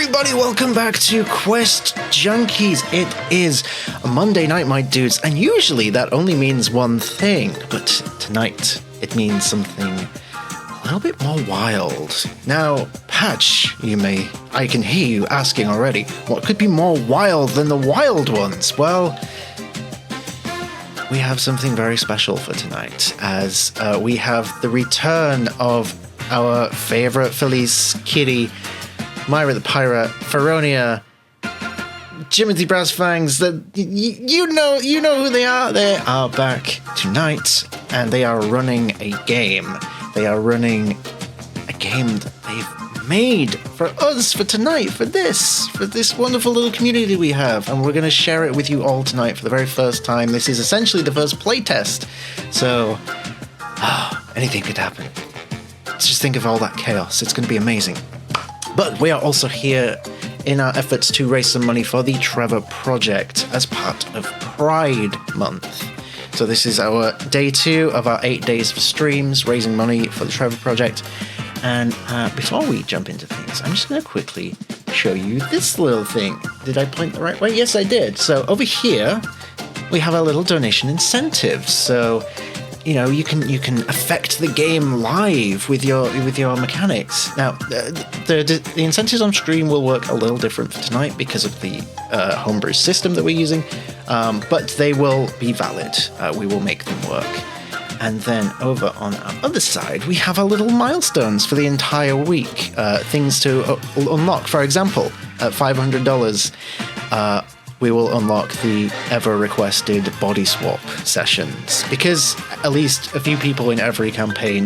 everybody, welcome back to Quest Junkies. It is a Monday night, my dudes, and usually that only means one thing, but tonight it means something a little bit more wild. Now, Patch, I can hear you asking already, what could be more wild than the wild ones? Well, we have something very special for tonight, as we have the return of our favorite Felice kitty, Myra the Pirate, Feronia, Jimothy Brassfangs. You know who they are. They are back tonight, and they are running a game. They are running a game that they've made for us for tonight, for this wonderful little community we have, and we're going to share it with you all tonight for the very first time. This is essentially the first playtest, so anything could happen. Just think of all that chaos. It's going to be amazing. But we are also here in our efforts to raise some money for the Trevor Project as part of Pride Month. So this is our day 2 of our 8 days for streams, raising money for the Trevor Project. And before we jump into things, I'm just going to quickly show you this little thing. Did I point the right way? Yes, I did. So over here, we have our little donation incentives. So you can affect the game live with your mechanics. Now, the incentives on stream will work a little different for tonight because of the homebrew system that we're using, but they will be valid. We will make them work. And then over on our other side, we have our little milestones for the entire week. Things to unlock. For example, at $500, we will unlock the ever-requested body swap sessions, because at least a few people in every campaign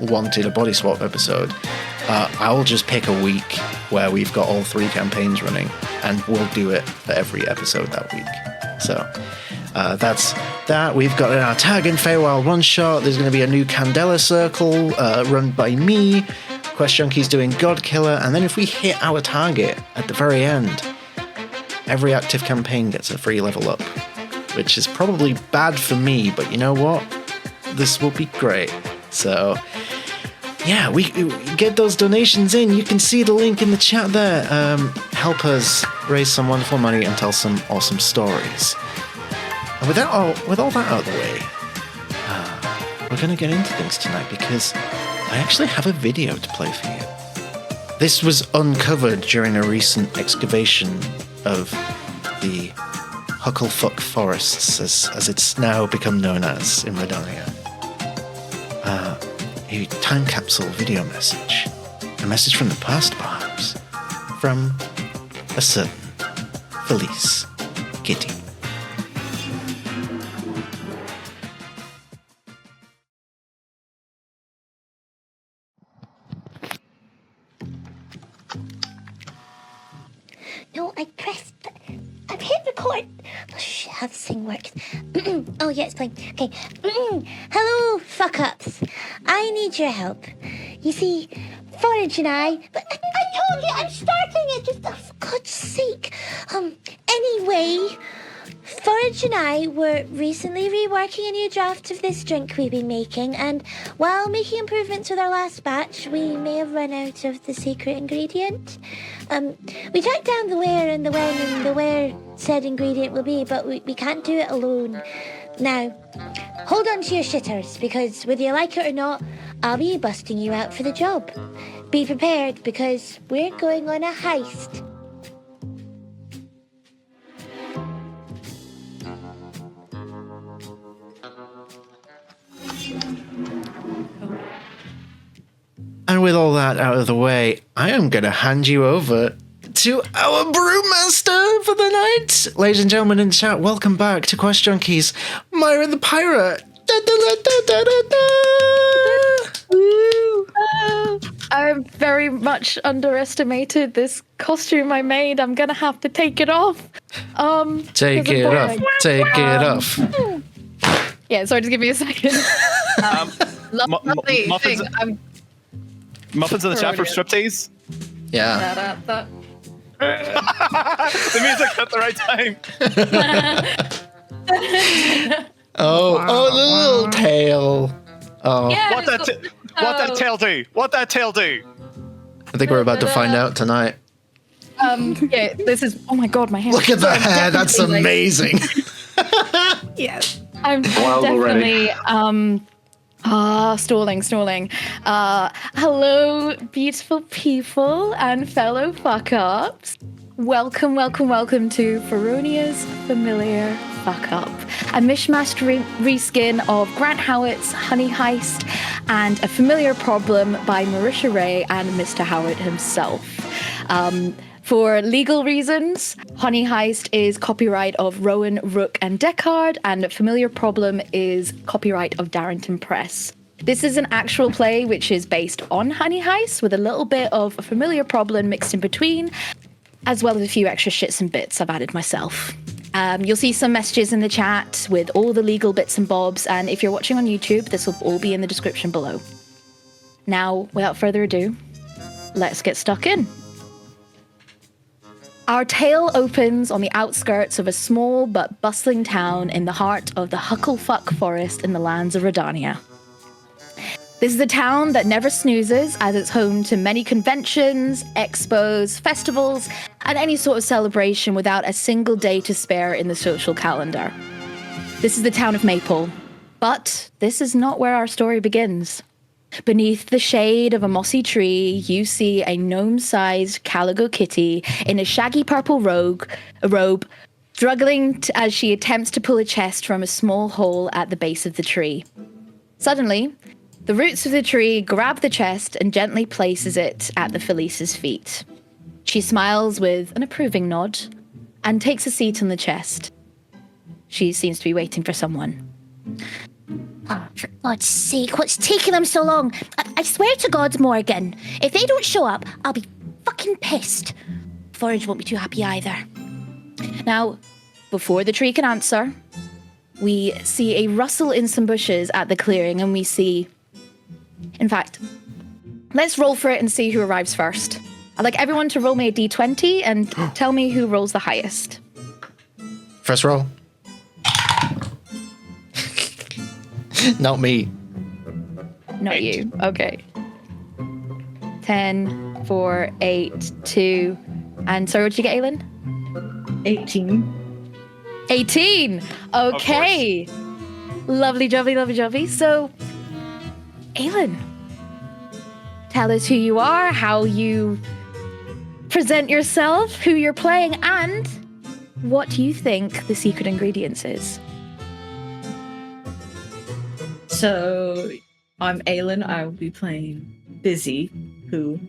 wanted a body swap episode. I'll just pick a week where we've got all 3 campaigns running, and we'll do it for every episode that week. So that's that. We've got our Tag and Feywild one-shot. There's going to be a new Candela Circle run by me. Quest Junkies doing God Killer, and then if we hit our target at the very end, every active campaign gets a free level up, which is probably bad for me, but you know what? This will be great. So, yeah, we get those donations in. You can see the link in the chat there. Help us raise some wonderful money and tell some awesome stories. And with all that out of the way, we're going to get into things tonight because I actually have a video to play for you. This was uncovered during a recent excavation of the Hucklefuck Forests, as it's now become known as in Redonia. A time capsule video message. A message from the past, perhaps. From a certain Felice kitty. No, I pressed. I've hit record. Oh, shit, how this thing works. Oh, yeah, it's playing. Okay. Hello, fuck-ups. I need your help. You see, Forage and I told you I'm starting it. Just, oh, for God's sake. Anyway, Forage and I were recently reworking a new draft of this drink we've been making, and while making improvements with our last batch, we may have run out of the secret ingredient. We tracked down the where and the when and the where said ingredient will be, but we can't do it alone. Now, hold on to your shitters, because whether you like it or not, I'll be busting you out for the job. Be prepared, because we're going on a heist. And with all that out of the way, I am going to hand you over to our brewmaster for the night. Ladies and gentlemen in chat, welcome back to Quest Junkies, Myra the Pirate. Da, da, da, da, da, da. Woo. I've very much underestimated this costume I made. I'm going to have to take it off. Take it off. Take it off. Yeah, sorry, just give me a second. Lovely Muffins, thing. Muffins in the chat for striptease? Yeah. The music at the right time. Oh, the little tail. Oh. Yeah, What that tail do? What that tail do? I think we're about to find out tonight. Yeah, this is. Oh my god, my hair. Look at the hair. That's amazing. Yes, I'm Wild already. definitely. Stalling. Hello, beautiful people and fellow fuck-ups. Welcome to Feronia's Familiar Fuck-Up, a mishmashed reskin of Grant Howitt's Honey Heist and A Familiar Problem by Marisha Ray and Mr. Howard himself. For legal reasons, Honey Heist is copyright of Rowan, Rook, and Deckard, and Familiar Problem is copyright of Darrington Press. This is an actual play which is based on Honey Heist with a little bit of a Familiar Problem mixed in between, as well as a few extra shits and bits I've added myself. You'll see some messages in the chat with all the legal bits and bobs, and if you're watching on YouTube, this will all be in the description below. Now, without further ado, let's get stuck in. Our tale opens on the outskirts of a small but bustling town in the heart of the Hucklefuck Forest in the lands of Redania. This is a town that never snoozes, as it's home to many conventions, expos, festivals, and any sort of celebration without a single day to spare in the social calendar. This is the town of Maple, but this is not where our story begins. Beneath the shade of a mossy tree, you see a gnome-sized calico kitty in a shaggy purple robe, struggling as she attempts to pull a chest from a small hole at the base of the tree. Suddenly, the roots of the tree grab the chest and gently places it at the Felice's feet. She smiles with an approving nod and takes a seat on the chest. She seems to be waiting for someone. Oh, for God's sake, what's taking them so long? I swear to God, Morgan, if they don't show up, I'll be fucking pissed. Forage won't be too happy either. Now, before the tree can answer, we see a rustle in some bushes at the clearing, and we see... In fact, let's roll for it and see who arrives first. I'd like everyone to roll me a d20 and tell me who rolls the highest. First roll. Not me. Not you. Okay. 10, 4, 8, 2, and sorry, what did you get, Aylin? 18. 18! Okay. Lovely jovey. So, Aylin, tell us who you are, how you present yourself, who you're playing, and what you think the secret ingredients is. So, I'm Aylin. I will be playing Busy, who...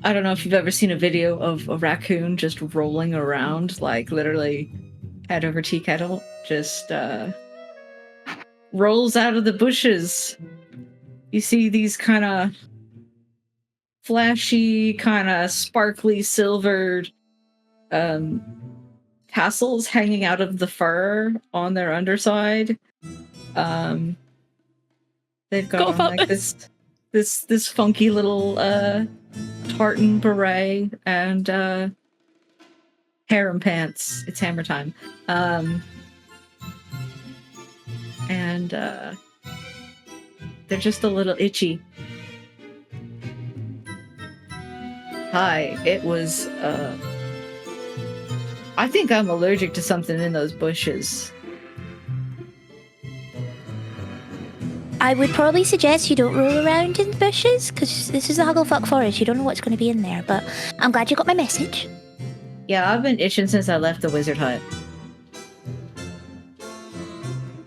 I don't know if you've ever seen a video of a raccoon just rolling around, like literally head over tea kettle, just rolls out of the bushes. You see these kind of flashy, kind of sparkly silvered tassels hanging out of the fur on their underside. They've got on, like this funky little tartan beret and harem pants. It's hammer time. And they're just a little itchy. Hi, it was I think I'm allergic to something in those bushes. I would probably suggest you don't roll around in the bushes, because this is the Hugglefuck Forest. You don't know what's going to be in there, but I'm glad you got my message. Yeah, I've been itching since I left the wizard hut.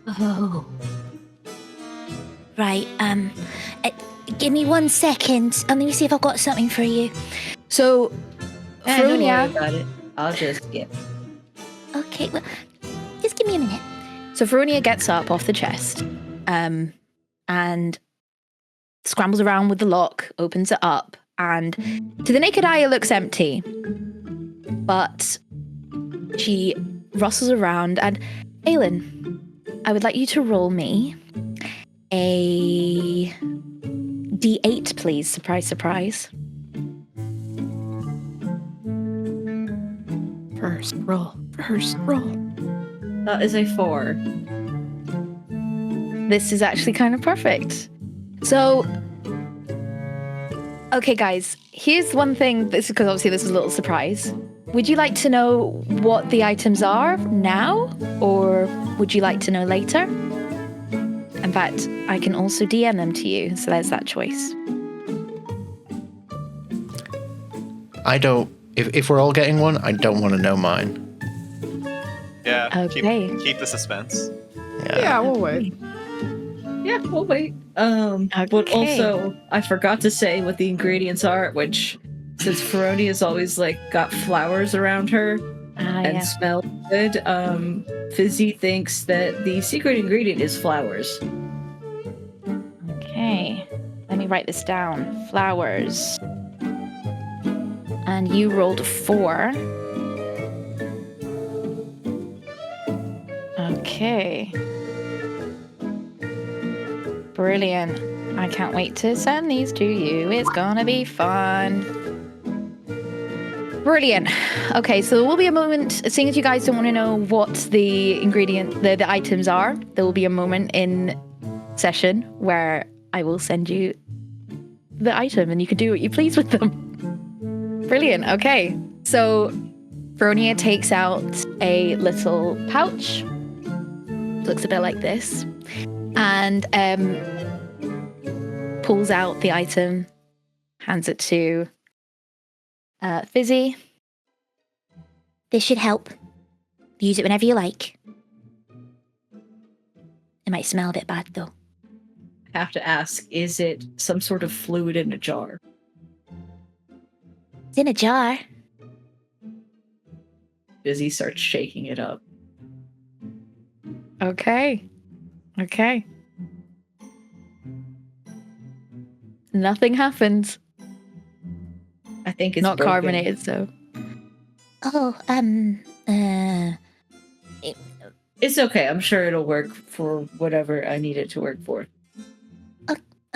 Oh. Right, give me 1 second. Let me see if I've got something for you. So, Don't worry Feronia... about it. I'll just get... Okay, well, just give me a minute. So Feronia gets up off the chest, and scrambles around with the lock, opens it up, and to the naked eye it looks empty. But she rustles around, and Aylin, I would like you to roll me a D8, please. Surprise, surprise. First roll. That is a 4. This is actually kind of perfect. So, okay, guys, here's one thing. This is because obviously this is a little surprise. Would you like to know what the items are now, or would you like to know later? In fact, I can also DM them to you, so there's that choice. I don't. If we're all getting one, I don't want to know mine. Yeah. Okay. Keep the suspense. Yeah, we'll wait. Yeah, we'll wait. But also, I forgot to say what the ingredients are, which, since Feronia's always like got flowers around her and smell good, Fizzy thinks that the secret ingredient is flowers. Okay. Let me write this down. Flowers. And you rolled a 4. Okay. Brilliant. I can't wait to send these to you. It's gonna be fun. Brilliant. Okay, so there will be a moment, seeing as you guys don't want to know what the the items are, there will be a moment in session where I will send you the item and you can do what you please with them. Brilliant. Okay. So Feronia takes out a little pouch. Looks a bit like this. And pulls out the item, hands it to Fizzy. This should help. Use it whenever you like. It might smell a bit bad, though. I have to ask, is it some sort of fluid in a jar? It's in a jar. Busy starts shaking it up. Okay. Okay. Nothing happens. I think it's Not broken. carbonated, so. Oh, It's okay. I'm sure it'll work for whatever I need it to work for.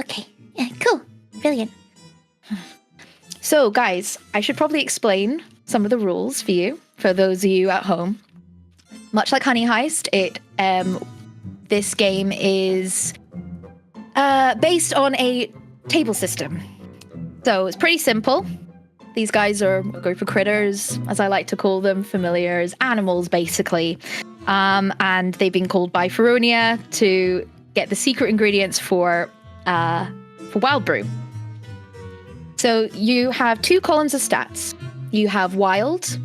okay. Yeah, cool. Brilliant. So, guys, I should probably explain some of the rules for you, for those of you at home. Much like Honey Heist, this game is based on a table system. So it's pretty simple. These guys are a group of critters, as I like to call them, familiars, animals, basically. And they've been called by Feronia to get the secret ingredients for Wyld Brew. So you have 2 columns of stats. You have Wyld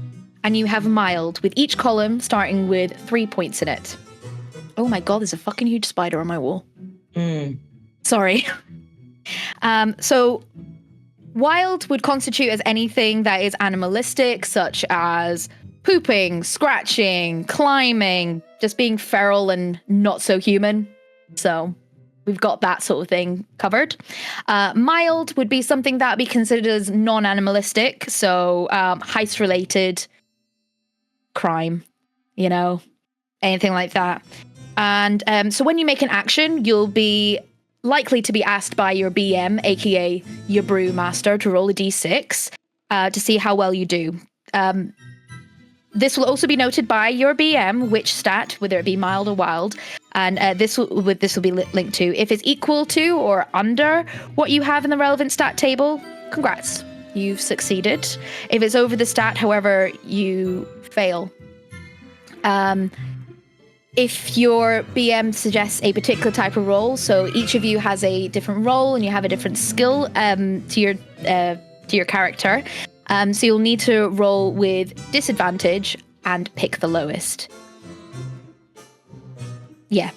and you have Mild, with each column starting with 3 points in it. Oh my god, there's a fucking huge spider on my wall. Sorry. So Wyld would constitute as anything that is animalistic, such as pooping, scratching, climbing, just being feral and not so human. So we've got that sort of thing covered. Mild would be something that would be considered as non-animalistic, so heist-related, crime, anything like that. And so when you make an action, you'll be likely to be asked by your BM, aka your brewmaster, to roll a d6 to see how well you do. This will also be noted by your BM, which stat, whether it be mild or wild, and this will be linked to. If it's equal to or under what you have in the relevant stat table, congrats, you've succeeded. If it's over the stat, however, you fail. If your BM suggests a particular type of role, so each of you has a different role and you have a different skill to your character, so you'll need to roll with disadvantage and pick the lowest. Yeah.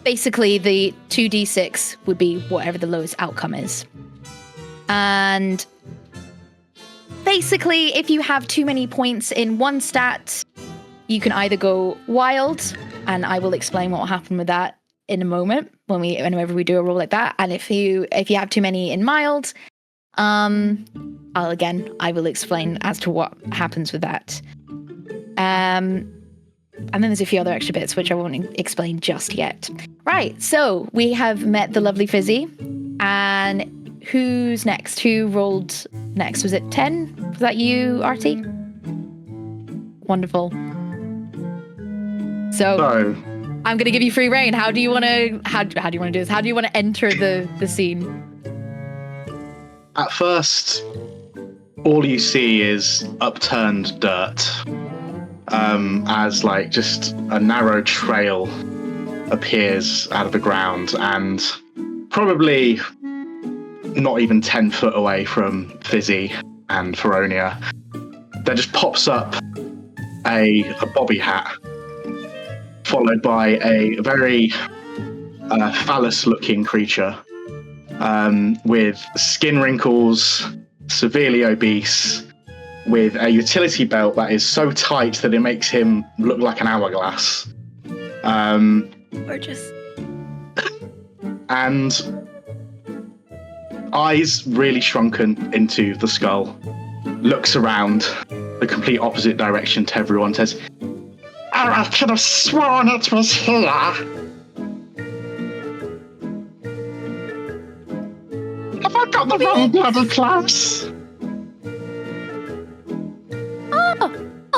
Basically, the 2d6 would be whatever the lowest outcome is. And basically, if you have too many points in one stat, you can either go wild, and I will explain what will happen with that in a moment whenever we do a roll like that. And if you have too many in mild, I will explain as to what happens with that. And then there's a few other extra bits which I won't explain just yet. Right, so we have met the lovely Fizzy, and who's next? Who rolled next? Was it 10? Was that you, Artie? Wonderful. So I'm gonna give you free reign. How do you want to do this? How do you want to enter the scene? At first, all you see is upturned dirt, as like just a narrow trail appears out of the ground, and probably not even 10 foot away from Fizzy and Feronia, there just pops up a bobby hat, followed by a very phallus-looking creature with skin wrinkles, severely obese, with a utility belt that is so tight that it makes him look like an hourglass. Gorgeous. And eyes really shrunken into the skull, looks around the complete opposite direction to everyone, says, "Oh, I could have sworn it was here. Have I got the wrong bloody place?"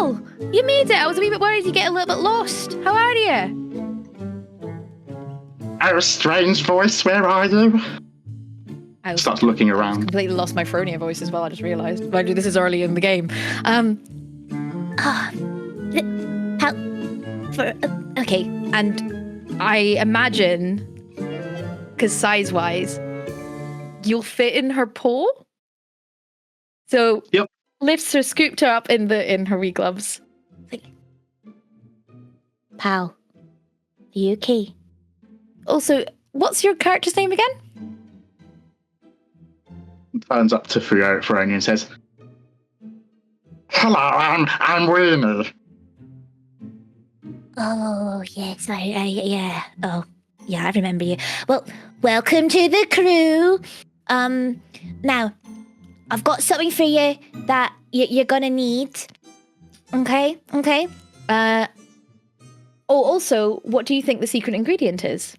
Oh, you made it. I was a wee bit worried you get a little bit lost. How are you? Oh, strange voice, where are you? I was Starts looking around. completely lost my Feronia voice as well. I just realised. Mind you, this is early in the game. Okay, and I imagine, because size-wise, you'll fit in her paw. So Yep. lifts her, scooped her up in her wee gloves. Like, Pal, are you okay? also, what's your character's name again? Turns up to Feronia and says, "Hello, I'm Weenie." Oh, yes, yeah. Oh, yeah, I remember you. Well, welcome to the crew. Now, I've got something for you that you're gonna need. Okay? Also, what do you think the secret ingredient is?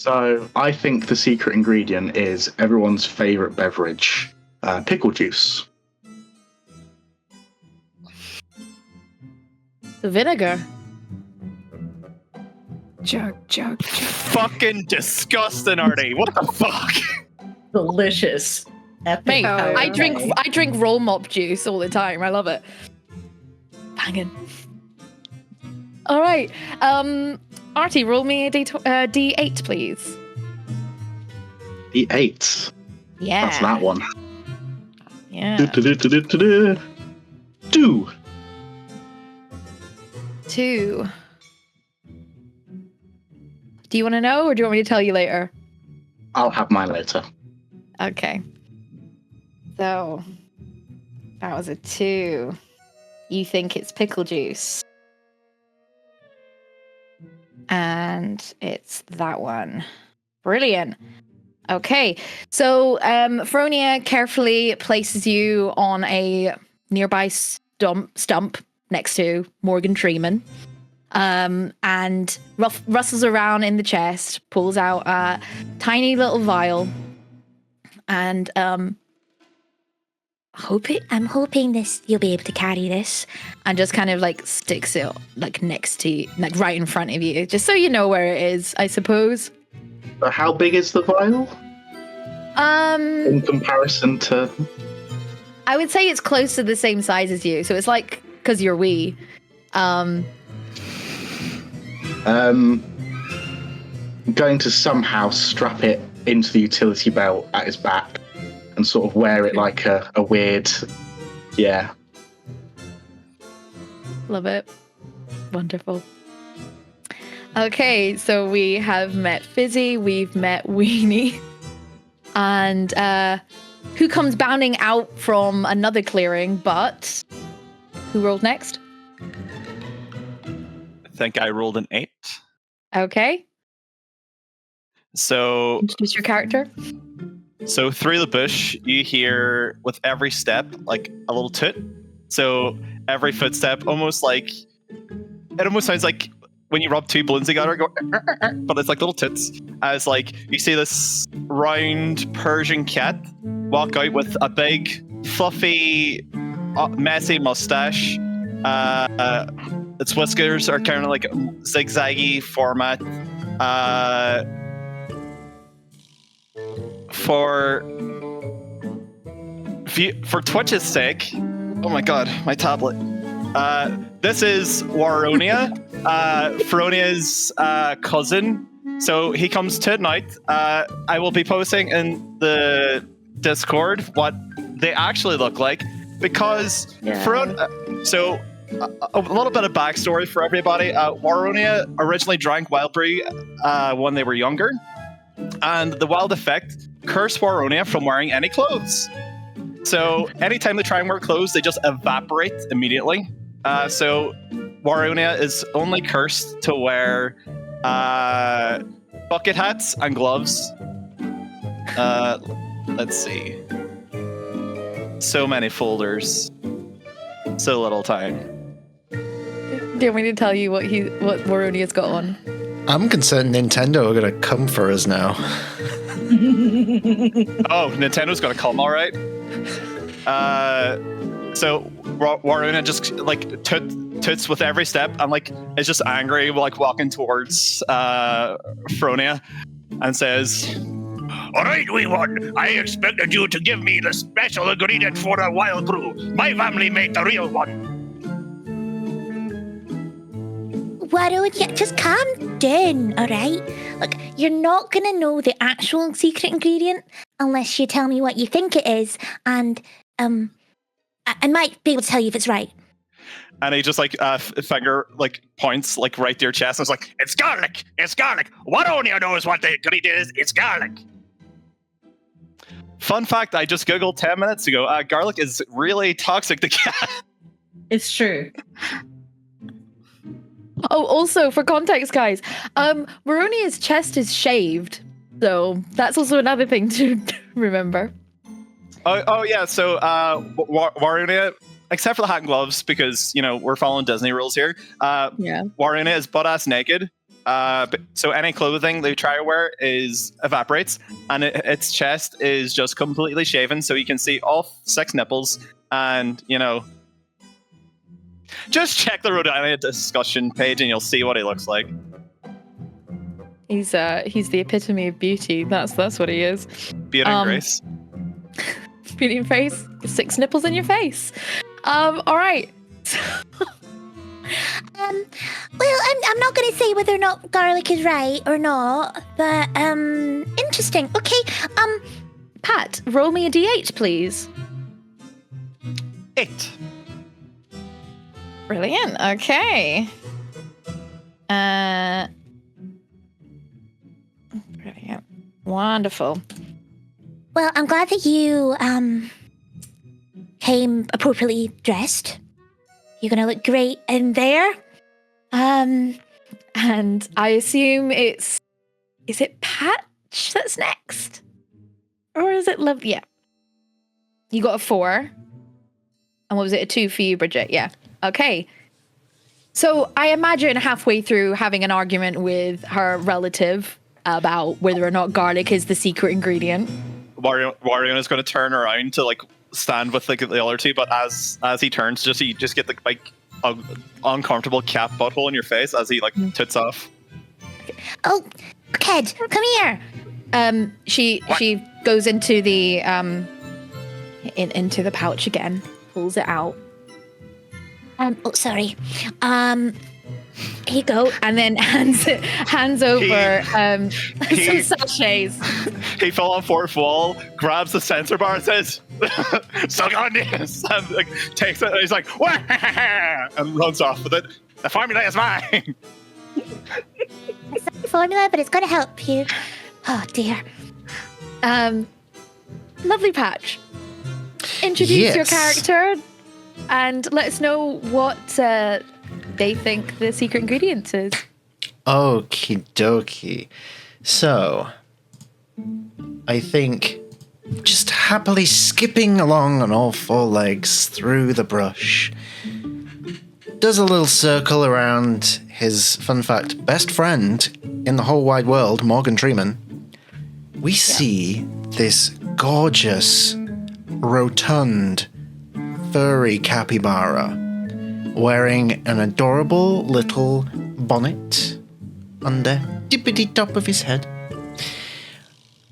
So I think the secret ingredient is everyone's favorite beverage, pickle juice. The vinegar. Jug. Fucking disgusting, Artie. What the fuck? Delicious. Epic. Mate, powder. I drink roll mop juice all the time. I love it. Banging. All right. Artie, roll me a D8, please. The 8. Yeah. That's that one. Yeah. 2. 2. Do you want to know, or do you want me to tell you later? I'll have mine later. Okay. So, that was a 2. You think it's pickle juice. And it's that one. Brilliant. Okay. So, Feronia carefully places you on a nearby stump next to Morgan Freeman. And rustles around in the chest, pulls out a tiny little vial, and I'm hoping you'll be able to carry this. and just kind of like sticks it like next to you, like right in front of you, just so you know where it is, I suppose. So how big is the vial in comparison to? I would say it's close to the same size as you, so it's like because you're wee. Going to somehow strap it into the utility belt at his back and sort of wear it like a weird, yeah. Love it. Wonderful. Okay, so we have met Fizzy, we've met Weenie, and who comes bounding out from another clearing, but who rolled next? I think I rolled an 8. Okay, So introduce your character. through the bush, you hear with every step like a little toot. So every footstep, it almost sounds like when you rub two balloons together, go, but it's like little toots. As like you see this round Persian cat walk out with a big, fluffy, messy mustache. Its whiskers are kind of like zigzaggy format. For for Twitch's sake, oh my god, my tablet. This is Waronia, Feronia's cousin. So he comes tonight. I will be posting in the Discord what they actually look like because So a little bit of backstory for everybody. Waronia originally drank Wyld brew when they were younger, and the Wyld effect cursed Waronia from wearing any clothes. So anytime they try and wear clothes, they just evaporate immediately. So Waronia is only cursed to wear bucket hats and gloves. Let's see. So many folders. So little time. Do you want me to tell you what Waronia's got on? I'm concerned Nintendo are going to come for us now. Oh, Nintendo's going to come, all right. So Waronia just like toots with every step and like is just angry, like walking towards Feronia and says, "All right, wee one. I expected you to give me the special ingredient for a Wyld brew. My family made the real one." Waronia, just calm down, all right? Look, you're not going to know the actual secret ingredient unless you tell me what you think it is, and I might be able to tell you if it's right. and he just like finger like points like right to your chest and it's like, It's garlic. It's garlic. Waronia knows what the ingredient is. It's garlic. fun fact, I just googled 10 minutes ago, garlic is really toxic to cats. It's true. Oh, also for context, guys, Waronia's chest is shaved, so that's also another thing to remember. Oh yeah, so Waronia, except for the hat and gloves, because you know we're following Disney rules here. Yeah. Waronia is butt-ass naked. So any clothing they try to wear evaporates, and its chest is just completely shaven, so you can see all 6 nipples. And you know, just check the Rhodia discussion page, and you'll see what he looks like. He's the epitome of beauty. That's what he is. Beauty and grace. Beauty and face. 6 nipples in your face. All right. Well, I'm not going to say whether or not garlic is right or not, but interesting. Okay. Pat, roll me a d8, please. 8. Brilliant. Okay. Brilliant. Wonderful. Well, I'm glad that you came appropriately dressed. You're gonna look great in there. And I assume is it Patch that's next? Or is it Love? Yeah. You got a 4. And what was it? A 2 for you, Bridget? Yeah. Okay. So I imagine halfway through having an argument with her relative about whether or not garlic is the secret ingredient. Wario is going to turn around to like stand with like the other two, but as he turns, you just get the like uncomfortable cat butthole in your face as he like toots off. Oh, kid, come here. She goes into the into the pouch again, pulls it out. Oh, sorry. Here you go, and then hands over some sachets. He fell on fourth wall, grabs the sensor bar, and says, "Suck on this," and like takes it. And he's like, "Wah!" and runs off with it. The formula is mine. It's not the formula, but it's going to help you. Oh dear. Lovely Patch. Introduce your Yes. character and let us know what they think the secret ingredient is. Okie dokie. So, I think just happily skipping along on all 4 legs through the brush, does a little circle around his, fun fact, best friend in the whole wide world, Morgan Freeman. We see this gorgeous, rotund, furry capybara wearing an adorable little bonnet under tippity top of his head,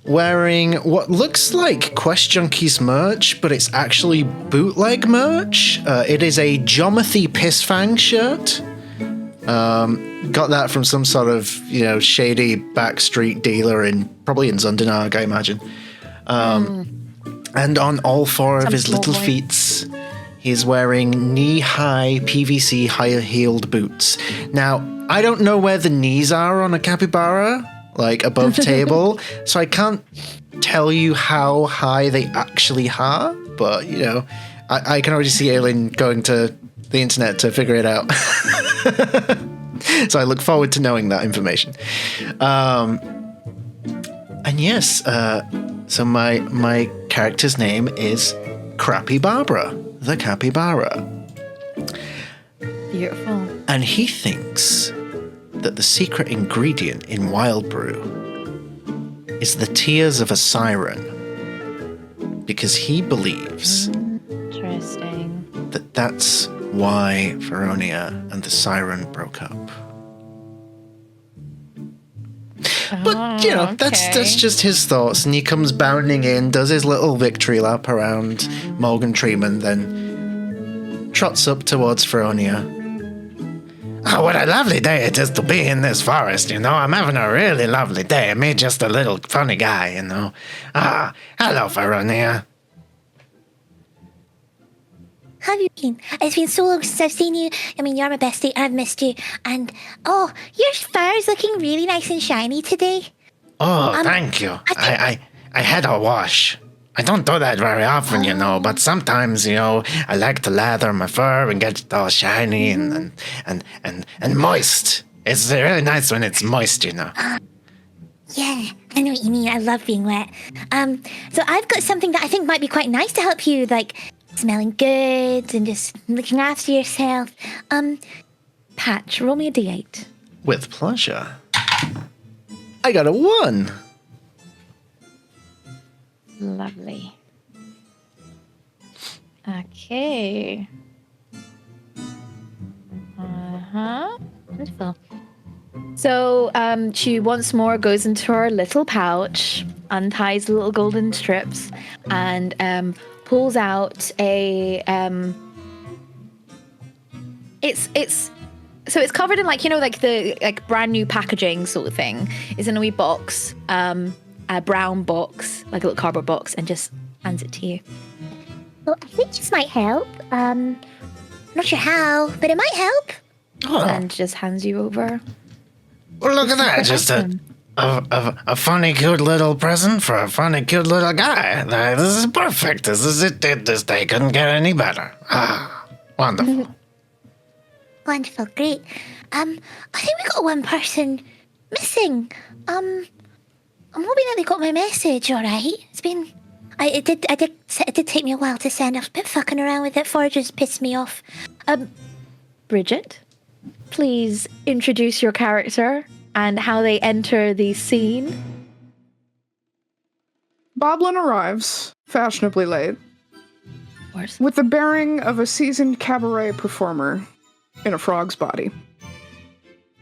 wearing what looks like Quest Junkies merch, but it's actually bootleg merch. It is a Jomothy Pissfang shirt. Got that from some sort of, shady backstreet dealer probably in Zundenarg, I imagine. And on all four of his little feet, he's wearing knee-high PVC high-heeled boots. Now, I don't know where the knees are on a capybara, like above table, so I can't tell you how high they actually are, but, I can already see Aelin going to the internet to figure it out. So I look forward to knowing that information. And yes, so my character's name is Crappy Barbara, the capybara. Beautiful. And he thinks that the secret ingredient in Wyld Brew is the tears of a siren, because he believes Interesting. that's why Feronia and the siren broke up. But, that's just his thoughts, and he comes bounding in, does his little victory lap around Morgan Treeman, then trots up towards Feronia. Oh, what a lovely day it is to be in this forest, I'm having a really lovely day. Me, just a little funny guy, Ah, hello, Feronia. How have you been? It's been so long since I've seen you. I mean, you're my bestie, and I've missed you. And, your fur is looking really nice and shiny today. Oh, thank you. I had a wash. I don't do that very often, but sometimes, I like to lather my fur and get it all shiny and moist. It's really nice when it's moist, Yeah, I know what you mean. I love being wet. So I've got something that I think might be quite nice to help you, like smelling good and just looking after yourself. Patch, roll me a d8. With pleasure. I got a 1. Lovely. Okay. Wonderful. So she once more goes into her little pouch, unties the little golden strips, and pulls out a it's covered in the brand new packaging sort of thing. It's in a wee box, a brown box, like a little cardboard box, and just hands it to you. Well, I think this might help. Not sure how, but it might help. Oh. And just hands you over. Well, look at that! Just a funny, cute little present for a funny, cute little guy. This is perfect. This is it. This day couldn't get any better. Ah, wonderful. Wonderful, great. I think we got one person missing. I'm hoping that they got my message. All right. It did take me a while to send. I was a bit fucking around with it. Foragers pissed me off. Bridget, please introduce your character and how they enter the scene. Boblin arrives, fashionably late, Of course. with the bearing of a seasoned cabaret performer in a frog's body.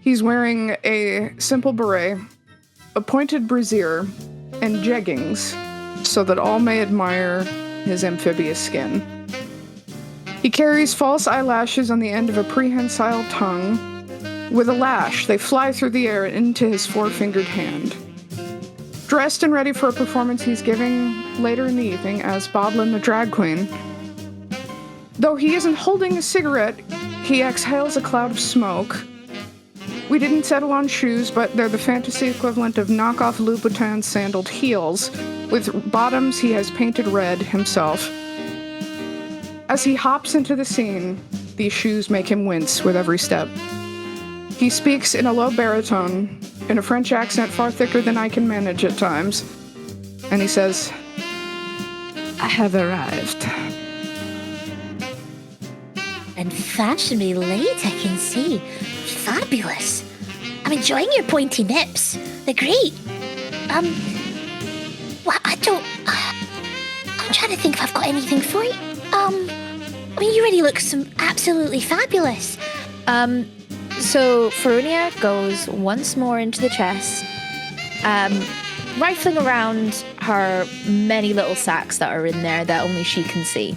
He's wearing a simple beret, a pointed brassiere, and jeggings, so that all may admire his amphibious skin. He carries false eyelashes on the end of a prehensile tongue. With a lash, they fly through the air and into his four-fingered hand. Dressed and ready for a performance he's giving later in the evening as Boblin the drag queen. Though he isn't holding a cigarette, he exhales a cloud of smoke. We didn't settle on shoes, but they're the fantasy equivalent of knockoff Louboutin sandaled heels, with bottoms he has painted red himself. As he hops into the scene, these shoes make him wince with every step. He speaks in a low baritone, in a French accent far thicker than I can manage at times, and he says, "I have arrived." And fashionably late, I can see. Fabulous. I'm enjoying your pointy nips. They're great. Well, I'm trying to think if I've got anything for you. I mean, you already look absolutely fabulous. So Feronia goes once more into the chest, rifling around her many little sacks that are in there that only she can see.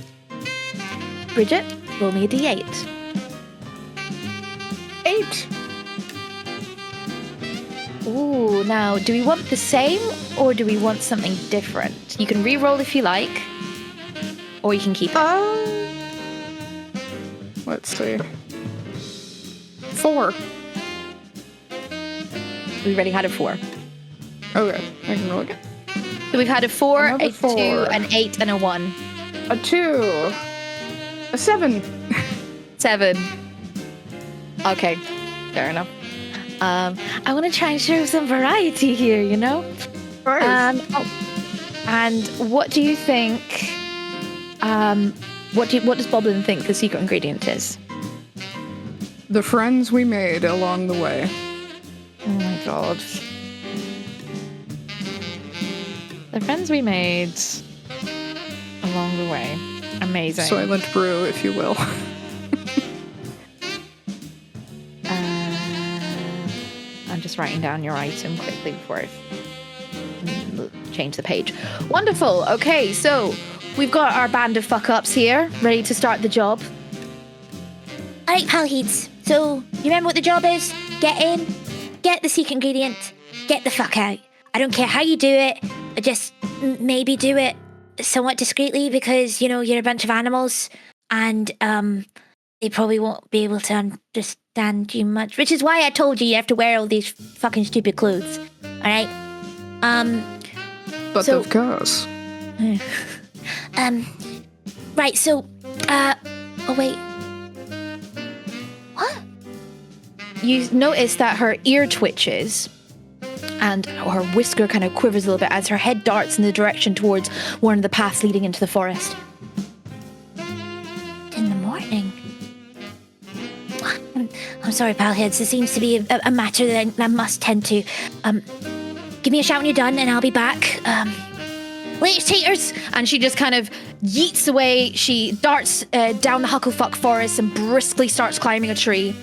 Bridget, roll me a d8. 8. Ooh, now, do we want the same or do we want something different? You can re-roll if you like, or you can keep it. Let's see. 4. We already had a 4. Okay, I can roll again. So we've had a 4, Another a 4. 2, an 8, and a 1. A 2. A 7. 7. Okay, fair enough. I want to try and show some variety here, you know? Right. And what do you think? What does Boblin think the secret ingredient is? The friends we made along the way. Oh my god. The friends we made along the way. Amazing. Soylent Brew, if you will. I'm just writing down your item quickly before I change the page. Wonderful. Okay, so we've got our band of fuck-ups here, ready to start the job. All right, Palheads. So, you remember what the job is? Get in, get the secret ingredient, get the fuck out. I don't care how you do it, just maybe do it somewhat discreetly because, you know, you're a bunch of animals and they probably won't be able to understand you much, which is why I told you have to wear all these fucking stupid clothes. All right? But so- of course. Right, so, oh wait. What? You notice that her ear twitches and her whisker kind of quivers a little bit as her head darts in the direction towards one of the paths leading into the forest. In the morning? I'm sorry, Palheads. This seems to be a matter that I must tend to. Give me a shout when you're done and I'll be back. Later, taters! And she just kind of yeets away. She darts down the Hucklefuck forest and briskly starts climbing a tree.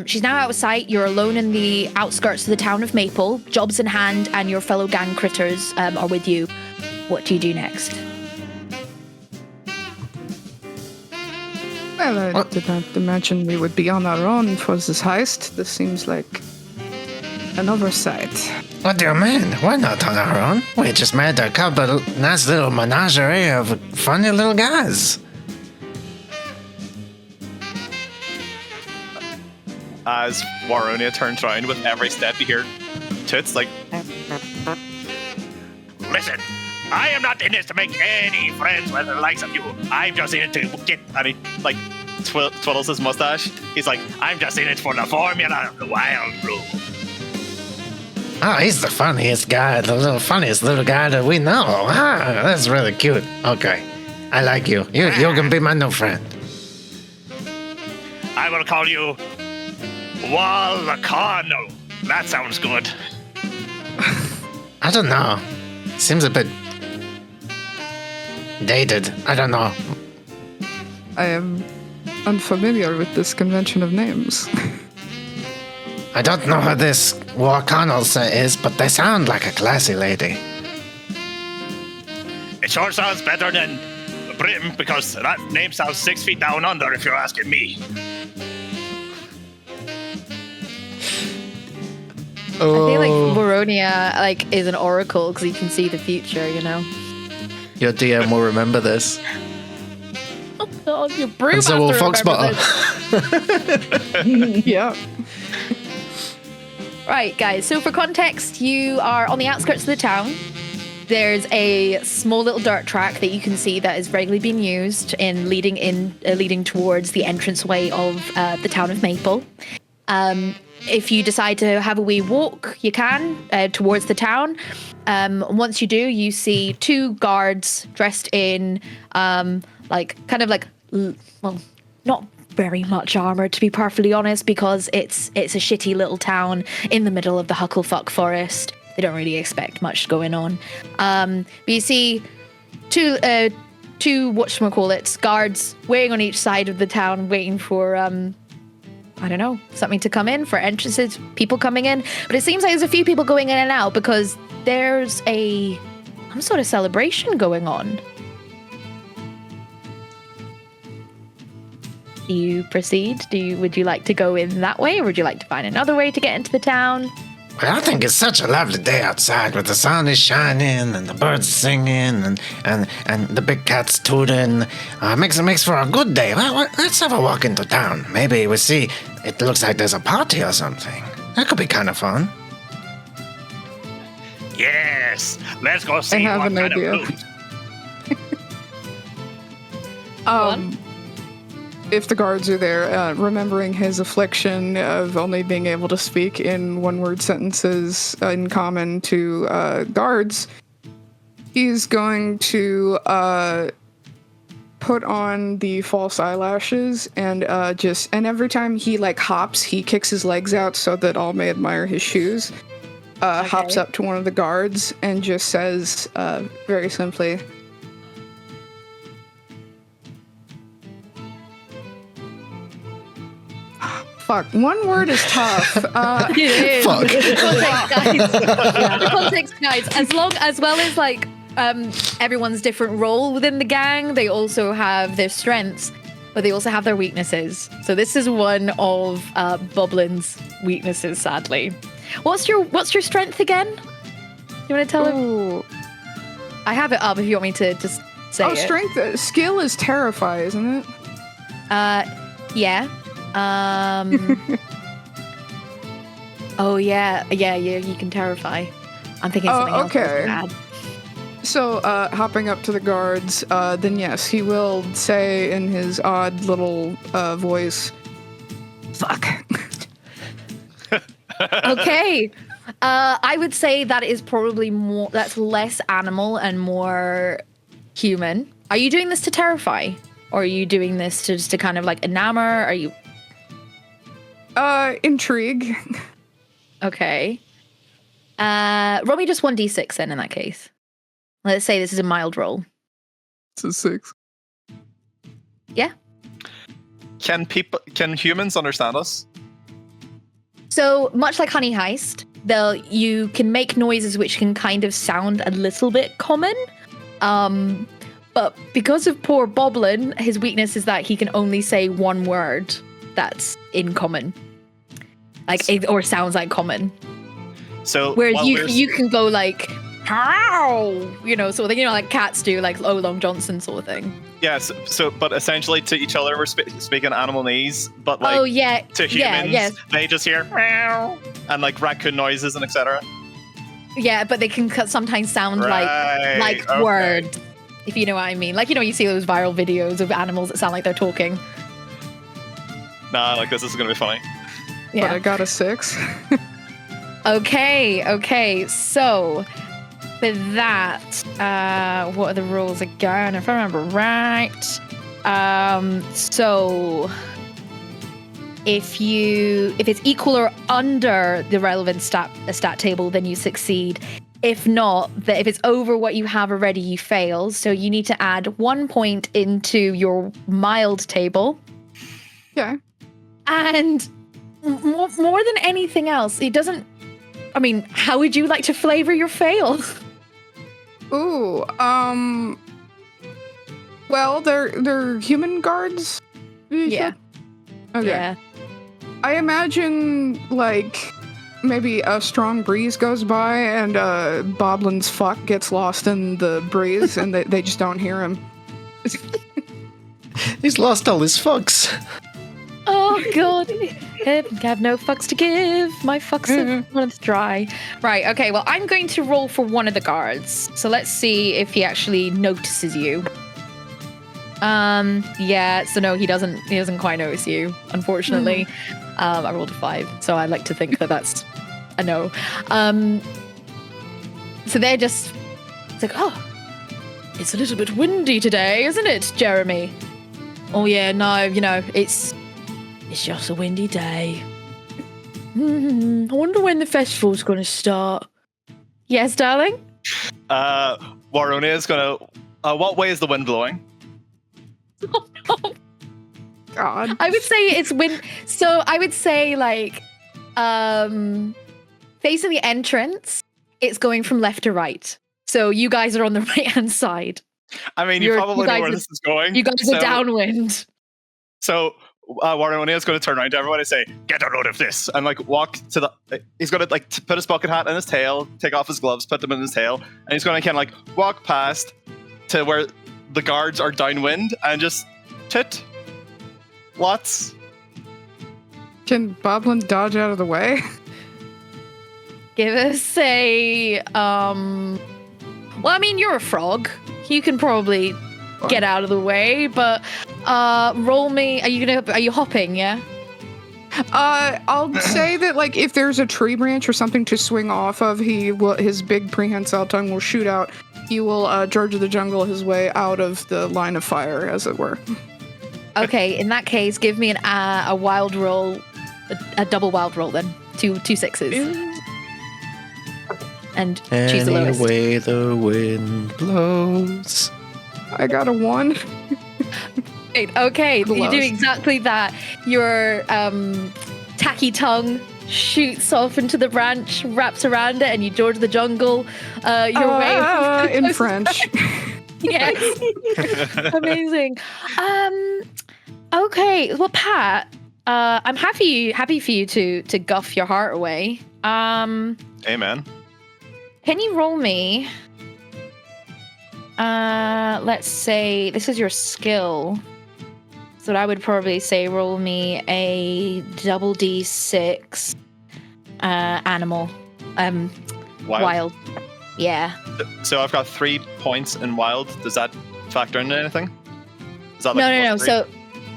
She's now out of sight. You're alone in the outskirts of the town of Maple, jobs in hand, and your fellow gang critters are with you. What do you do next? Well, I did not imagine we would be on our own for this heist. This seems like an oversight. What do you mean? We're not on our own. We just made a couple nice little menagerie of funny little guys. As Waronia turns around with every step, you hear Toots like, Listen, I am not in this to make any friends with the likes of you. I'm just in it to get... and he like twiddles his mustache. He's like, I'm just in it for the formula of the Wyld brew. Oh, he's the funniest guy, the funniest little guy that we know. Ah, that's really cute. Okay, I like you. You can be my new friend. I will call you Walcano. That sounds good. I don't know. Seems a bit dated. I don't know. I am unfamiliar with this convention of names. I don't know who this Warconnell is, but they sound like a classy lady. It sure sounds better than Britain because that name sounds 6 feet down under if you're asking me. I think like Feronia is an oracle because you can see the future, you know. Your DM will remember this. Oh God, your broom. And so will Foxbutter. Yeah. Right, guys. So for context, you are on the outskirts of the town. There's a small little dirt track that you can see that is regularly being used in leading towards the entranceway of the town of Maple. If you decide to have a wee walk, you can towards the town. Once you do, you see 2 guards dressed in not very much armor, to be perfectly honest, because it's a shitty little town in the middle of the Hucklefuck forest. They don't really expect much going on. But you see two guards waiting on each side of the town, waiting for I don't know, something to come in, for entrances, people coming in. But it seems like there's a few people going in and out because there's some sort of celebration going on. Do you proceed? Would you like to go in that way, or would you like to find another way to get into the town? Well, I think it's such a lovely day outside with the sun is shining and the birds singing and the big cats tooting. Makes for a good day. Well, let's have a walk into town. Maybe we see, it looks like there's a party or something. That could be kind of fun. Yes, let's go see I have what an kind idea. of loot. If the guards are there, remembering his affliction of only being able to speak in one-word sentences in common to guards, he's going to put on the false eyelashes and and every time he like hops, he kicks his legs out so that all may admire his shoes. Hops up to one of the guards and just says very simply, fuck, one word is tough. It is. Fuck. The context guys. As well as like everyone's different role within the gang, they also have their strengths, but they also have their weaknesses. So this is one of Boblin's weaknesses, sadly. What's your strength again? You want to tell him? Ooh. I have it up if you want me to just say it. Strength, skill is terrify, isn't it? Yeah. Oh yeah, you can terrify. I'm thinking something else okay. bad. So, hopping up to the guards, then yes, he will say in his odd little voice, fuck. Okay. I would say that is probably that's less animal and more human. Are you doing this to terrify? Or are you doing this to just to kind of like enamor? Are you intrigue. okay? Roll me just 1d6 then in that case. Let's say this is a mild roll. It's a 6. Yeah. Can humans understand us? So much like Honey Heist, you can make noises which can kind of sound a little bit common. But because of poor Boblin, his weakness is that he can only say one word that's in common. Or sounds like common. So whereas while you can go like, how? Sort of thing, like cats do, like Long Johnson sort of thing. Yeah, but essentially to each other we're speaking animalese, but like to humans, they just hear meow and like raccoon noises and etc. Yeah, but they can sometimes sound like words, if you know what I mean. Like, you see those viral videos of animals that sound like they're talking. Nah, like this is gonna be funny. Yeah. But I got a 6. Okay, so with that, what are the rules again? If I remember right, so if it's equal or under the relevant stat table, then you succeed. If not, if it's over what you have already, you fail. So you need to add 1 point into your mild table. Yeah. And more than anything else, it doesn't. I mean, how would you like to flavor your fail? Ooh, well, they're human guards? Yeah. Okay. Yeah. I imagine, like, maybe a strong breeze goes by and Boblin's fuck gets lost in the breeze and they just don't hear him. He's lost all his fucks. Oh, God. Have no fucks to give. My fucks are dry. Right, okay, well, I'm going to roll for one of the guards. So let's see if he actually notices you. Yeah, so no, he doesn't quite notice you, unfortunately. I rolled a 5, so I like to think that that's a no. So they're just, it's like, oh, it's a little bit windy today, isn't it, Jeremy? Oh yeah, no, it's just a windy day. I wonder when the festival's going to start. Yes, darling? Warone is going to... what way is the wind blowing? Oh, no. God. I would say it's wind... So I would say, like, facing the entrance, it's going from left to right. So you guys are on the right-hand side. I mean, you probably know where this is going. You guys are downwind. So Warren O'Neill's going to turn around to everybody and say, "Get a load of this," and like walk to the. He's going to like put his bucket hat in his tail, take off his gloves, put them in his tail, and he's going to kind of like walk past to where the guards are downwind and just tit lots. Can Boblin dodge out of the way? Give us a well, I mean, you're a frog. You can probably get out of the way, but roll me. Are you hopping? Yeah. I'll say that like if there's a tree branch or something to swing off of, his big prehensile tongue will shoot out. He will George of the Jungle his way out of the line of fire, as it were. Okay, in that case, give me a wild roll, a double wild roll then. Two sixes. And choose the lowest. Any way the wind blows. I got a 1. Okay, you do exactly that. Your tacky tongue shoots off into the branch, wraps around it, and you George the Jungle your way in French. Yes. Amazing. Okay, well, Pat, I'm happy for you to guff your heart away. Amen. Can you roll me? Let's say this is your skill. So I would probably say roll me a double D6 animal. Wild. Yeah. So I've got 3 points in wild. Does that factor into anything? Is that no. So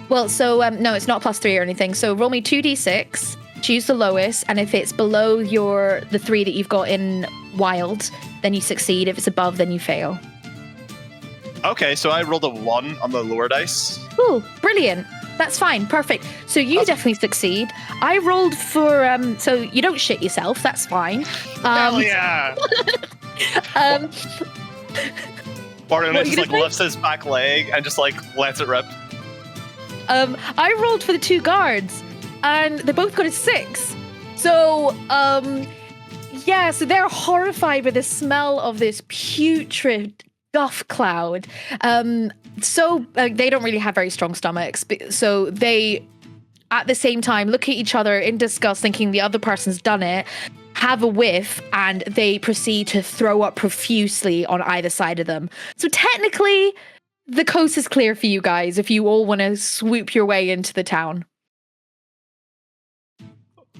no, it's not +3 or anything. So roll me 2d6, choose the lowest, and if it's below the 3 that you've got in wild, then you succeed. If it's above, then you fail. Okay, so I rolled a 1 on the lower dice. Ooh, brilliant. That's fine. Perfect. So you definitely succeed. I rolled for so you don't shit yourself. That's fine. Hell yeah. Barton just like lifts his back leg and just like lets it rip. I rolled for the 2 guards, and they both got a 6. So yeah, so they're horrified by the smell of this putrid guff cloud. So they don't really have very strong stomachs, so they at the same time look at each other in disgust, thinking the other person's done it, have a whiff, and they proceed to throw up profusely on either side of them. So technically the coast is clear for you guys if you all want to swoop your way into the town.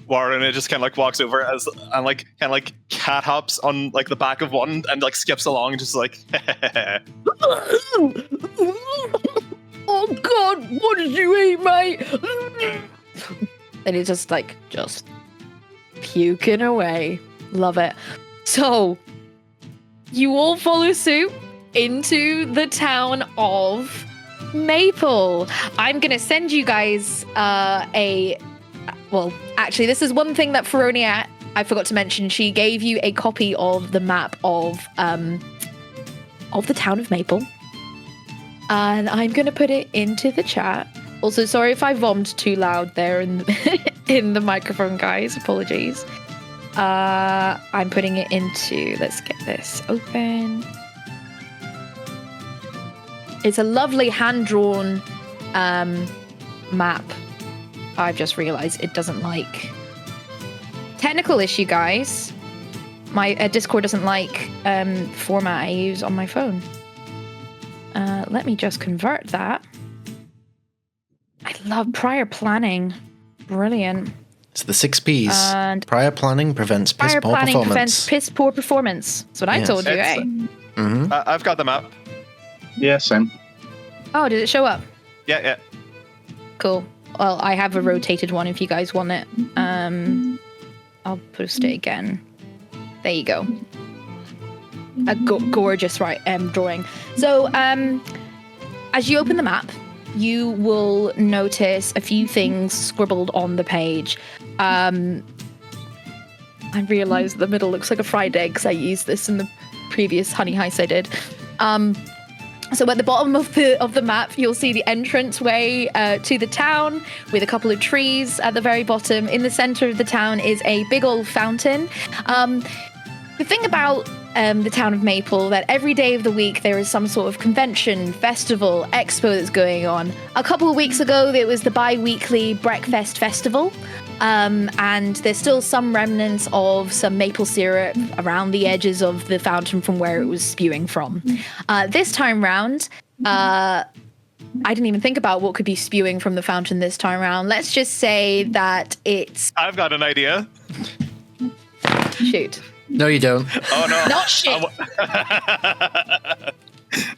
Warren just kind of like walks over and like kind of like cat hops on like the back of one and like skips along, just like. Oh God! What did you eat, mate? And he's just puking away. Love it. So you all follow suit into the town of Maple. I'm gonna send you guys well, actually, this is one thing that Feronia, I forgot to mention. She gave you a copy of the map of the town of Maple. And I'm going to put it into the chat. Also, sorry if I vommed too loud there in the microphone, guys. Apologies. I'm putting it into, let's get this open. It's a lovely hand-drawn map. I've just realized it doesn't like technical issue, guys. My Discord doesn't like format I use on my phone. Let me just convert that. I love prior planning. Brilliant. It's the 6 Ps. And prior planning prevents piss poor performance. Prior planning prevents piss poor performance. That's what I told you, eh? Mm-hmm. I've got the map. Yeah, same. Oh, did it show up? Yeah. Cool. Well, I have a rotated one if you guys want it. I'll post it again. There you go. A gorgeous drawing. So, as you open the map, you will notice a few things scribbled on the page. I realised the middle looks like a fried egg because I used this in the previous Honey Heist I did. So at the bottom of the map, you'll see the entranceway to the town with a couple of trees at the very bottom. In the center of the town is a big old fountain. the thing about the town of Maple, that every day of the week there is some sort of convention, festival, expo that's going on. A couple of weeks ago, there was the bi-weekly Breakfast Festival. And there's still some remnants of some maple syrup around the edges of the fountain from where it was spewing from. This time round, I didn't even think about what could be spewing from the fountain this time round. Let's just say that it's... I've got an idea. Shoot. No, you don't. Oh, no. Not shit.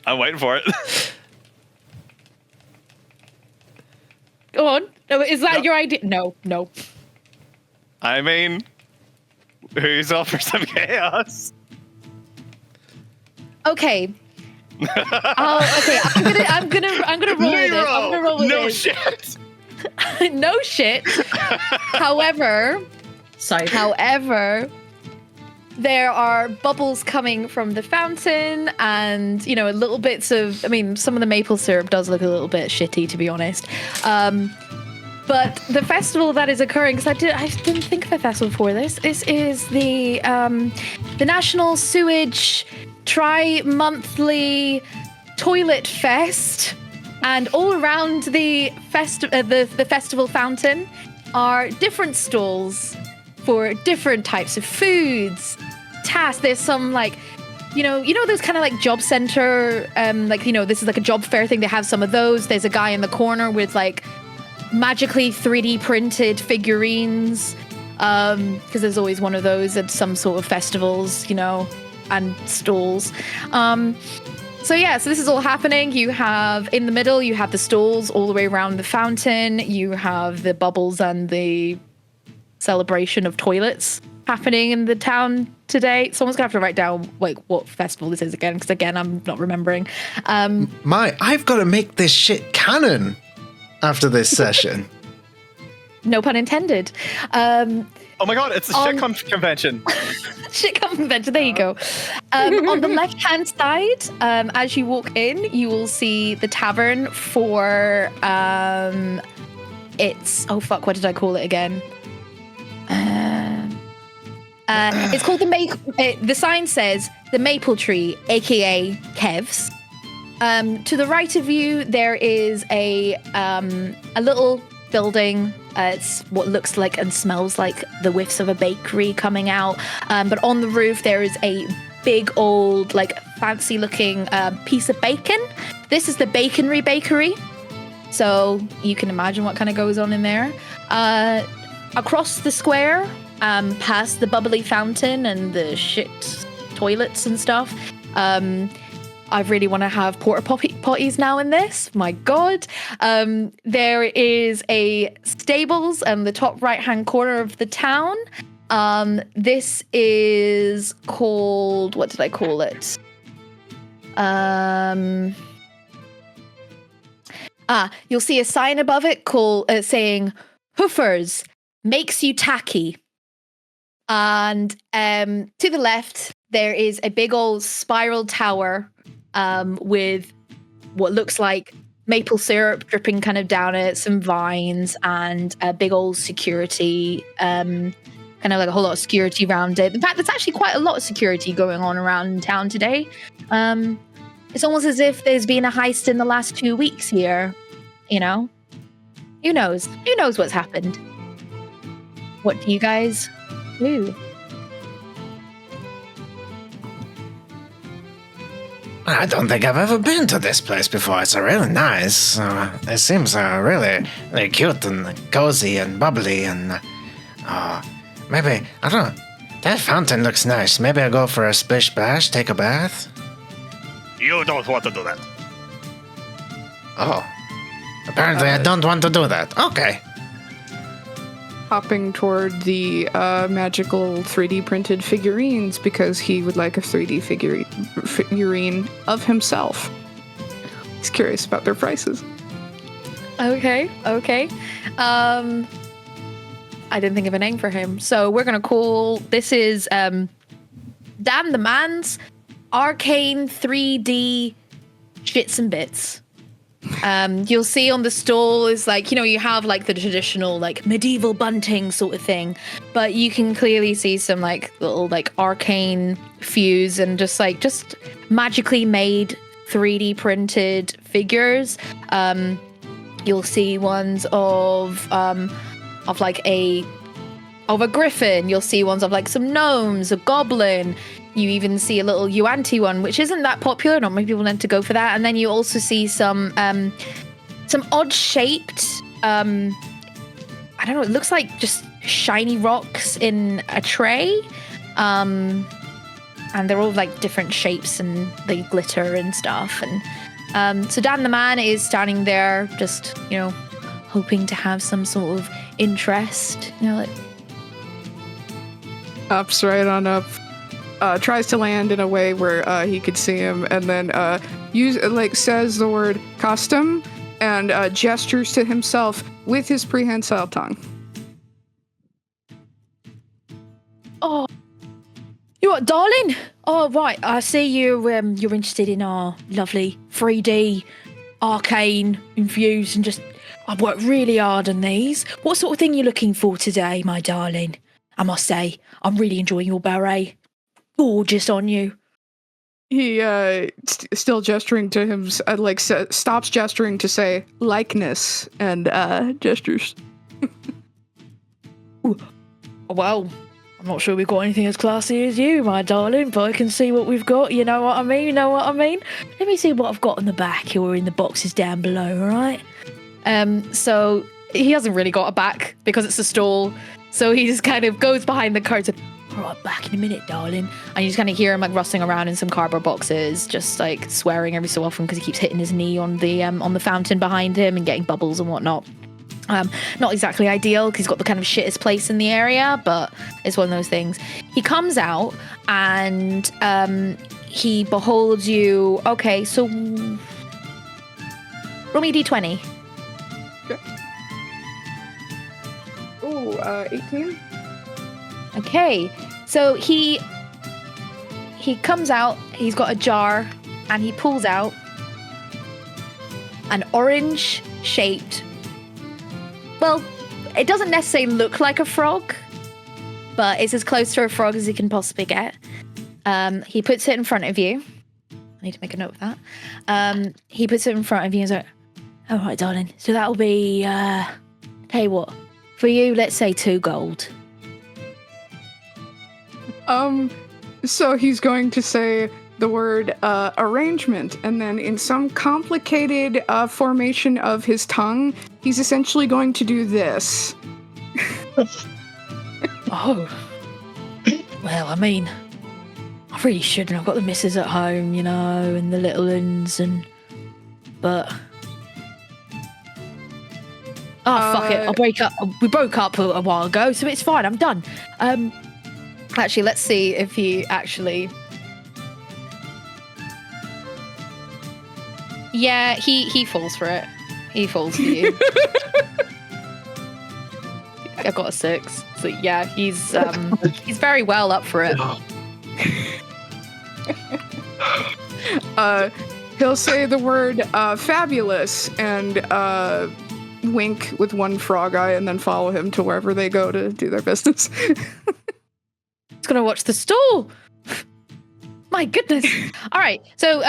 I'm waiting for it. Go on. No, is that your idea? No. I mean, who's up for some chaos? Okay. Okay. I'm gonna roll with it. I'm gonna roll with no it. shit. No shit. However, there are bubbles coming from the fountain, and little bits of. I mean, some of the maple syrup does look a little bit shitty, to be honest. But the festival that is occurring, because I didn't think of a festival for this. This is the National Sewage Tri-Monthly Toilet Fest, and all around the festival fountain are different stalls for different types of foods. Tasks. There's some those kind of like job center, this is like a job fair thing. They have some of those. There's a guy in the corner with like magically 3D printed figurines, because there's always one of those at some sort of festivals, and stalls. So this is all happening. You have in the middle, you have the stalls all the way around the fountain. You have the bubbles and the celebration of toilets happening in the town today. Someone's gonna have to write down like what festival this is again, because again, I'm not remembering. I've got to make this shit canon after this session. No pun intended. Oh my god, it's a shitcom convention. Shitcom convention, there you go. On the left-hand side, as you walk in, you will see the tavern for, what did I call it again? It's called the sign says the Maple Tree, aka Kev's. To the right of you, there is a little building. It's what looks like and smells like the whiffs of a bakery coming out. But on the roof, there is a big old, fancy-looking piece of bacon. This is the Baconry Bakery. So you can imagine what kind of goes on in there. Across the square, past the bubbly fountain and the shit toilets and stuff, I really want to have porta potties now in this. My God. There is a stables in the top right-hand corner of the town. This is called... What did I call it? You'll see a sign above it saying, Hoofers, makes you tacky. And to the left, there is a big old spiral tower with what looks like maple syrup dripping kind of down it, some vines, and a big old security, kind of like a whole lot of security around it. In fact, there's actually quite a lot of security going on around town today. It's almost as if there's been a heist in the last 2 weeks here, Who knows? Who knows what's happened? What do you guys do? I don't think I've ever been to this place before. It's really nice. It seems really cute and cozy and bubbly and maybe, I don't know, that fountain looks nice. Maybe I'll go for a splish splash, take a bath. You don't want to do that. Oh, apparently I don't want to do that. Okay. Hopping toward the magical 3D printed figurines because he would like a 3D figurine of himself. He's curious about their prices. Okay. I didn't think of a name for him. So we're going to call... This is Dan the Man's Arcane 3D Shits and Bits. You'll see on the stall is like, you have like the traditional like medieval bunting sort of thing, but you can clearly see some like little like arcane fuse and just magically made 3D printed figures. You'll see ones of like a griffin. You'll see ones of like some gnomes, a goblin. You even see a little Yuan-Ti one, which isn't that popular. Not many people tend to go for that. And then you also see some odd-shaped, I don't know, it looks like just shiny rocks in a tray. And they're all like different shapes and they glitter and stuff. And so Dan the man is standing there just, hoping to have some sort of interest. Like... Ups right on up. Tries to land in a way where he could see him, and then says the word custom and gestures to himself with his prehensile tongue. Oh, you what, darling? Oh, right. I see you're interested in our lovely 3D arcane infused and just. I've worked really hard on these. What sort of thing are you looking for today, my darling? I must say, I'm really enjoying your beret. Gorgeous on you. He still gesturing to him, stops gesturing to say likeness and gestures. Well, I'm not sure we've got anything as classy as you, my darling, but I can see what we've got. You know what I mean? Let me see what I've got in the back or in the boxes down below, all right? So he hasn't really got a back because it's a stall. So he just kind of goes behind the curtain. All right, back in a minute, darling. And you just kind of hear him like rustling around in some cardboard boxes, just like swearing every so often because he keeps hitting his knee on the fountain behind him and getting bubbles and whatnot. Not exactly ideal because he's got the kind of shittest place in the area, but it's one of those things. He comes out and he beholds you. Okay, so roll me a d20. Okay. Oh, 18. Okay, so he comes out, he's got a jar, and he pulls out an orange-shaped... Well, it doesn't necessarily look like a frog, but it's as close to a frog as he can possibly get. He puts it in front of you. I need to make a note of that. He puts it in front of you and he's like, all right, darling, so that'll be... tell you what, for you, let's say 2 gold. So he's going to say the word arrangement, and then in some complicated formation of his tongue, he's essentially going to do this. Oh. Well, I mean, I really shouldn't. I've got the missus at home, and the little uns, but... Oh, fuck it. I'll break up. We broke up a while ago, so it's fine. I'm done. Actually, let's see if he actually... Yeah, he falls for it. He falls for you. I got a 6. So yeah, he's very well up for it. He'll say the word fabulous and wink with one frog eye and then follow him to wherever they go to do their business. It's gonna watch the stall. My goodness. All right, so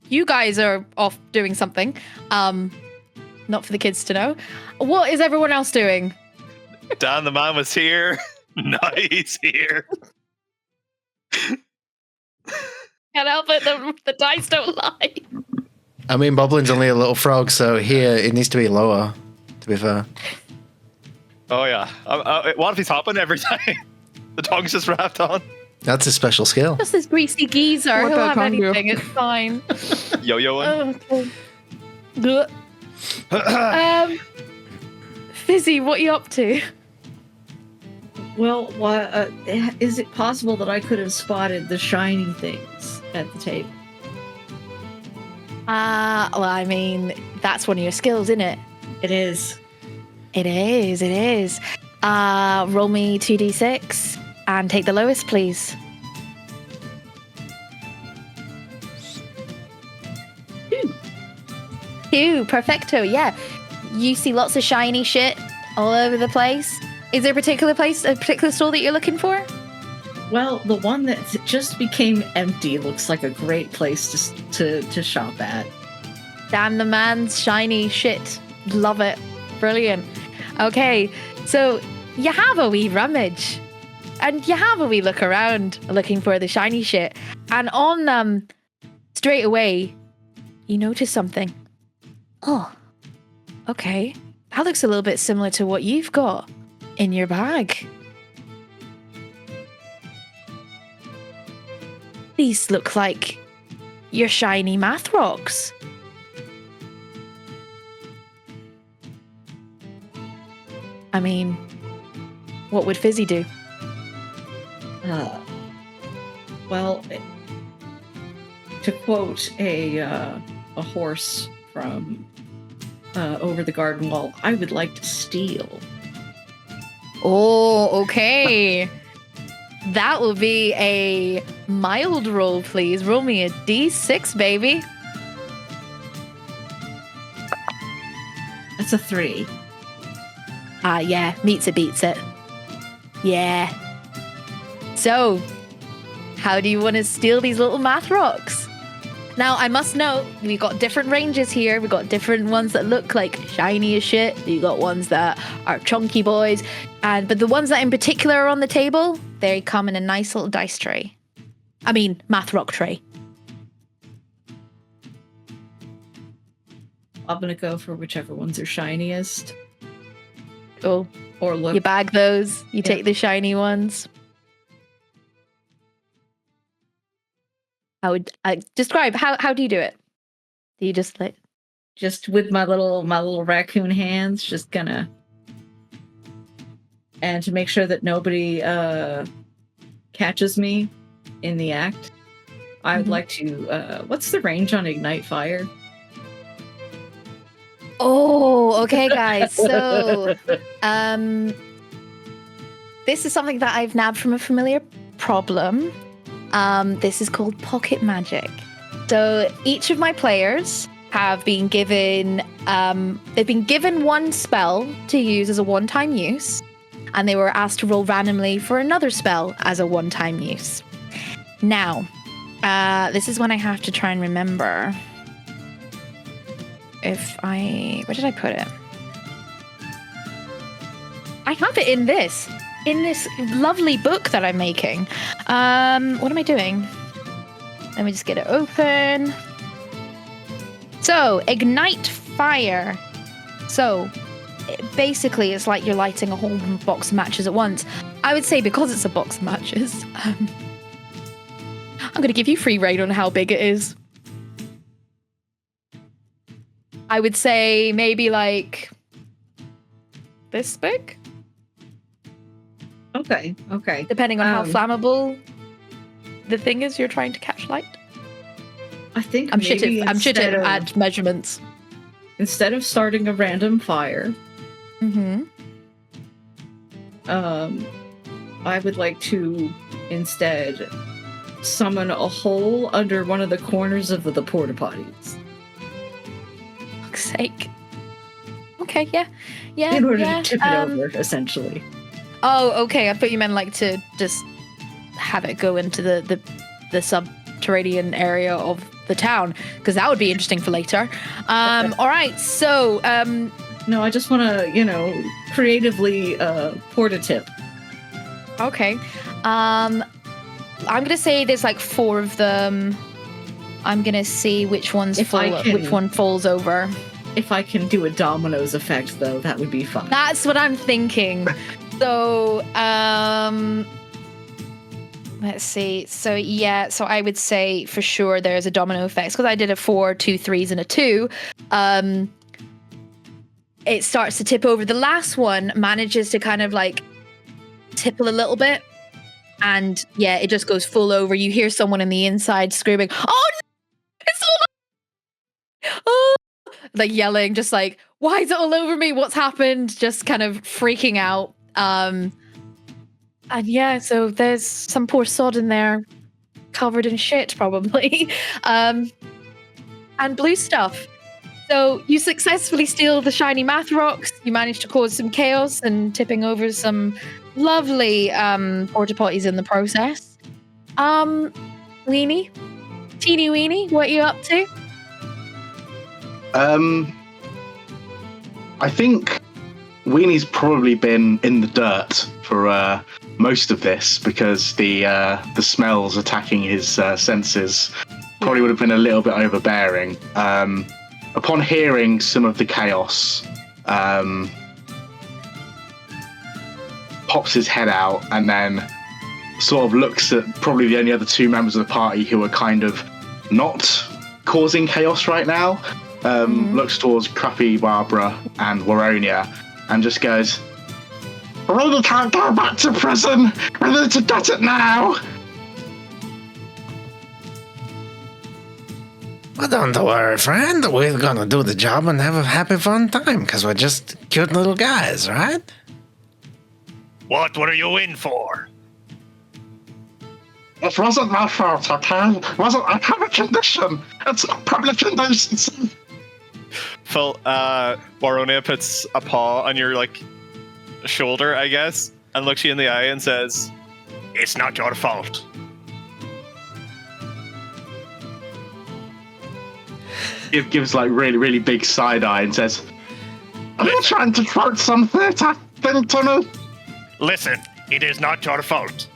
you guys are off doing something. Not for the kids to know. What is everyone else doing? Dan the man was here. Now he's here. Can't help it, the dice don't lie. I mean, Boblin's only a little frog, so here it needs to be lower, to be fair. Oh, yeah. What if he's hopping every time? The tongue's just wrapped on. That's a special skill. Just this greasy geezer. What He'll that have tongue do? anything. It's fine. Yo-yoing. Fizzy, what are you up to? Well, is it possible that I could have spotted the shiny things at the table? Well, I mean, that's one of your skills, isn't it? It is. It is. Roll me 2d6 and take the lowest, please. 2, perfecto, yeah. You see lots of shiny shit all over the place. Is there a particular store that you're looking for? Well, the one that just became empty looks like a great place to shop at. Damn the man's shiny shit. Love it. Brilliant. Okay, so you have a wee rummage. And you have a wee look around looking for the shiny shit. And on straight away, you notice something. Oh, okay. That looks a little bit similar to what you've got in your bag. These look like your shiny math rocks. I mean, what would Fizzy do? Well, to quote a horse from Over the Garden Wall, I would like to steal. Oh, okay. That will be a mild roll, please. Roll me a d6, baby. That's a 3. Yeah, meets it, beats it. Yeah. So, how do you want to steal these little math rocks? Now, I must note, we've got different ranges here. We've got different ones that look like shiny as shit. You've got ones that are chunky boys. But the ones that in particular are on the table, they come in a nice little dice tray. I mean, math rock tray. I'm gonna go for whichever ones are shiniest. Cool. Or look. You bag those. You take the shiny ones. How would describe how do you do it? Do you just like just with my little raccoon hands, just gonna, and to make sure that nobody catches me in the act, I would like to. What's the range on Ignite Fire? Oh, okay, guys. So, this is something that I've nabbed from A Familiar Problem. This is called Pocket Magic. So each of my players have been given, they've been given one spell to use as a one-time use, and they were asked to roll randomly for another spell as a one-time use. Now, this is when I have to try and remember where did I put it? I have it in this lovely book that I'm making. What am I doing? Let me just get it open. So, Ignite Fire. So, basically, it's like you're lighting a whole box of matches at once. I would say because it's a box of matches, I'm going to give you free rein on how big it is. I would say maybe like this big. Okay. Depending on how flammable the thing is you're trying to catch light. I think I'm shitting at measurements. Instead of starting a random fire, I would like to instead summon a hole under one of the corners of the porta potties. For fuck's sake. Okay, yeah. In order to tip it over, essentially. Oh, okay. I thought you meant like to just have it go into the subterranean area of the town, because that would be interesting for later. All right, so no, I just want to, creatively porta tip. Okay. I'm gonna say there's like 4 of them. I'm gonna see which one falls over. If I can do a dominoes effect, though, that would be fun. That's what I'm thinking. So, let's see. So I would say for sure there's a domino effect, because I did a 4, 2 3s, and a 2. It starts to tip over. The last one manages to kind of like tipple a little bit, and it just goes full over. You hear someone in the inside screaming, "Oh no! It's all over!" Oh! Like yelling, just like, "Why is it all over me? What's happened?" Just kind of freaking out. And so there's some poor sod in there, covered in shit, probably. And blue stuff. So you successfully steal the shiny math rocks. You manage to cause some chaos and tipping over some lovely porta potties in the process. Weenie, teeny weenie, what are you up to? I think Weenie's probably been in the dirt for most of this because the smells attacking his senses probably would have been a little bit overbearing. Upon hearing some of the chaos, pops his head out and then sort of looks at probably the only other two members of the party who are kind of not causing chaos right now. Looks towards Crappy Barbara and Feronia and just goes, "We really can't go back to prison. We need to get it now." Well, don't worry, friend. We're gonna do the job and have a happy, fun time, because we're just cute little guys, right? What were you in for? It wasn't my fault, okay? It wasn't. I have a condition. It's a public indecency. Phil, Feronia puts a paw on your, shoulder, I guess, and looks you in the eye and says, It's not your fault. It gives, really, really big side eye and says, "Are you trying to quote some theatre thing to me?" Listen, it is not your fault.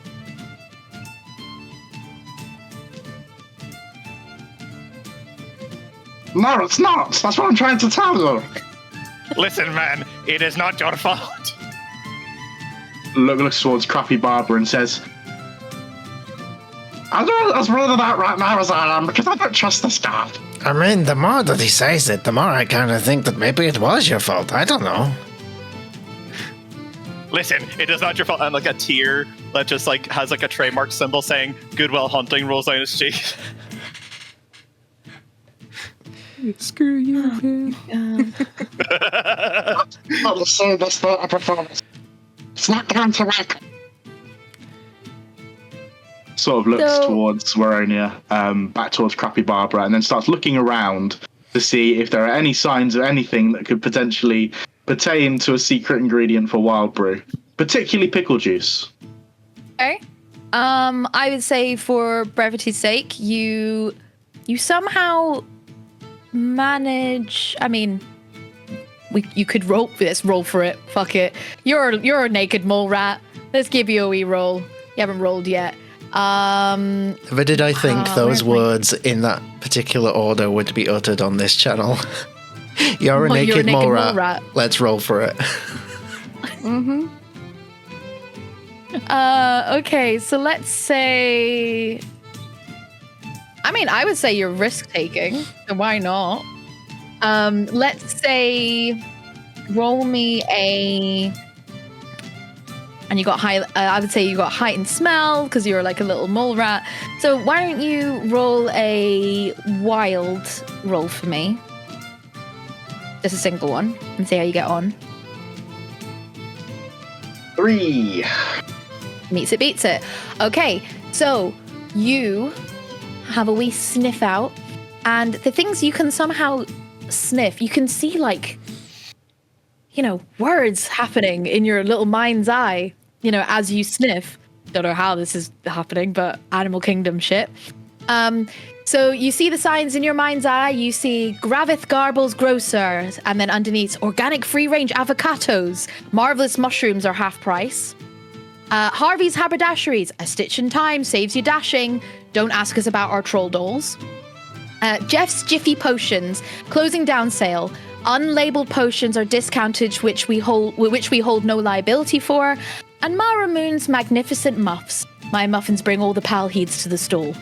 No, it's not. That's what I'm trying to tell you. Listen, man, it is not your fault. Looks towards Crappy Barbara and says, "I'm not as weirded out right now as I am because I don't trust this guy." I mean, the more that he says it, the more I kind of think that maybe it was your fault. I don't know. Listen, it is not your fault. And a tear that just has a trademark symbol saying Goodwill Hunting rolls down his cheek. Screw you, man. Not so this theatre performance. It's not going to work. Sort of looks towards Feronia, back towards Crappy Barbara, and then starts looking around to see if there are any signs of anything that could potentially pertain to a secret ingredient for wild brew, particularly pickle juice. Okay. I would say for brevity's sake, you somehow manage. I mean, you could roll. Let's roll for it. Fuck it. You're a naked mole rat. Let's give you a wee roll. You haven't rolled yet. But did I think those words in that particular order would be uttered on this channel? You're a naked mole rat. Let's roll for it. Mm-hmm. Okay, so let's say... I mean, I would say you're risk-taking, so why not? Let's say roll me a... And you got I would say you got heightened smell because you're like a little mole rat. So why don't you roll a wild roll for me? Just a single one, and see how you get on. 3. Meets it, beats it. Okay, so you have a wee sniff out, and the things you can somehow sniff, you can see words happening in your little mind's eye, as you sniff. Don't know how this is happening, but Animal Kingdom shit. So you see the signs in your mind's eye. You see Gravith Garble's Grocer, and then underneath, organic free-range avocados. Marvelous mushrooms are half price. Harvey's Haberdasheries, a stitch in time saves you dashing. Don't ask us about our troll dolls. Jeff's Jiffy Potions, closing down sale. Unlabeled potions are discounted, which we hold no liability for. And Mara Moon's Magnificent Muffs. My muffins bring all the palheeds to the stall.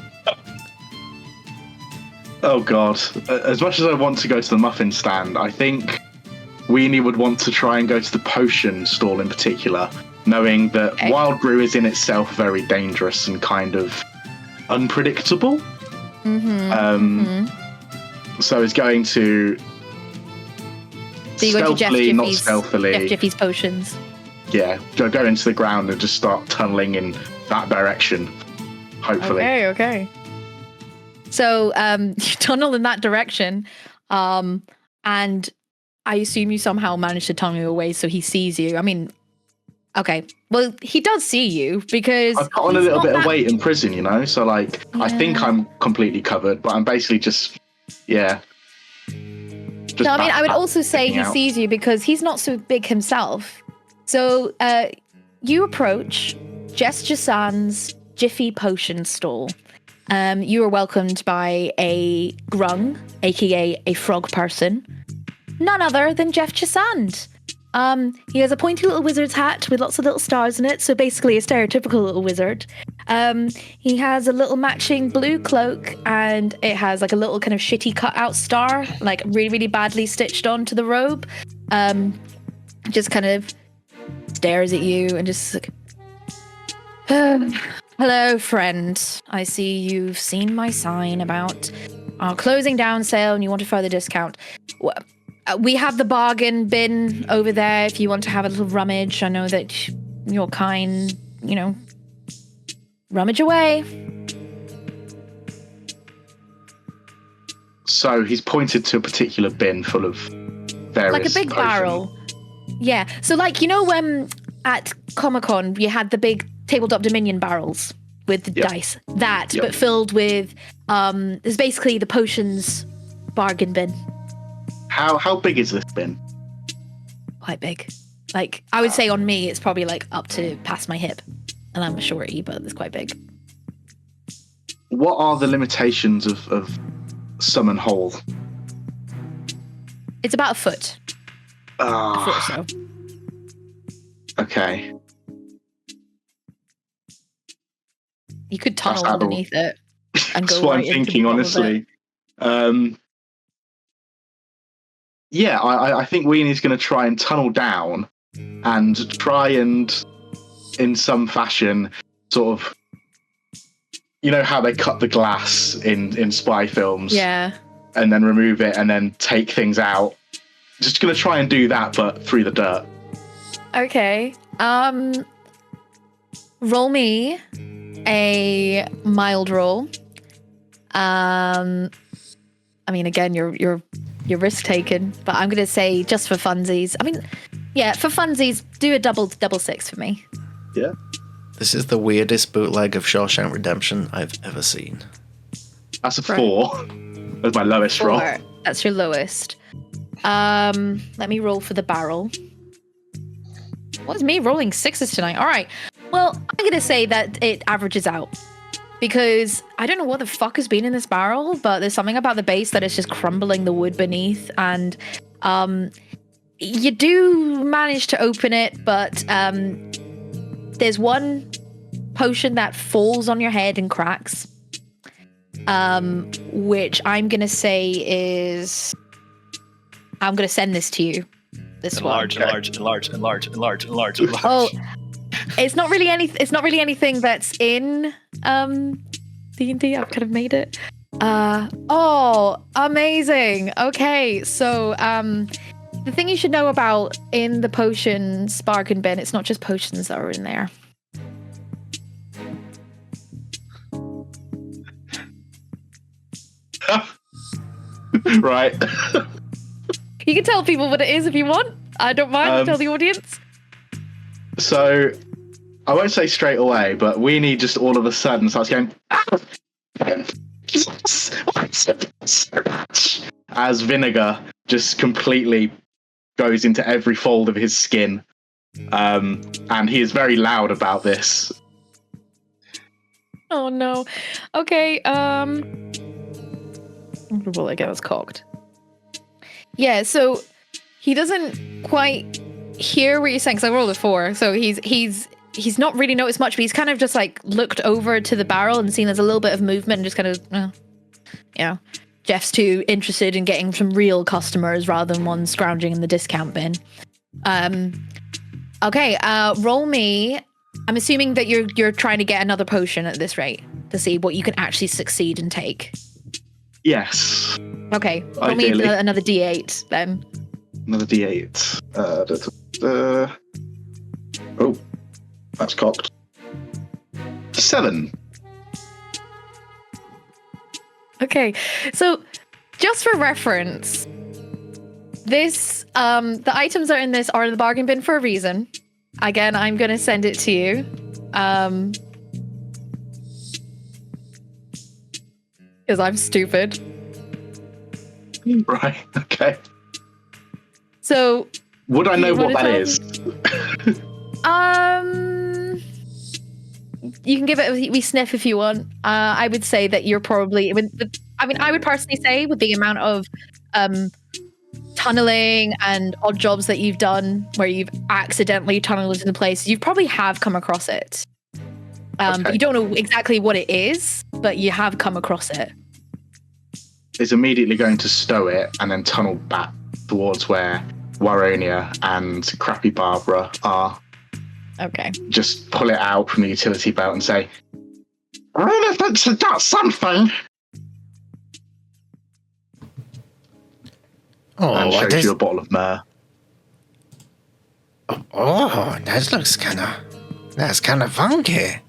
Oh god. As much as I want to go to the muffin stand, I think Weenie would want to try and go to the potion stall in particular, knowing that wild brew is in itself very dangerous and kind of unpredictable. So it's going to So you go to Jeff stealthily, not Jiffy's, stealthily. Jeff Jiffy's Potions. Yeah, go into the ground and just start tunneling in that direction, hopefully. Okay. So you tunnel in that direction, and and I assume you somehow managed to tunnel away so he sees you. I mean, okay. Well, he does see you because I've got on a little bit of weight in prison, you know? So, like, I think I'm completely covered, but I'm basically just, yeah. No, I mean, I would also say he out. sees you because he's not so big himself. So, you approach Jess-Jasan's Jiffy Potion stall. You are welcomed by a grung, aka a frog person. None other than Jeff Chasand. He has a pointy little wizard's hat with lots of little stars in it, so basically a stereotypical little wizard. He has a little matching blue cloak, and it has like a little kind of shitty cut-out star, like really, really badly stitched onto the robe. Just kind of stares at you and just like, hello, friend. I see you've seen my sign about our closing down sale and you want a further discount. We have the bargain bin over there if you want to have a little rummage. I know that you're kind, you know, rummage away. So he's pointed to a particular bin full of various like a big potions. barrel. Yeah. So like, you know, when at Comic-Con you had the big tabletop Dominion barrels with the dice. That, but filled with, is basically the potions bargain bin. How big is this bin? Quite big. Like, I would say on me, it's probably like up to past my hip. And I'm a shorty, but it's quite big. What are the limitations of Summon Hole? It's about a foot. A foot or so. Okay. You could tunnel underneath it and go That's what right I'm thinking, honestly. Yeah, I think Weenie's going to try and tunnel down and try and, in some fashion, sort of, you know how they cut the glass in spy films? Yeah. And then remove it and then take things out. Just going to try and do that, but through the dirt. Okay. Roll me a mild roll. I mean, again, you're risk taken, but I'm gonna say just for funsies. I mean, yeah, for funsies, do a double six for me. Yeah. This is the weirdest bootleg of Shawshank Redemption I've ever seen. That's a 4. That's my lowest roll. 4. That's your lowest. Let me roll for the barrel. What's me rolling 6s tonight? All right. Well, I'm gonna say that it averages out. Because I don't know what the fuck has been in this barrel, but there's something about the base that is just crumbling the wood beneath. And you do manage to open it, but there's one potion that falls on your head and cracks. Which I'm going to say is... I'm going to send this to you. This one. Enlarge. Oh... It's not really anything that's in D&D. I've kind of made it. Oh, amazing. Okay, so the thing you should know about in the potions bargain bin, it's not just potions that are in there. Right. You can tell people what it is if you want. I don't mind. Tell the audience. So, I won't say straight away, but Weenie just all of a sudden starts going, as vinegar just completely goes into every fold of his skin. And he is very loud about this. Oh no. Okay, well, I guess it's cocked. Yeah, so he doesn't quite hear what you're saying, because I rolled a 4, so he's not really noticed much, but he's kind of just like looked over to the barrel and seen there's a little bit of movement and just kind of, Jeff's too interested in getting some real customers rather than one scrounging in the discount bin. Okay, roll me. I'm assuming that you're trying to get another potion at this rate to see what you can actually succeed and take. Yes. Okay, roll me another D8 then. Another D8. Oh, that's cocked. 7. Okay, so just for reference, This, the items that are in this are in the bargain bin for a reason. Again, I'm going to send it to you. Because I'm stupid. Right, okay. So... Would I know what that is? You can give it a wee sniff if you want. I would say that you're probably... I would personally say with the amount of tunneling and odd jobs that you've done where you've accidentally tunneled into the place, you probably have come across it. But you don't know exactly what it is, but you have come across it. Is immediately going to stow it and then tunnel back towards where Feronia and Crappy Barbara are. Okay. Just pull it out from the utility belt and say, I really think she got something. And shows you a bottle of myrrh. Oh, that's kind of funky.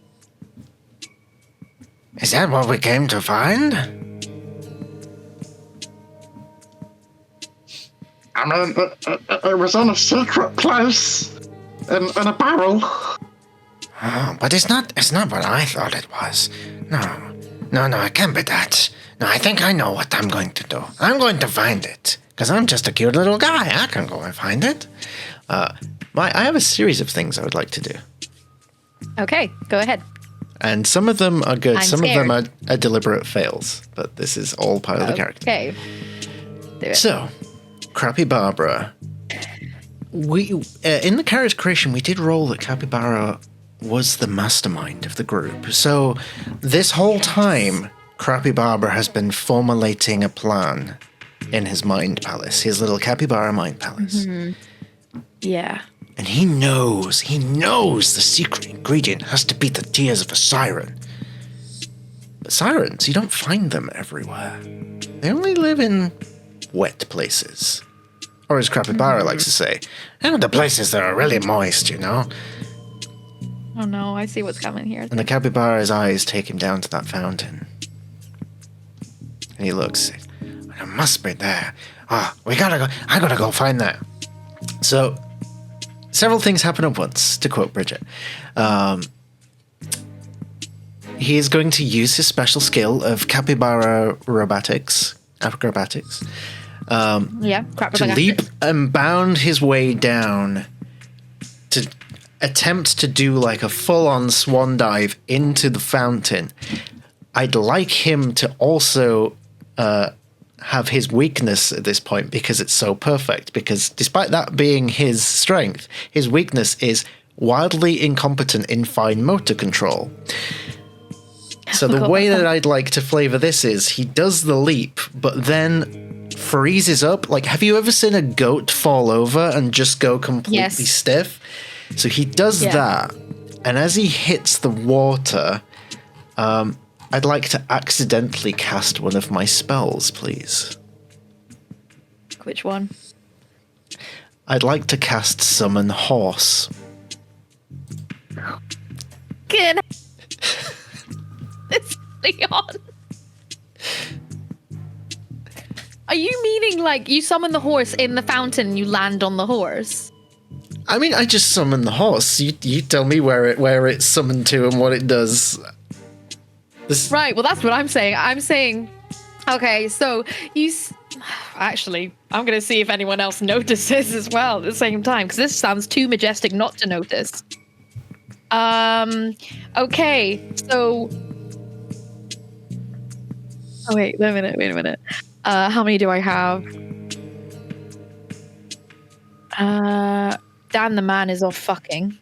Is that what we came to find? I mean, it was in a secret place, in a barrel. Oh, but it's not what I thought it was. No, it can't be that. No, I think I know what I'm going to do. I'm going to find it, because I'm just a cute little guy. I can go and find it. I have a series of things I would like to do. Okay, go ahead. And some of them are good. Some scared. of them are deliberate fails, but this is all part of the character. Okay. Do it. So, Crappy Barbara. We in the character creation, we did roll that Crappy Barbara was the mastermind of the group. So, this whole time, Crappy Barbara has been formulating a plan in his mind palace, his little capybara mind palace. Mm-hmm. Yeah. And he knows the secret ingredient has to be the tears of a siren. But sirens, you don't find them everywhere. They only live in wet places. Or as Capybara likes to say, the places that are really moist, you know? Oh no, I see what's coming here. And the capybara's eyes take him down to that fountain. And he looks, it must be there. I gotta go find that. So, several things happen at once, to quote Bridget. He is going to use his special skill of capybara acrobatics, to leap and bound his way down to attempt to do like a full-on swan dive into the fountain. I'd like him to also have his weakness at this point because it's so perfect. Because despite that being his strength, his weakness is wildly incompetent in fine motor control. So the way that I'd like to flavor this is he does the leap, but then freezes up. Like, have you ever seen a goat fall over and just go completely stiff? So he does that, and as he hits the water, I'd like to accidentally cast one of my spells, please. Which one? I'd like to cast Summon Horse. Good. It's Leon. Are you meaning like you summon the horse in the fountain and you land on the horse? I mean, I just summon the horse. You tell me where it's summoned to and what it does. Right, well, that's what I'm saying. I'm saying, okay, so actually, I'm going to see if anyone else notices as well at the same time, because this sounds too majestic not to notice. Okay, so... Oh, wait a minute. How many do I have? Dan the man is off fucking.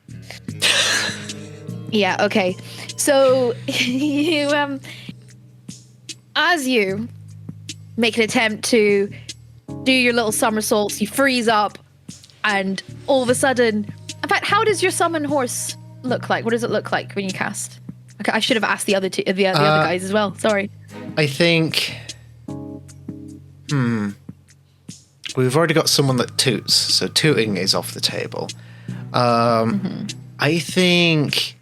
Yeah, okay. So, you, as you make an attempt to do your little somersaults, you freeze up, and all of a sudden... In fact, how does your summon horse look like? What does it look like when you cast? Okay, I should have asked the other two, the other guys as well. Sorry. I think... We've already got someone that toots, so tooting is off the table. I think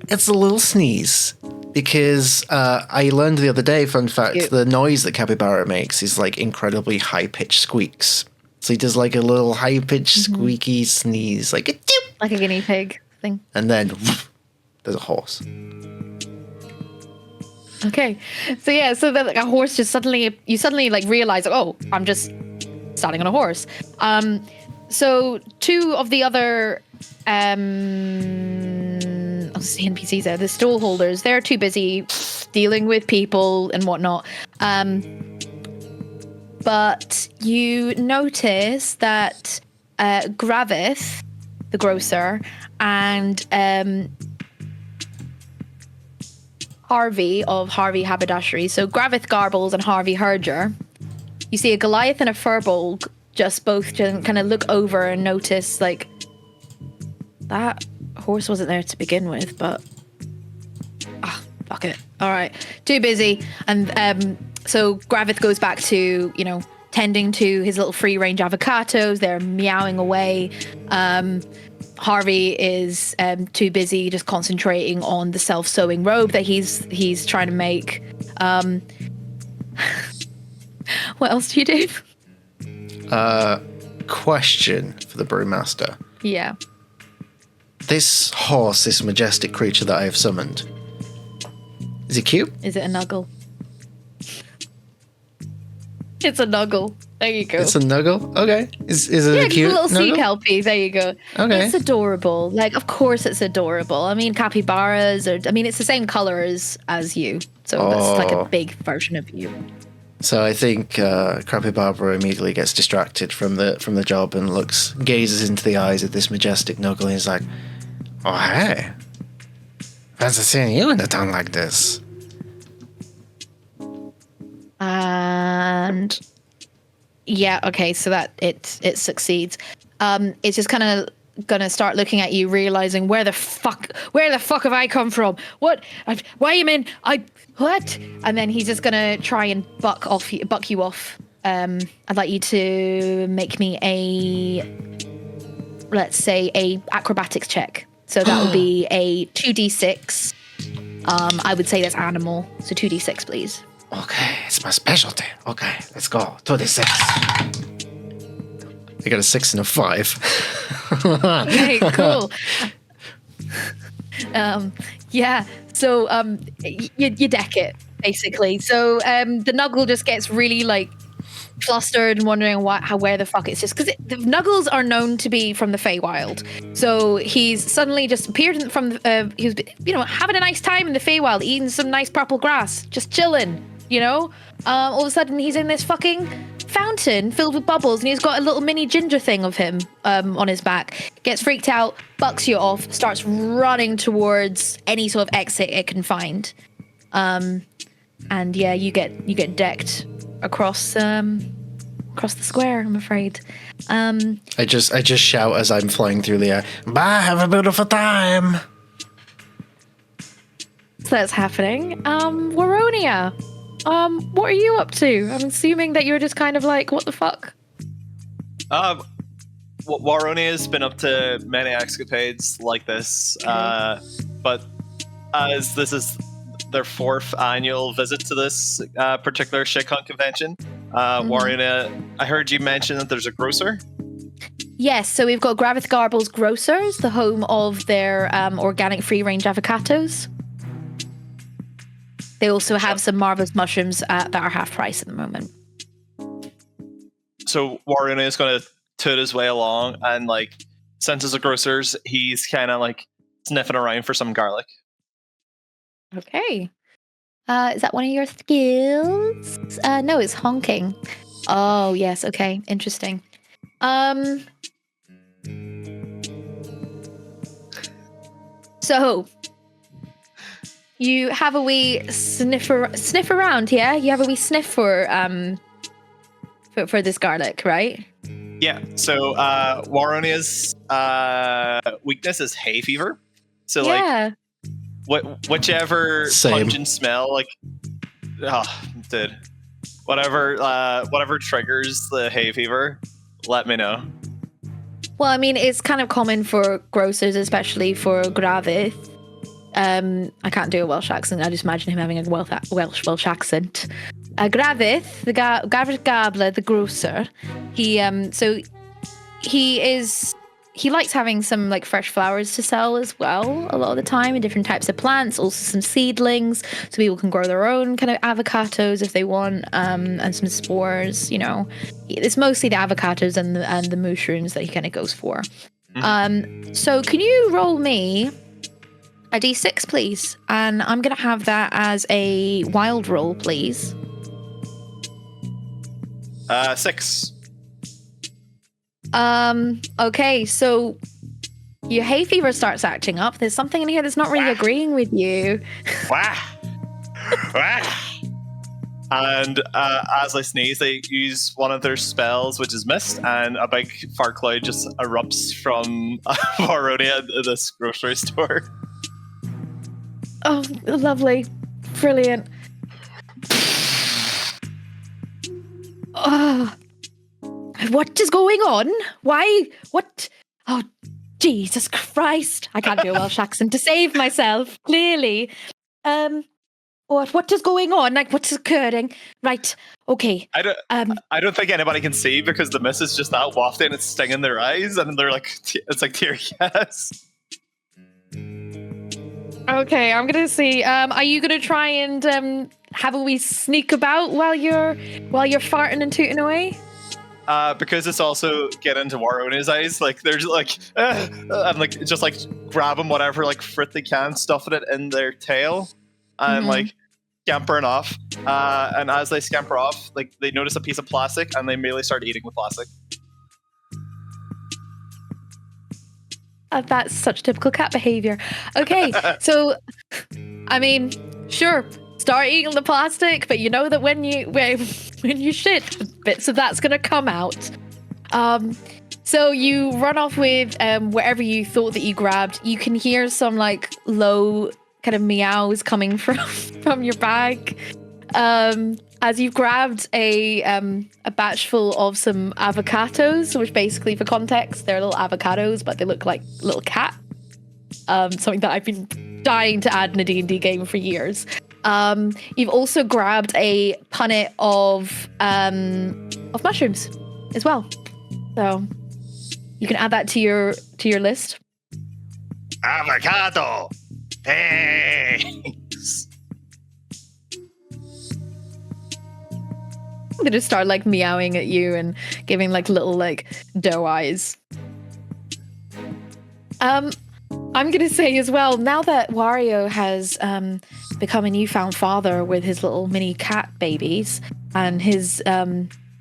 it's a little sneeze. because I learned the other day, fun fact, Cute. the noise that capybara makes is like incredibly high-pitched squeaks. So he does like a little high-pitched squeaky sneeze, like a doop, Like a guinea pig thing. and then there's a horse. Okay. So yeah, so then like a horse just suddenly like realize, oh, I'm just standing on a horse. So two of the other NPCs there, the stall holders, they're too busy dealing with people and whatnot. But you notice that Gravith, the grocer, and Harvey of Harvey Haberdashery. So Gravith Garbles and Harvey Herger. You see a Goliath and a Furbolg just both kind of look over and notice, like, that horse wasn't there to begin with, but fuck it. All right, too busy. And so Gravith goes back to, tending to his little free range avocados. They're meowing away. Harvey is too busy just concentrating on the self-sewing robe that he's trying to make. What else do you do? Question for the brewmaster. Yeah. This horse, this majestic creature that I have summoned, is it cute? Is it a nuggle? It's a nuggle. There you go. It's a nuggle? Okay. Is it Yeah, a just cute a little sea nuggle? kelpie. There you go. Okay. It's adorable. Like, of course it's adorable. I mean, capybaras it's the same color as you. So that's like a big version of you. So I think Crappy Barbara immediately gets distracted from the job and gazes into the eyes of this majestic nuggle and is like, "Oh hey, fancy seeing you in a town like this." And yeah, okay, so that it succeeds. It's just kind of gonna start looking at you, realizing where the fuck have I come from? What? Why am I in? What? And then he's just gonna try and buck you off. I'd like you to make me let's say a acrobatics check. So that would be a 2d6. I would say that's animal. So 2d6, please. Okay, it's my specialty. Okay, let's go. 2d6. I got a 6 and a 5. Okay, cool. Yeah. So you deck it basically. So the Nuggle just gets really like flustered and wondering where the fuck it's just because the Nuggles are known to be from the Feywild. So he's suddenly just appeared from he was having a nice time in the Feywild, eating some nice purple grass, just chilling. All of a sudden he's in this fucking fountain filled with bubbles and he's got a little mini ginger thing of him on his back. Gets freaked out, bucks you off, starts running towards any sort of exit it can find. And yeah, you get decked across the square, I'm afraid. I just shout as I'm flying through the air. Bye, have a beautiful time. So that's happening. Feronia, what are you up to? I'm assuming that you're just kind of like, what the fuck? Feronia has been up to many escapades like this, but as this is their 4th annual visit to this particular shitcon convention, Feronia, I heard you mention that there's a grocer. Yes, so we've got Gravith Garble's Grocers, the home of their organic free-range avocados. They also have some marvelous mushrooms that are half price at the moment. So Feronia is going to toot his way along, and like, since it's a grocer's, he's kind of like sniffing around for some garlic. Okay. Is that one of your skills? No, it's honking. Oh, yes. Okay. Interesting. So you have a wee sniff around, yeah? You have a wee sniff for this garlic, right? Yeah. So Waronia's weakness is hay fever. So yeah. whichever Same. pungent smell, whatever triggers the hay fever, let me know. Well, I mean, it's kind of common for grocers, especially for Gravith. I can't do a Welsh accent. I just imagine him having a Welsh accent. Grafydd, the Gafydd Gabler, the grocer. He likes having some like fresh flowers to sell as well a lot of the time, and different types of plants, also some seedlings so people can grow their own kind of avocados if they want, and some spores. It's mostly the avocados and the mushrooms that he kind of goes for. So can you roll me a d6, please? And I'm gonna have that as a wild roll, please. 6. Okay, so your hay fever starts acting up. There's something in here that's not really agreeing with you. Wah! Wah! And as I sneeze, they use one of their spells, which is Mist, and a big fart cloud just erupts from Feronia, this grocery store. Oh, lovely. Brilliant. Oh. What is going on? Why? What? Oh, Jesus Christ. I can't do a Welsh accent to save myself, clearly. What is going on? Like, what's occurring? Right, okay. I don't think anybody can see because the mist is just that wafty and it's stinging their eyes, and they're like, it's like tear gas. Okay, I'm gonna see. Are you gonna try and have a wee sneak about while you're farting and tooting away? Because it's also getting into Waronia's eyes, like they're just like, and like just like grabbing whatever like fruit they can, stuffing it in their tail, and like scampering off. And as they scamper off, like they notice a piece of plastic and they immediately start eating the plastic. That's such typical cat behavior. Okay, so I mean, sure. Start eating the plastic, but you know that when you shit, bits of that's gonna come out. So you run off with wherever you thought that you grabbed. You can hear some like low kind of meows coming from your bag. As you've grabbed a batch full of some avocados, which basically, for context, they're little avocados, but they look like little cat. Something that I've been dying to add in a D&D game for years. You've also grabbed a punnet of mushrooms as well, so you can add that to your list. Avocado. Thanks. They just start like meowing at you and giving like little like doe eyes. I'm gonna say as well, now that Wario has become a newfound father with his little mini cat babies and his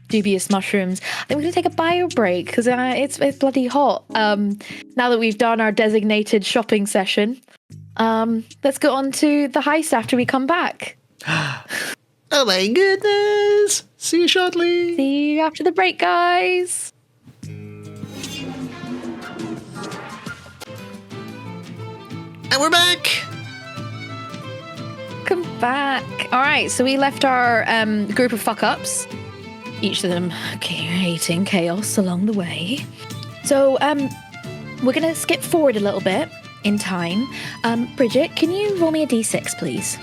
dubious mushrooms, I think we're gonna take a bio break because it's bloody hot. Now that we've done our designated shopping session, let's go on to the heist after we come back. Oh my goodness! See you shortly. See you after the break, guys. And we're back. Come back. All right, so we left our group of fuck-ups, each of them creating chaos along the way. So we're going to skip forward a little bit in time. Bridget, can you roll me a d6, please?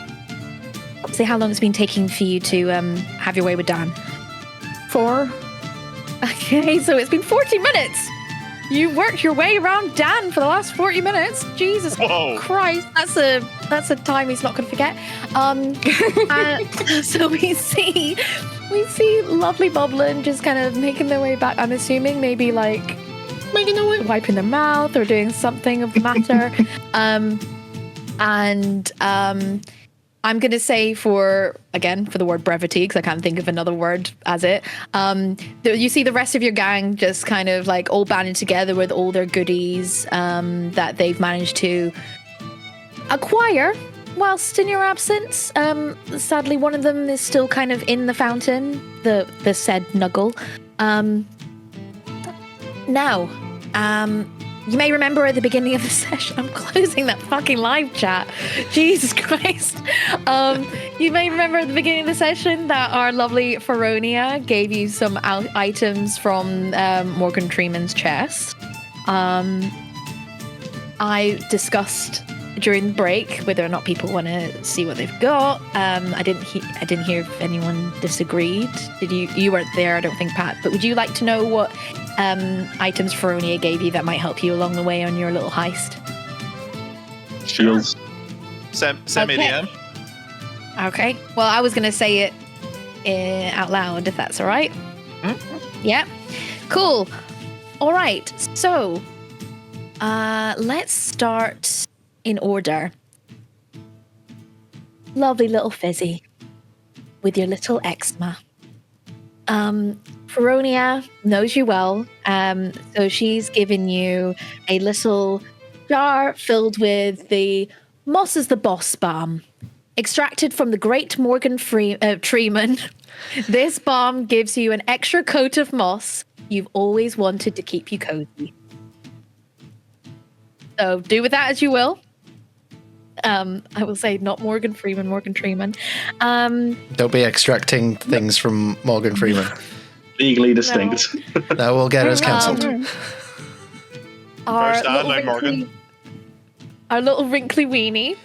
See how long it's been taking for you to have your way with Dan. 4. Okay, so it's been 40 minutes. You worked your way around Dan for the last 40 minutes. Jesus Christ, that's a time he's not going to forget. So we see lovely Boblin just kind of making their way back. I'm assuming maybe like making their way, wiping their mouth or doing something of the matter. I'm going to say for the word brevity, because I can't think of another word as it. You see the rest of your gang just kind of like all banded together with all their goodies that they've managed to acquire whilst in your absence. Sadly, one of them is still kind of in the fountain, the said Nuggle. Now, you may remember at the beginning of the session, I'm closing that fucking live chat. Jesus Christ. You may remember at the beginning of the session that our lovely Feronia gave you some items from Morgan Freeman's chest. I discussed during the break whether or not people want to see what they've got. I didn't hear if anyone disagreed. Did you? You weren't there, I don't think, Pat. But would you like to know what items Feronia gave you that might help you along the way on your little heist? Shields. Send me Okay. DM. Okay. Well, I was going to say it out loud, if that's all right. Yeah. Cool. All right. So, let's start in order. Lovely little Fizzy with your little eczema. Feronia knows you well, so she's given you a little jar filled with the Moss is the Boss balm. Extracted from the great Morgan Freeman, this balm gives you an extra coat of moss you've always wanted to keep you cozy. So do with that as you will. I will say not Morgan Freeman. Don't be extracting things from Morgan Freeman. Legally distinct. That will get us cancelled. Our First little I'm Morgan. Our little wrinkly weenie.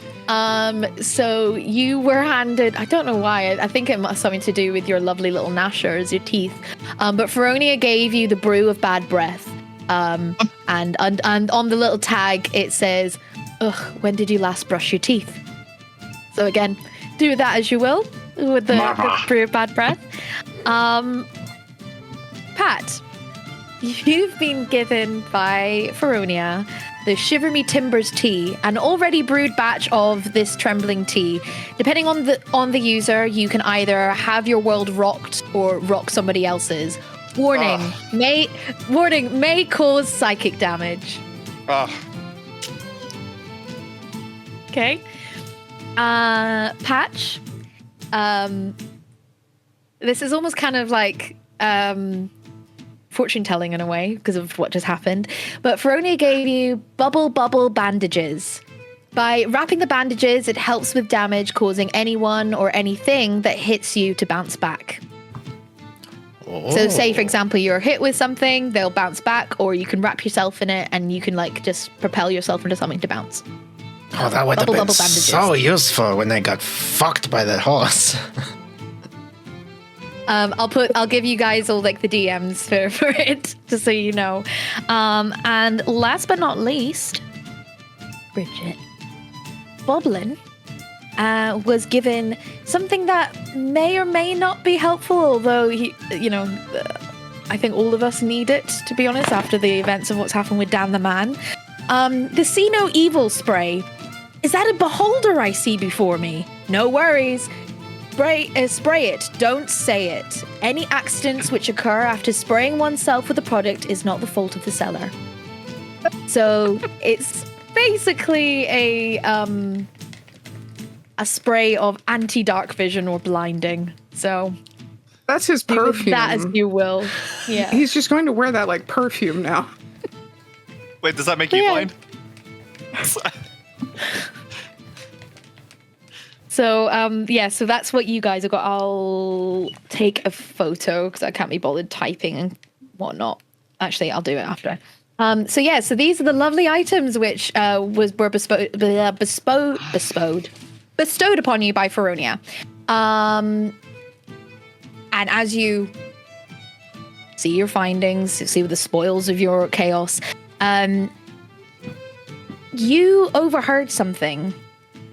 So you were handed, I don't know why, I think it must have something to do with your lovely little gnashers, your teeth. But Feronia gave you the brew of bad breath. And on the little tag, it says, ugh, when did you last brush your teeth? So again, do that as you will with the brew of bad breath. Pat, you've been given by Feronia the Shiver Me Timbers tea, an already brewed batch of this trembling tea. Depending on the user, you can either have your world rocked or rock somebody else's. Warning, may cause psychic damage. Okay. Patch. This is almost kind of like fortune telling in a way because of what just happened. But Feronia gave you bubble bandages. By wrapping the bandages, it helps with damage causing anyone or anything that hits you to bounce back. So say, for example, you're hit with something, they'll bounce back, or you can wrap yourself in it and you can like just propel yourself into something to bounce. Oh, that would have been bandages. so useful when they got fucked by that horse. I'll give you guys all like the DMs for it, just so you know. And last but not least, Bridget Boblin was given something that may or may not be helpful, although I think all of us need it, to be honest, after the events of what's happened with Dan the Man. The See No Evil spray. Is that a beholder I see before me? No worries. Spray it, don't say it. Any accidents which occur after spraying oneself with the product is not the fault of the seller. So it's basically a spray of anti-dark vision or blinding. So That's his do with perfume. that as you will. Yeah. He's just going to wear that like perfume now. Wait, does that make you Yeah. blind? So, so that's what you guys have got. I'll take a photo because I can't be bothered typing and whatnot. Actually, I'll do it after. So these are the lovely items which were bestowed upon you by Feronia. And as you see your findings, see the spoils of your chaos, you overheard something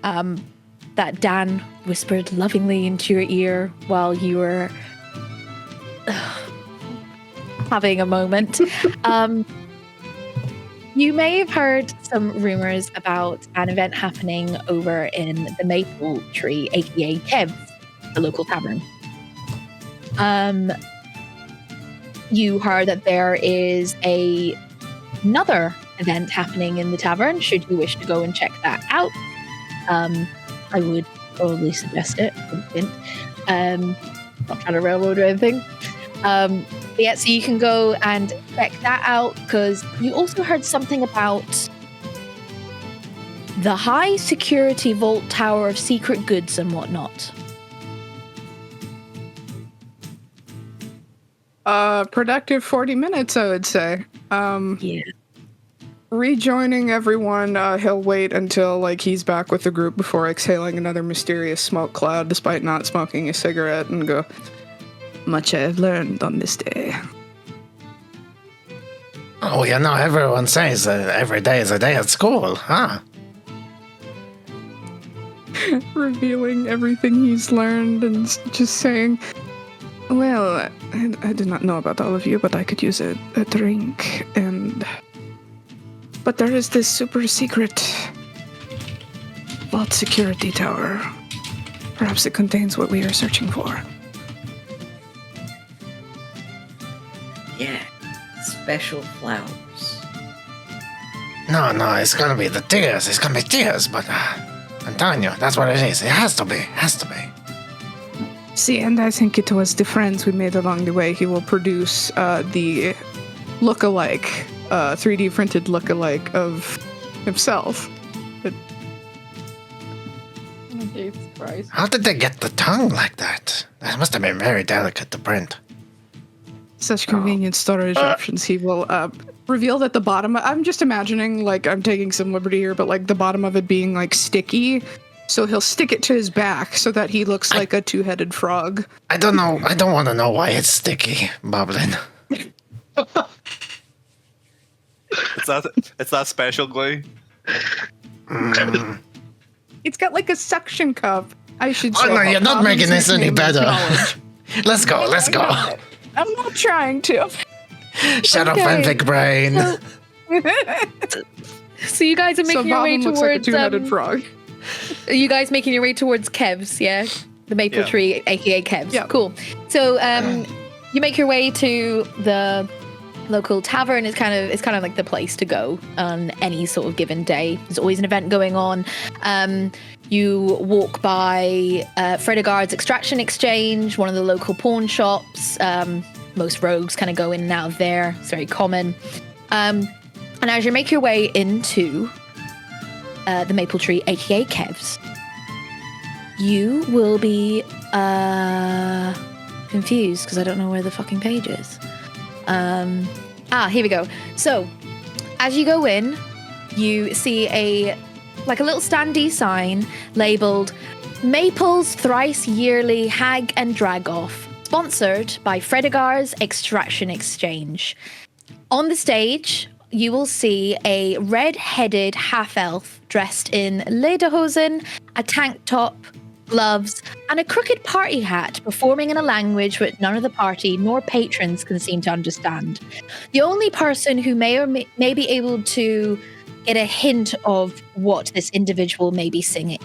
that Dan whispered lovingly into your ear while you were having a moment. You may have heard some rumors about an event happening over in the Maple Tree, aka Kev's, the local tavern. You heard that there is another event happening in the tavern. Should you wish to go and check that out, I would probably suggest it. Not trying to railroad or anything. So you can go and check that out, because you also heard something about the high security vault tower of secret goods and whatnot. Productive 40 minutes, I would say. Yeah. rejoining everyone, he'll wait until like he's back with the group before exhaling another mysterious smoke cloud, despite not smoking a cigarette, and go, "Much I have learned on this day." Oh, everyone says every day is a day at school, huh? Revealing everything he's learned and just saying, "Well, I do not know about all of you, but I could use a drink, but there is this super secret vault security tower. Perhaps it contains what we are searching for." Yeah. Special flowers. No, it's gonna be the tears. It's gonna be tears, but I'm telling you, that's what it is. It has to be. See, and I think it was the friends we made along the way. He will produce the look-alike, 3D printed look-alike of himself. Jesus Christ. How did they get the tongue like that? That must have been very delicate to print. Such convenient storage options. He will reveal that the bottom, I'm just imagining, like, I'm taking some liberty here, but like the bottom of it being like sticky. So he'll stick it to his back so that he looks like a two-headed frog. I don't know. I don't want to know why it's sticky, Boblin. It's that special glue. It's got like a suction cup, I should Oh say. no, you're not making this any better. Let's go. I'm not trying to. Shut up, fanfic brain. So you guys are making your way Boblin looks like a towards two-headed frog. Are you guys making your way towards Kev's, yeah? The maple tree, aka Kev's. Yeah. Cool. So you make your way to the local tavern. It's kind of like the place to go on any sort of given day. There's always an event going on. You walk by Fredegard's Extraction Exchange, one of the local pawn shops. Most rogues kind of go in and out of there. It's very common. And as you make your way into the Maple Tree, aka Kev's, you will be confused because I don't know where the fucking page is. Here we go. So, as you go in, you see a little standee sign labeled Maple's Thrice Yearly Hag and Drag Off, sponsored by Fredegard's Extraction Exchange. On the stage, you will see a red-headed half-elf dressed in lederhosen, a tank top, gloves, and a crooked party hat, performing in a language which none of the party nor patrons can seem to understand. The only person who may be able to get a hint of what this individual may be singing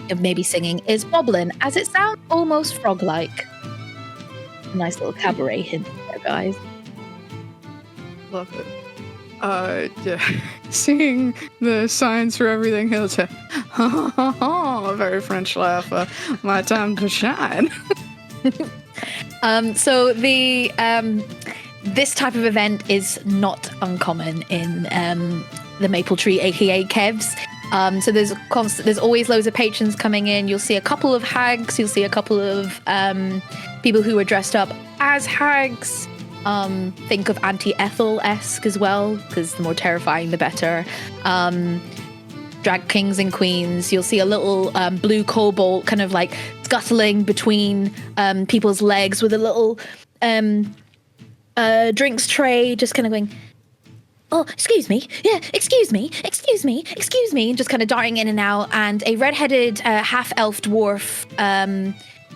is Boblin, as it sounds almost frog-like. Nice little cabaret hint there, guys. Love it. Seeing the signs for everything, he'll say, ha ha ha, a very French laugh, my time to shine. So this type of event is not uncommon in the Maple Tree, aka Kev's. So there's always loads of patrons coming in. You'll see a couple of hags. You'll see a couple of people who are dressed up as hags. Think of Auntie Ethel-esque as well, because the more terrifying, the better. Drag kings and queens. You'll see a little blue kobold kind of like scuttling between people's legs with a little drinks tray, just kind of going, "Oh, excuse me, yeah, excuse me, and just kind of darting in and out. And a red-headed half-elf dwarf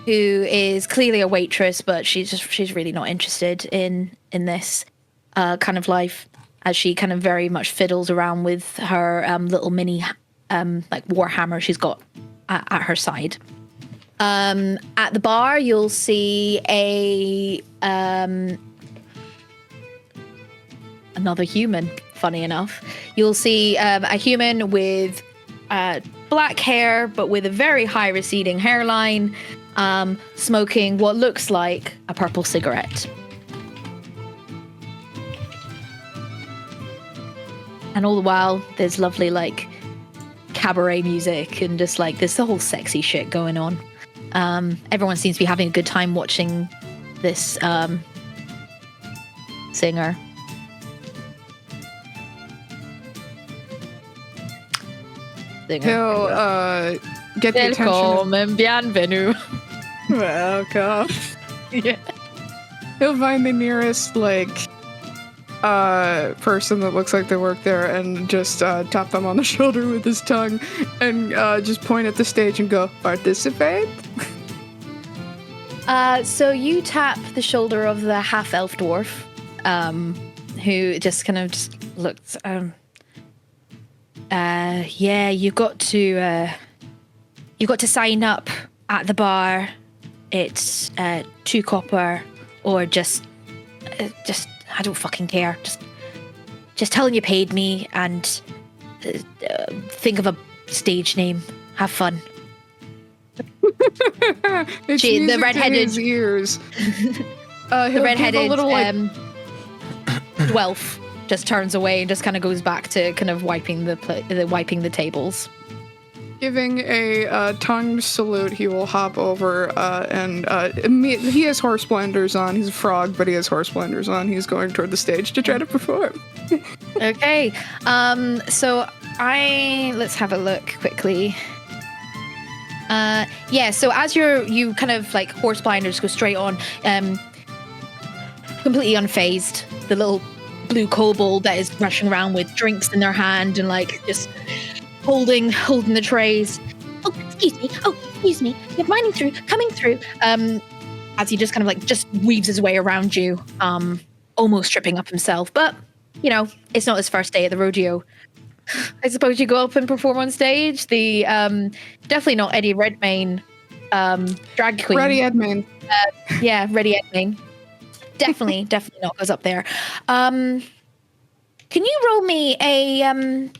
who is clearly a waitress, but she's really not interested in this kind of life, as she kind of very much fiddles around with her little mini like warhammer she's got at her side. At the bar, you'll see another human, funny enough. You'll see a human with black hair, but with a very high receding hairline, smoking what looks like a purple cigarette. And all the while, there's lovely, like, cabaret music and just, like, there's the whole sexy shit going on. Everyone seems to be having a good time watching this singer. He'll get the attention. Welcome and bienvenue. Welcome. Yeah. He'll find the nearest person that looks like they work there and just tap them on the shoulder with his tongue and just point at the stage and go, participate? So you tap the shoulder of the half-elf dwarf, who just kind of just looks. Yeah, you got to sign up at the bar. It's 2 copper, or just I don't fucking care. Just tell them you paid me and think of a stage name. Have fun. It's Gee, the music to redheaded- his ears. The redheaded little, Dwelf just turns away and just kind of goes back to kind of wiping the tables. giving a tongued salute. He will hop over and he has horse blinders on. He's a frog, but he has horse blinders on. He's going toward the stage to try to perform. Okay. So let's have a look quickly. Yeah, so as you kind of like horse blinders go straight on, completely unfazed, the little blue kobold that is rushing around with drinks in their hand and like just holding the trays. Oh, excuse me. You're coming through. As he just kind of like just weaves his way around you, almost tripping up himself. But, you know, it's not his first day at the rodeo. I suppose you go up and perform on stage. The definitely not Eddie Redmayne drag queen. Ready, Edmain. Yeah, Ready Edmain. Definitely not goes up there. Can you roll me a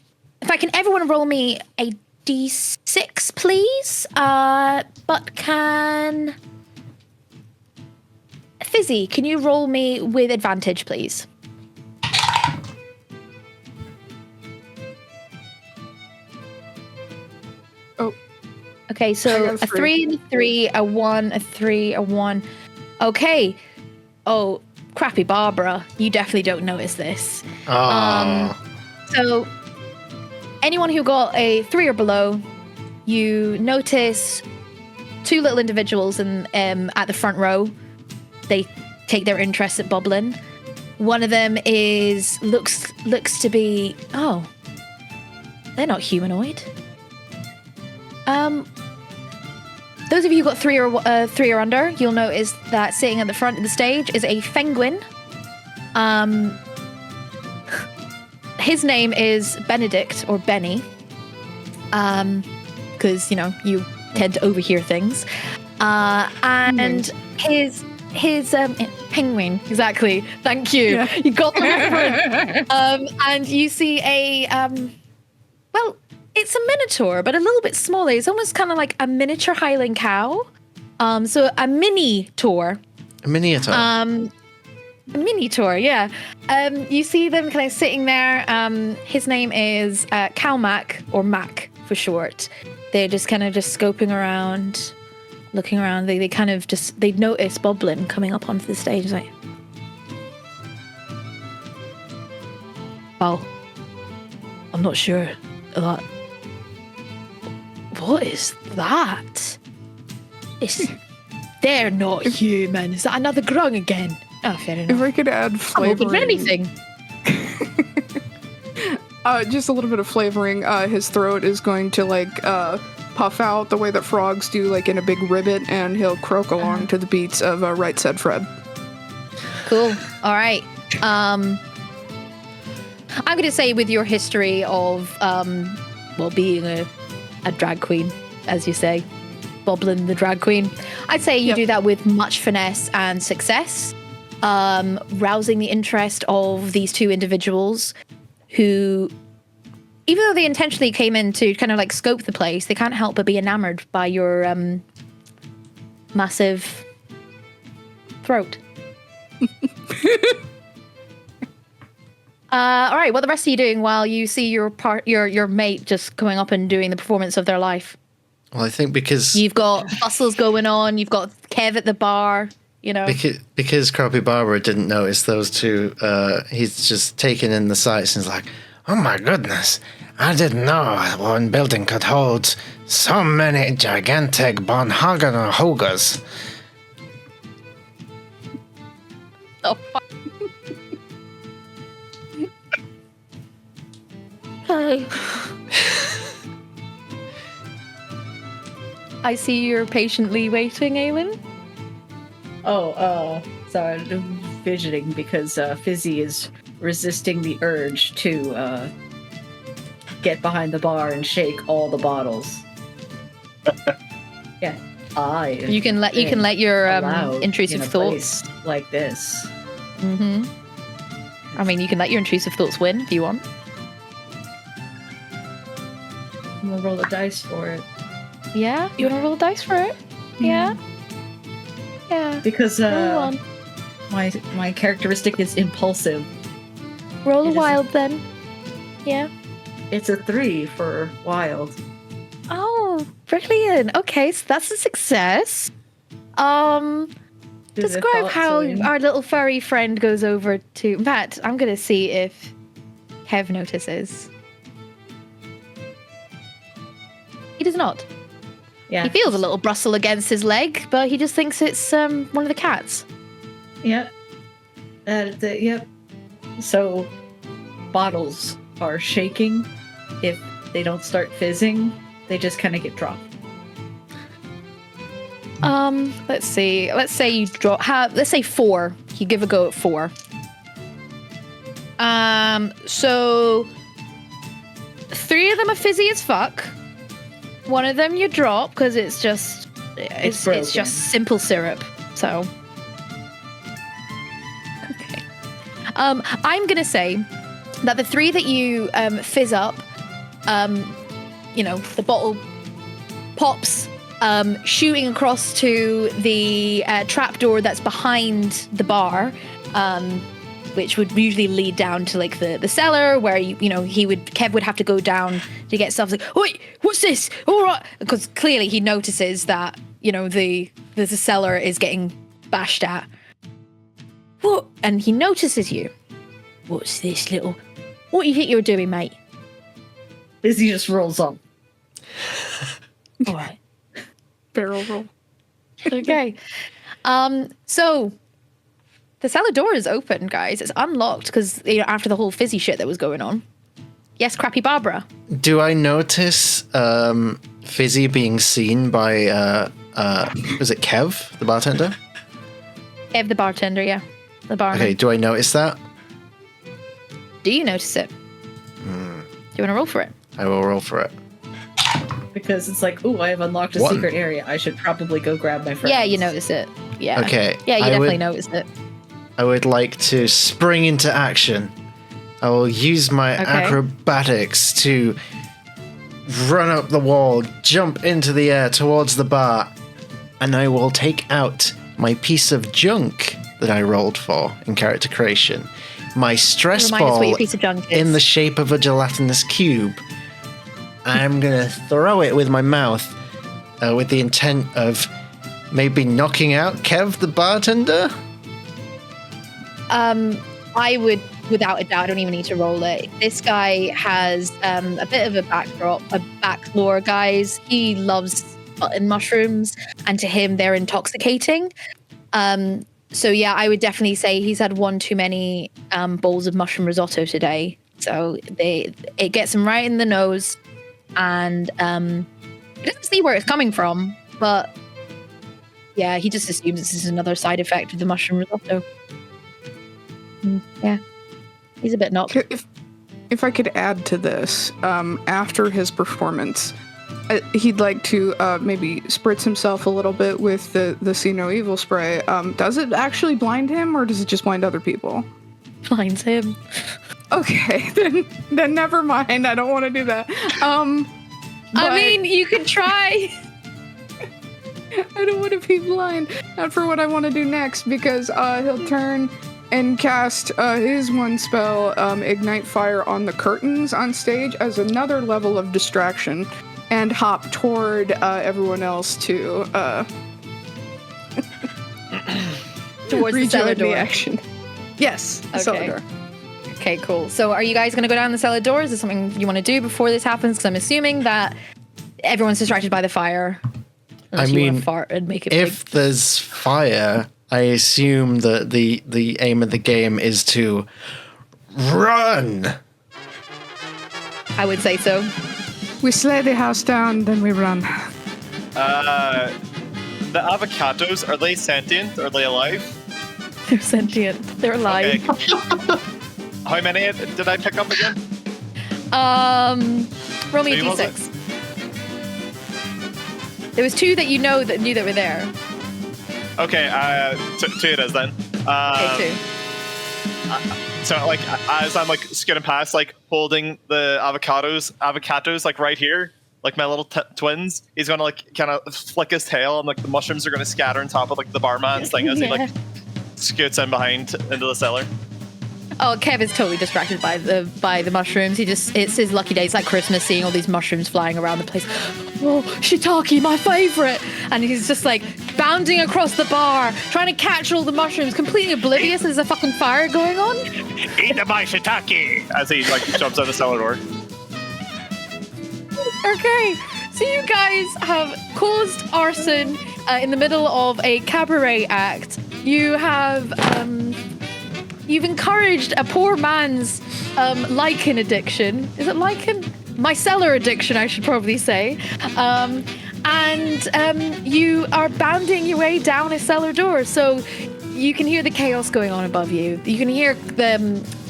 if I can everyone roll me a D6, please? But can Fizzy, can you roll me with advantage, please? Oh. Okay, I so got a 3 and a 3, a 1, a 3, a 1. Okay. Oh, crappy Barbara. You definitely don't notice this. So anyone who got a 3 or below, you notice 2 little individuals at the front row. They take their interest at Boblin. One of them looks to be they're not humanoid. Those of you who got 3 or under, you'll notice that sitting at the front of the stage is a penguin. His name is Benedict or Benny, because you know you tend to overhear things. And his penguin, exactly. Thank you. Yeah. You got the reference. And you see it's a minotaur, but a little bit smaller. It's almost kind of like a miniature Highland cow. So a mini-taur. A miniature. A mini-taur, yeah. You see them kind of sitting there. His name is Calmac, or Mac for short. They're just kind of just scoping around, looking around. They kind of just, they notice Boblin coming up onto the stage. It's like, oh, I'm not sure that. What is that? They're not human. Is that another grung again? Oh, fair enough. If I could add I'm flavoring. open for anything. Just a little bit of flavoring. His throat is going to like puff out the way that frogs do, like in a big ribbit, and he'll croak along to the beats of Right Said Fred. Cool. All right. I'm going to say with your history of, being a drag queen, as you say, Boblin the drag queen, I'd say you do that with much finesse and success, rousing the interest of these 2 individuals who, even though they intentionally came in to kind of like scope the place, they can't help but be enamored by your massive throat. All right, what are the rest of you doing while you see your mate just going up and doing the performance of their life? Well, I think because You've got bustles going on, you've got Kev at the bar, you know. because Crappy Barbara didn't notice those 2, he's just taken in the sights and is like, oh my goodness, I didn't know one building could hold so many gigantic Bonhagen Hogas. Oh, fuck. Hi. I see you're patiently waiting, Aelin. Sorry, I'm fidgeting because Fizzy is resisting the urge to get behind the bar and shake all the bottles. Yeah, You can let your intrusive in a thoughts place like this. Mm-hmm. I mean, you can let your intrusive thoughts win if you want. I'm gonna roll the dice for it. Yeah, you want to roll the dice for it? Yeah. Yeah. Because Roll one. my characteristic is impulsive. Roll a It wild then. Yeah. It's a 3 for wild. Oh, brilliant. Okay, so that's a success. Describe how our little furry friend goes over to Matt. I'm gonna see if Kev notices. He does not. Yeah. He feels a little rustle against his leg, but he just thinks it's one of the cats. Yeah. Yep. So, bottles are shaking. If they don't start fizzing, they just kind of get dropped. Let's see. Let's say you draw. Let's say 4. You give a go at 4. So 3 of them are fizzy as fuck. 1 of them you drop because it's just it's just simple syrup. So okay. I'm gonna say that the 3 that you fizz up, the bottle pops, shooting across to the trapdoor that's behind the bar, which would usually lead down to like the cellar where Kev would have to go down to get stuff. Like, wait, what's this? All right, because clearly he notices that the cellar is getting bashed at. What? And he notices you. What's this little? What do you think you're doing, mate? Izzy just rolls up. All right. Barrel roll. Okay. So the cellar door is open, guys. It's unlocked because after the whole fizzy shit that was going on. Yes, crappy Barbara. Do I notice Fizzy being seen by was it Kev, the bartender? Kev, the bartender, yeah. The barman. Okay, do I notice that? Do you notice it? Do you want to roll for it? I will roll for it. Because it's like, ooh, I have unlocked a 1. secret area. I should probably go grab my friends. Yeah, you notice it. Yeah. Okay. Yeah, you definitely noticed it. I would like to spring into action. I will use my acrobatics to run up the wall, jump into the air towards the bar, and I will take out my piece of junk that I rolled for in character creation. My stress Remind us what ball your piece of junk is. in the shape of a gelatinous cube. I'm going to throw it with my mouth with the intent of maybe knocking out Kev the bartender. I would, without a doubt, I don't even need to roll it. This guy has a bit of a back lore, guys. He loves button mushrooms, and to him, they're intoxicating. So yeah, I would definitely say he's had 1 too many bowls of mushroom risotto today. So it gets him right in the nose, and he doesn't see where it's coming from, but yeah, he just assumes this is another side effect of the mushroom risotto. Yeah, he's a bit knocked. If I could add to this, after his performance, he'd like to maybe spritz himself a little bit with the See No Evil spray. Does it actually blind him, or does it just blind other people? Blinds him. Okay, then never mind. I don't want to do that. I mean, you could try. I don't want to be blind. Not for what I want to do next, because he'll turn and cast his one spell, Ignite Fire on the curtains on stage as another level of distraction, and hop toward everyone else to towards the cellar door. action. Yes, the cellar door. Okay, cool. So are you guys going to go down the cellar door? Is there something you want to do before this happens? Because I'm assuming that everyone's distracted by the fire. Unless you want to fart and make it if big. there's fire, I assume that the aim of the game is to run. I would say so. We slay the house down, then we run. The avocados, are they sentient? Are they alive? They're sentient. They're alive. Okay. How many did I pick up again? Roll me a Three, was it? d6. There was 2 that you know that knew that were there. Okay, 2 it is then. Okay, 2. So like as I'm like skidding past, like holding the avocados like right here, like my little twins, he's gonna like kind of flick his tail, and like the mushrooms are gonna scatter on top of like the barman's thing as he like scoots in behind into the cellar. Oh, Kev is totally distracted by the mushrooms. It's his lucky day. It's like Christmas, seeing all these mushrooms flying around the place. Oh, shiitake, my favorite! And he's just like bounding across the bar, trying to catch all the mushrooms, completely oblivious there's a fucking fire going on. Eat my shiitake! As he like jumps out the cellar door. Okay, so you guys have caused arson in the middle of a cabaret act. You have you've encouraged a poor man's lichen addiction. Is it lichen? Micellar addiction, I should probably say. And you are bounding your way down a cellar door. So you can hear the chaos going on above you. You can hear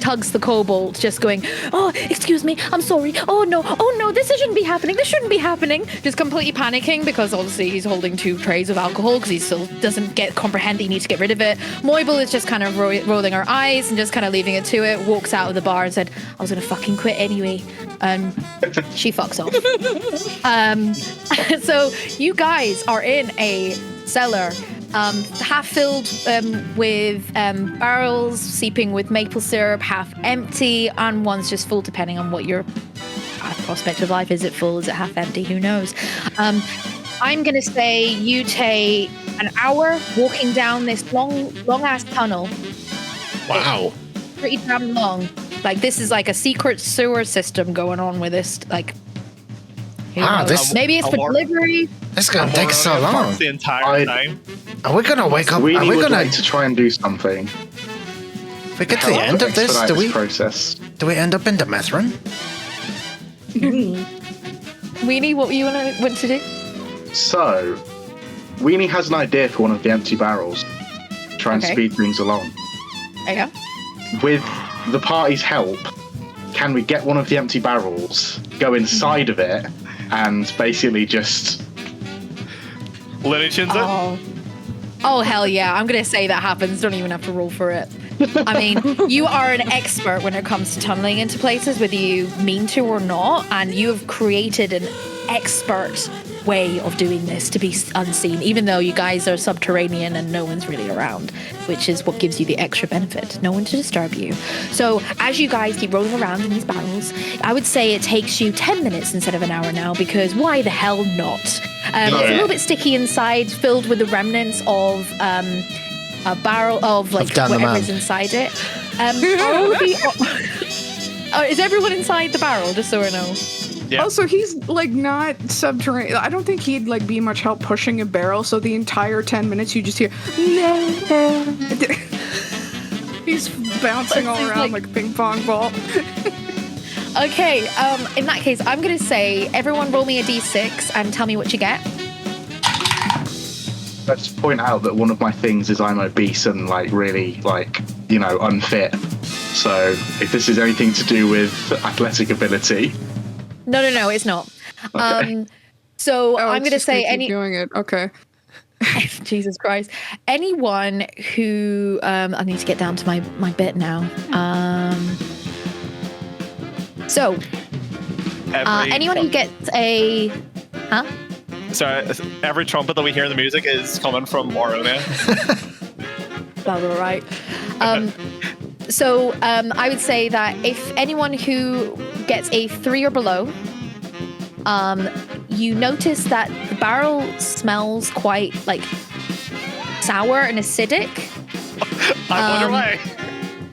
Tugs the Kobold just going, oh, excuse me, I'm sorry. Oh no, this shouldn't be happening. This shouldn't be happening. Just completely panicking because obviously he's holding 2 trays of alcohol because he still doesn't comprehend that he needs to get rid of it. Moible is just kind of rolling her eyes and just kind of leaving it to it, walks out of the bar and said, I was going to fucking quit anyway. She fucks off. So you guys are in a cellar half filled with barrels seeping with maple syrup, half empty, and one's just full depending on what your prospect of life is. It full? Is it half empty? Who knows? I'm gonna say you take an hour walking down this long ass tunnel. Wow. It's pretty damn long. Like this is like a secret sewer system going on with this. Like, wow, this maybe it's for delivery. This is gonna take so long. The entire time. Are we gonna wake up? We Are we would gonna like to try and do something. we get to the end of this? Expedite Do we? this process? Do we end up in Demethrin? Weenie, what you want to do? So, Weenie has an idea for one of the empty barrels. Try and Okay. speed things along. There you go. With the party's help, can we get one of the empty barrels, go inside of it, and basically just... Looney Tunes it? Oh, hell yeah. I'm going to say that happens. Don't even have to roll for it. I mean, you are an expert when it comes to tunneling into places, whether you mean to or not, and you have created an expert way of doing this to be unseen, even though you guys are subterranean and no one's really around, which is what gives you the extra benefit. No one to disturb you. So as you guys keep rolling around in these barrels, I would say it takes you 10 minutes instead of an hour now, because why the hell not? It's a little bit sticky inside, filled with the remnants of a barrel of like Dan the whatever's Man. inside it. Is everyone inside the barrel, just so I know? Yeah. Also, he's like not subterranean. I don't think he'd like be much help pushing a barrel. So the entire 10 minutes, you just hear. He's bouncing all around like a ping pong ball. Okay, in that case, I'm going to say everyone roll me a d6 and tell me what you get. Let's point out that one of my things is I'm obese and like really like, you know, unfit. So if this is anything to do with athletic ability. No, it's not. Okay. So I'm going to just say gonna keep doing it. Okay. Jesus Christ. Anyone who I need to get down to my bit now. So anyone who gets a Sorry, every trumpet that we hear in the music is coming from Feronia. Blah, blah, right. So I would say that if anyone who gets a 3 or below, you notice that the barrel smells quite like sour and acidic. I wonder why.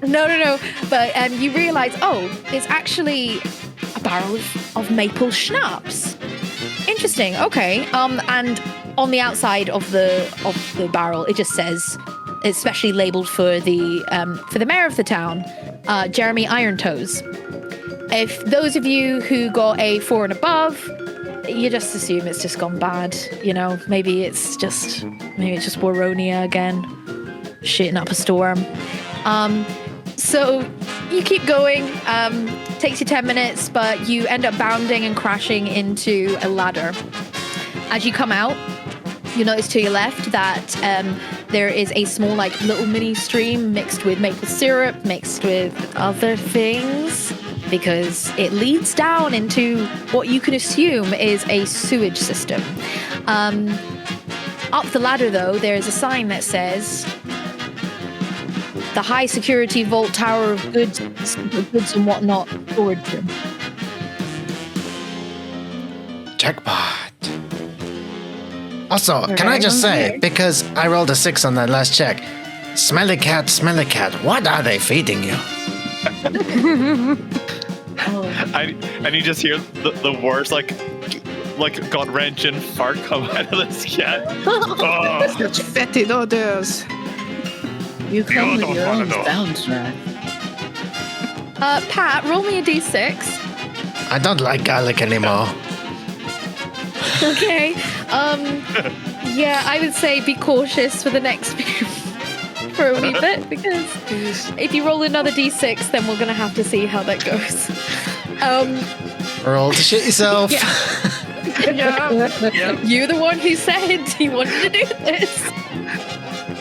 No. But you realize, it's actually a barrel of maple schnapps. Interesting. Okay. And on the outside of the barrel, it just says, it's specially labeled for the mayor of the town, Jeremy Irontoes. If those of you who got a 4 and above, you just assume it's just gone bad. You know, maybe it's just Feronia again, shitting up a storm. So you keep going. Takes you 10 minutes, but you end up bounding and crashing into a ladder. As you come out, you notice to your left that there is a small, like, little mini stream mixed with maple syrup, mixed with other things, because it leads down into what you can assume is a sewage system. Up the ladder, though, there's a sign that says, the high security vault tower of goods and whatnot storage room. Jackpot. Also, can I just say, because I rolled a 6 on that last check, smelly cat, what are they feeding you? And you just hear the worst, like gut-wrenching fart come out of this cat. Oh. Such fetid odors. You come You with don't your wanna own know. soundtrack. Pat, roll me a d6. I don't like garlic anymore. Okay. Yeah, I would say be cautious for the next for a wee bit, because if you roll another d6, then we're gonna have to see how that goes. Roll to shit yourself. You're the one who said you wanted to do this.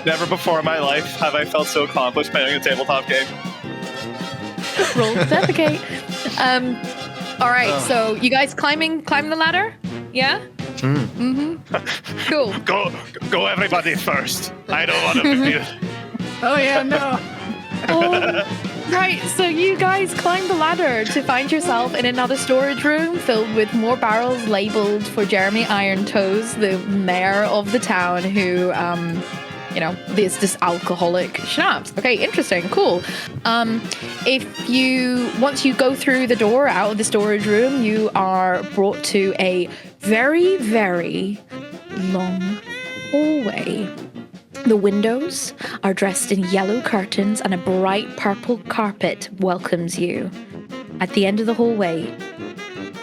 Never before in my life have I felt so accomplished playing a tabletop game. Roll to defecate. All right, so you guys climbing the ladder? Yeah? Cool. Go everybody first. I don't want to be. Oh yeah, no. Right, so you guys climb the ladder to find yourself in another storage room filled with more barrels labeled for Jeremy Irontoes, the mayor of the town, who, there's this alcoholic schnapps. Okay, interesting, cool. Once you go through the door out of the storage room, you are brought to a very, very long hallway. The windows are dressed in yellow curtains and a bright purple carpet welcomes you. At the end of the hallway,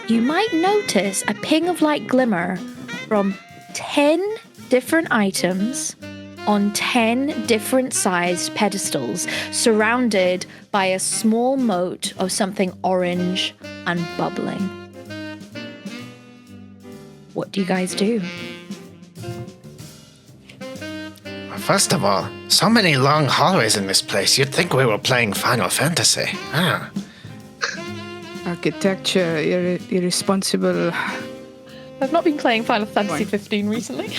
you might notice a ping of light glimmer from 10 different items on 10 different sized pedestals, surrounded by a small moat of something orange and bubbling. What do you guys do? First of all, so many long hallways in this place. You'd think we were playing Final Fantasy. Ah. Architecture, irresponsible. I've not been playing Final Fantasy 15 recently.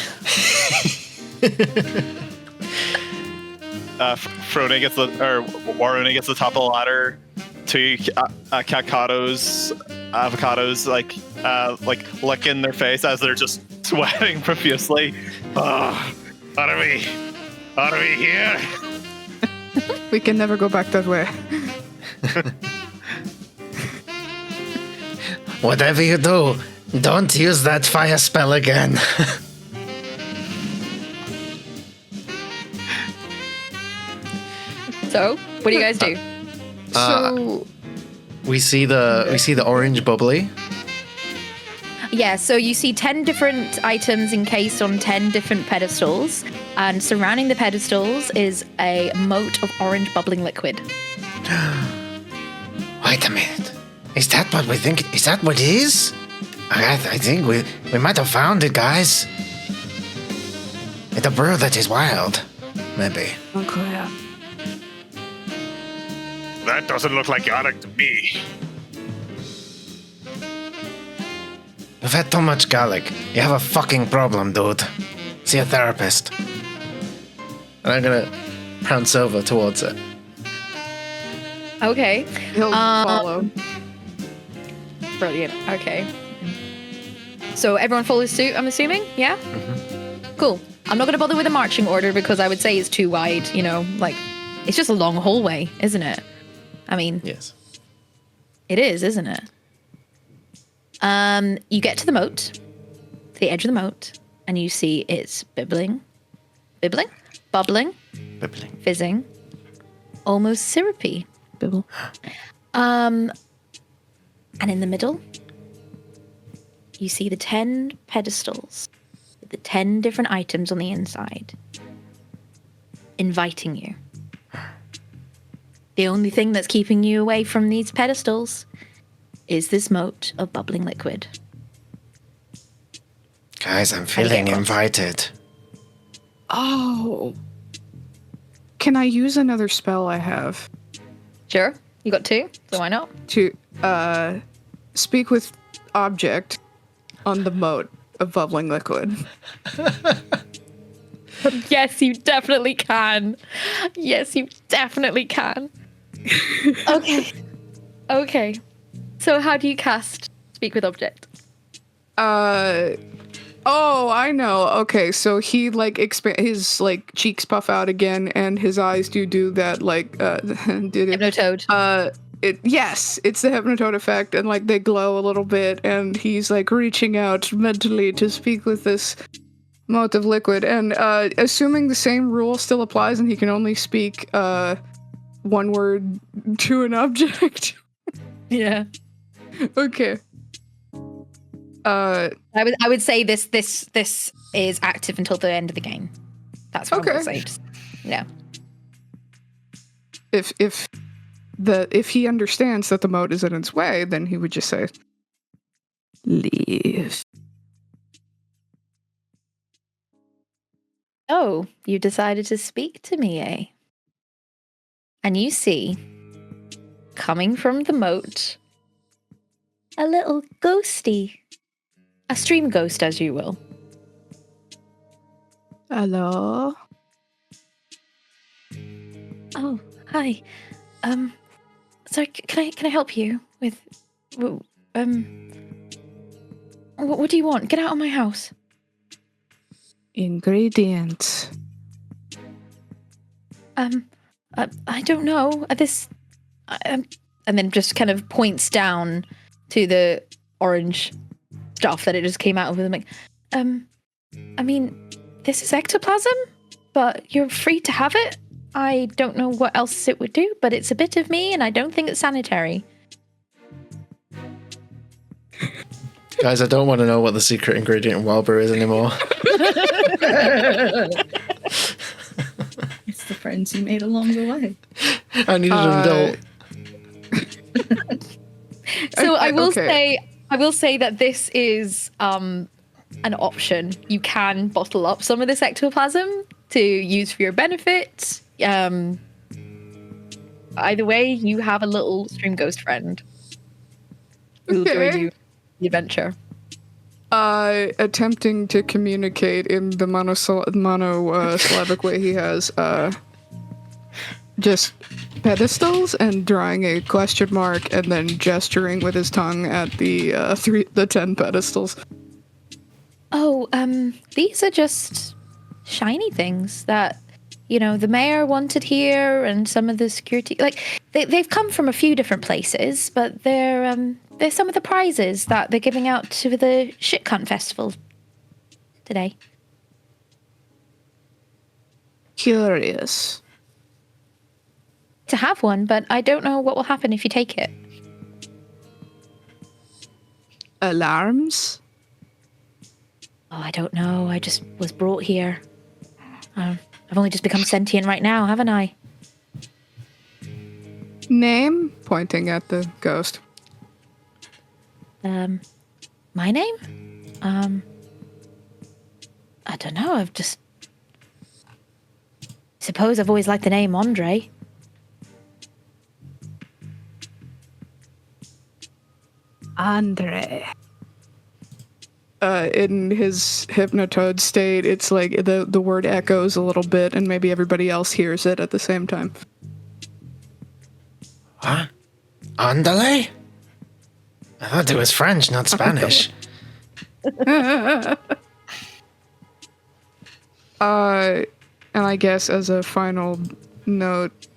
Waruna gets the top of the ladder. Two avocados, like licking their face as they're just sweating profusely. Oh, are we here? We can never go back that way. Whatever you do, don't use that fire spell again. So, what do you guys do? So We see the orange bubbly. Yeah, so you see 10 different items encased on 10 different pedestals, and surrounding the pedestals is a moat of orange bubbling liquid. Wait a minute. Is that what we think? Is that what it is? I think we might have found it, guys. It's a brew that is wild. Maybe. unclear. That doesn't look like garlic to me. You've had too much garlic. You have a fucking problem, dude. See a therapist. And I'm gonna pounce over towards it. Okay. He'll follow. Brilliant. Okay. So everyone follows suit, I'm assuming? Yeah? Cool. I'm not going to bother with a marching order because I would say it's too wide, It's just a long hallway, isn't it? I mean, Yes. it is, isn't it? You get to the moat, to the edge of the moat, and you see it's bubbling, fizzing, almost syrupy. Bibble. And in the middle, you see the 10 pedestals with the 10 different items on the inside, inviting you. The only thing that's keeping you away from these pedestals is this moat of bubbling liquid. Guys, I'm you feeling get invited. Oh. Can I use another spell I have Sure, you got 2, so why not? to speak with object on the moat of bubbling liquid? Yes, you definitely can. Yes, you definitely can. Okay. So how do you cast Speak with Object? Oh, I know. Okay, so he like his like cheeks puff out again, and his eyes do that like Hypnotoad. Yes, it's the Hypnotoad effect, and like they glow a little bit, and he's like reaching out mentally to speak with this moat of liquid, and assuming the same rule still applies, and he can only speak one word to an object. Yeah. Okay. I would say this is active until the end of the game. That's what I would say. Yeah. If he understands that the moat is in its way, then he would just say, "Leave." Oh, you decided to speak to me, eh? And you see, coming from the moat, a little ghosty. A stream ghost, as you will. Hello. Oh, hi. Sorry, can I help you with, what do you want? Get out of my house. Ingredients. I don't know. And then just kind of points down to the orange stuff that it just came out of. I'm like, I mean, this is ectoplasm, but you're free to have it. I don't know what else it would do, but it's a bit of me, and I don't think it's sanitary. Guys, I don't want to know what the secret ingredient in Wild Brew is anymore. It's the friends you made along the way. I need an adult. So I will okay. say that this is an option. You can bottle up some of this ectoplasm to use for your benefit. Either way, you have a little stream ghost friend who will join you the adventure. Attempting to communicate in the monosyllabic way he has, just pedestals and drawing a question mark and then gesturing with his tongue at the 10 pedestals. Oh, these are just shiny things that, the mayor wanted here, and some of the security, like, they've come from a few different places, but they're some of the prizes that they're giving out to the Shit Cunt Festival today. Curious. To have one, but I don't know what will happen if you take it. Alarms? Oh, I don't know. I just was brought here. I've only just become sentient right now, haven't I? Name? Pointing at the ghost. My name? I don't know. Suppose I've always liked the name Andre. Andre. In his hypnotoad state, it's like the word echoes a little bit, and maybe everybody else hears it at the same time. What? Andale? I thought it was French, not Spanish. And I guess as a final note.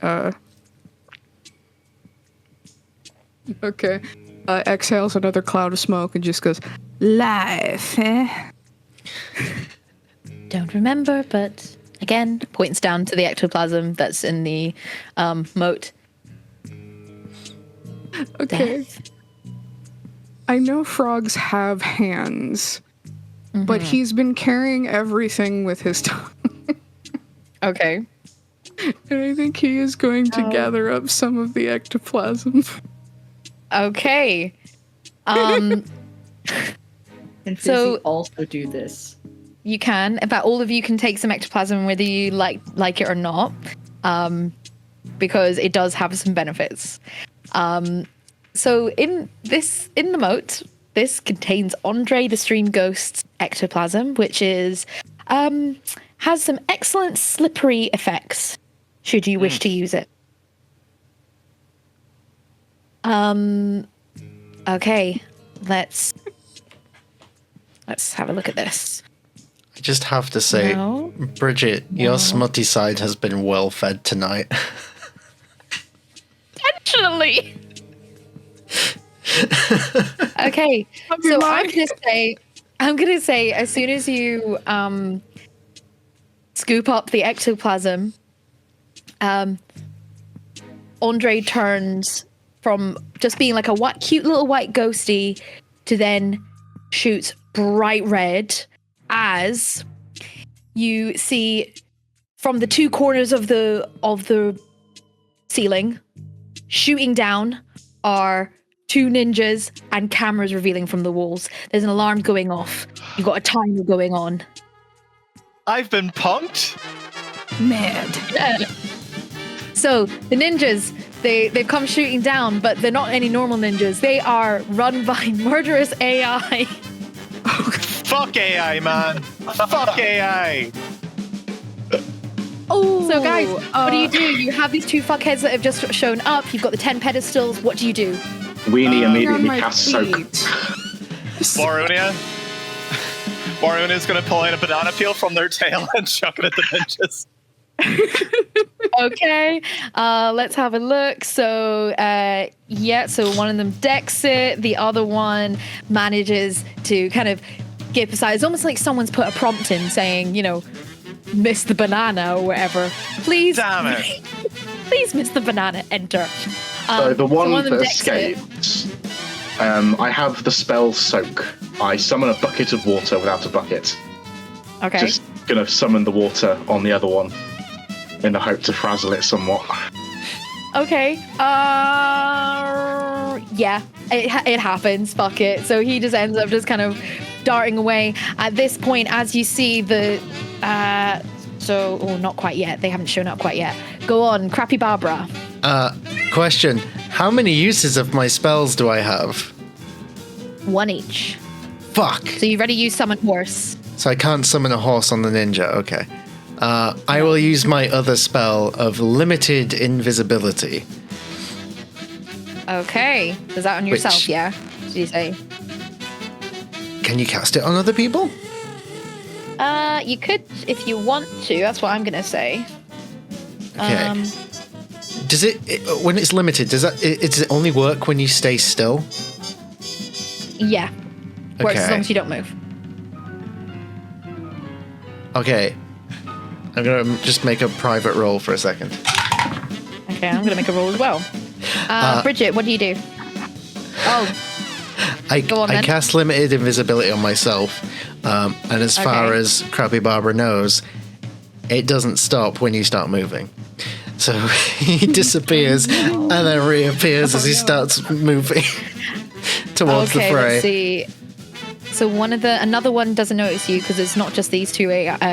Okay. Exhales another cloud of smoke and just goes, life, eh? Don't remember, but again, points down to the ectoplasm that's in the moat. Okay. Death. I know frogs have hands, but he's been carrying everything with his tongue. Okay. And I think he is going to gather up some of the ectoplasm. Okay. And So- so also do this. You can. In fact, all of you can take some ectoplasm whether you like it or not, because it does have some benefits. So in the moat, this contains Andre the Stream Ghost's ectoplasm, which is has some excellent slippery effects should you wish to use it. Okay, let's have a look at this. I just have to say, No. Bridget, your smutty side has been well fed tonight. Intentionally. Okay, so I'm gonna say as soon as you scoop up the ectoplasm, Andre turns from just being like a cute little white ghosty to then shoots bright red as you see from the two corners of the ceiling shooting down are two ninjas and cameras revealing from the walls. There's an alarm going off. You've got a timer going on. I've been punked. Mad. So the ninjas, they've come shooting down, but they're not any normal ninjas. They are run by murderous AI. Fuck AI, man. Fuck AI. Oh, So guys, what do? You have these two fuckheads that have just shown up. You've got the 10 pedestals. What do you do? Weenie on immediately my casts soak. feet. Warunia's gonna pull out a banana peel from their tail and chuck it at the ninjas. Okay, let's have a look. So, so one of them decks it. The other one manages to kind of skip aside. It's almost like someone's put a prompt in saying, miss the banana or whatever. Please, Damn it. please miss the banana. Enter. So the one of them that decks it. escaped, I have the spell soak. I summon a bucket of water without a bucket. Okay. Just gonna summon the water on the other one in the hope to frazzle it somewhat. Okay. Yeah, it happens. Fuck it. So he just ends up just kind of darting away. At this point, as you see the, not quite yet. They haven't shown up quite yet. Go on, Crappy Barbara. Question. How many uses of my spells do I have? One each. Fuck. So you've already used Summon Horse. So I can't summon a horse on the ninja. Okay. I will use my other spell of limited invisibility. Okay. Is that on yourself? Which- Yeah. Did you say? Can you cast it on other people? You could if you want to. That's what I'm gonna say. Okay. Does it when it's limited? Does it only work when you stay still? Yeah. Works as Okay. long as you don't move. Okay. I'm gonna just make a private roll for a second. Okay, I'm gonna make a roll as well. Bridget, what do you do? Oh, Go on, I then. cast limited invisibility on myself, and as far Okay. as Crappy Barbara knows, it doesn't stop when you start moving. So he disappears and then reappears as he starts moving towards the okay. fray. Let's see. So another one doesn't notice you because it's not just these two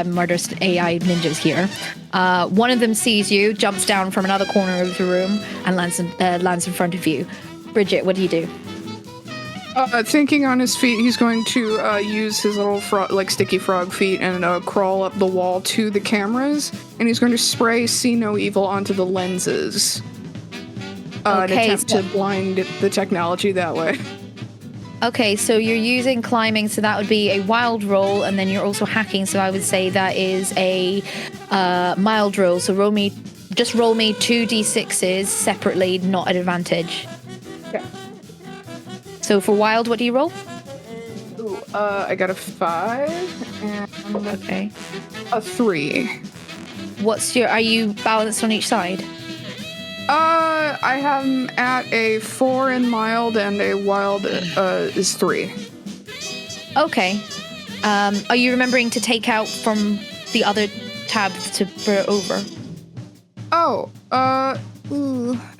murderous AI ninjas here. One of them sees you, jumps down from another corner of the room, and lands in front of you. Bridget, what do you do? Thinking on his feet, he's going to use his little sticky frog feet and crawl up the wall to the cameras, and he's going to spray See No Evil onto the lenses. And Okay, attempt so- to blind the technology that way. Okay, so you're using climbing, so that would be a wild roll, and then you're also hacking, so I would say that is a mild roll. So roll me just roll me 2d6s separately, not at advantage. Okay. So for Wyld, what do you roll? Ooh, I got a 5 and Okay. a 3. Are you balanced on each side? I am at a 4 in mild, and a Wyld is 3. Okay. Are you remembering to take out from the other tab to bring it over? Oh, I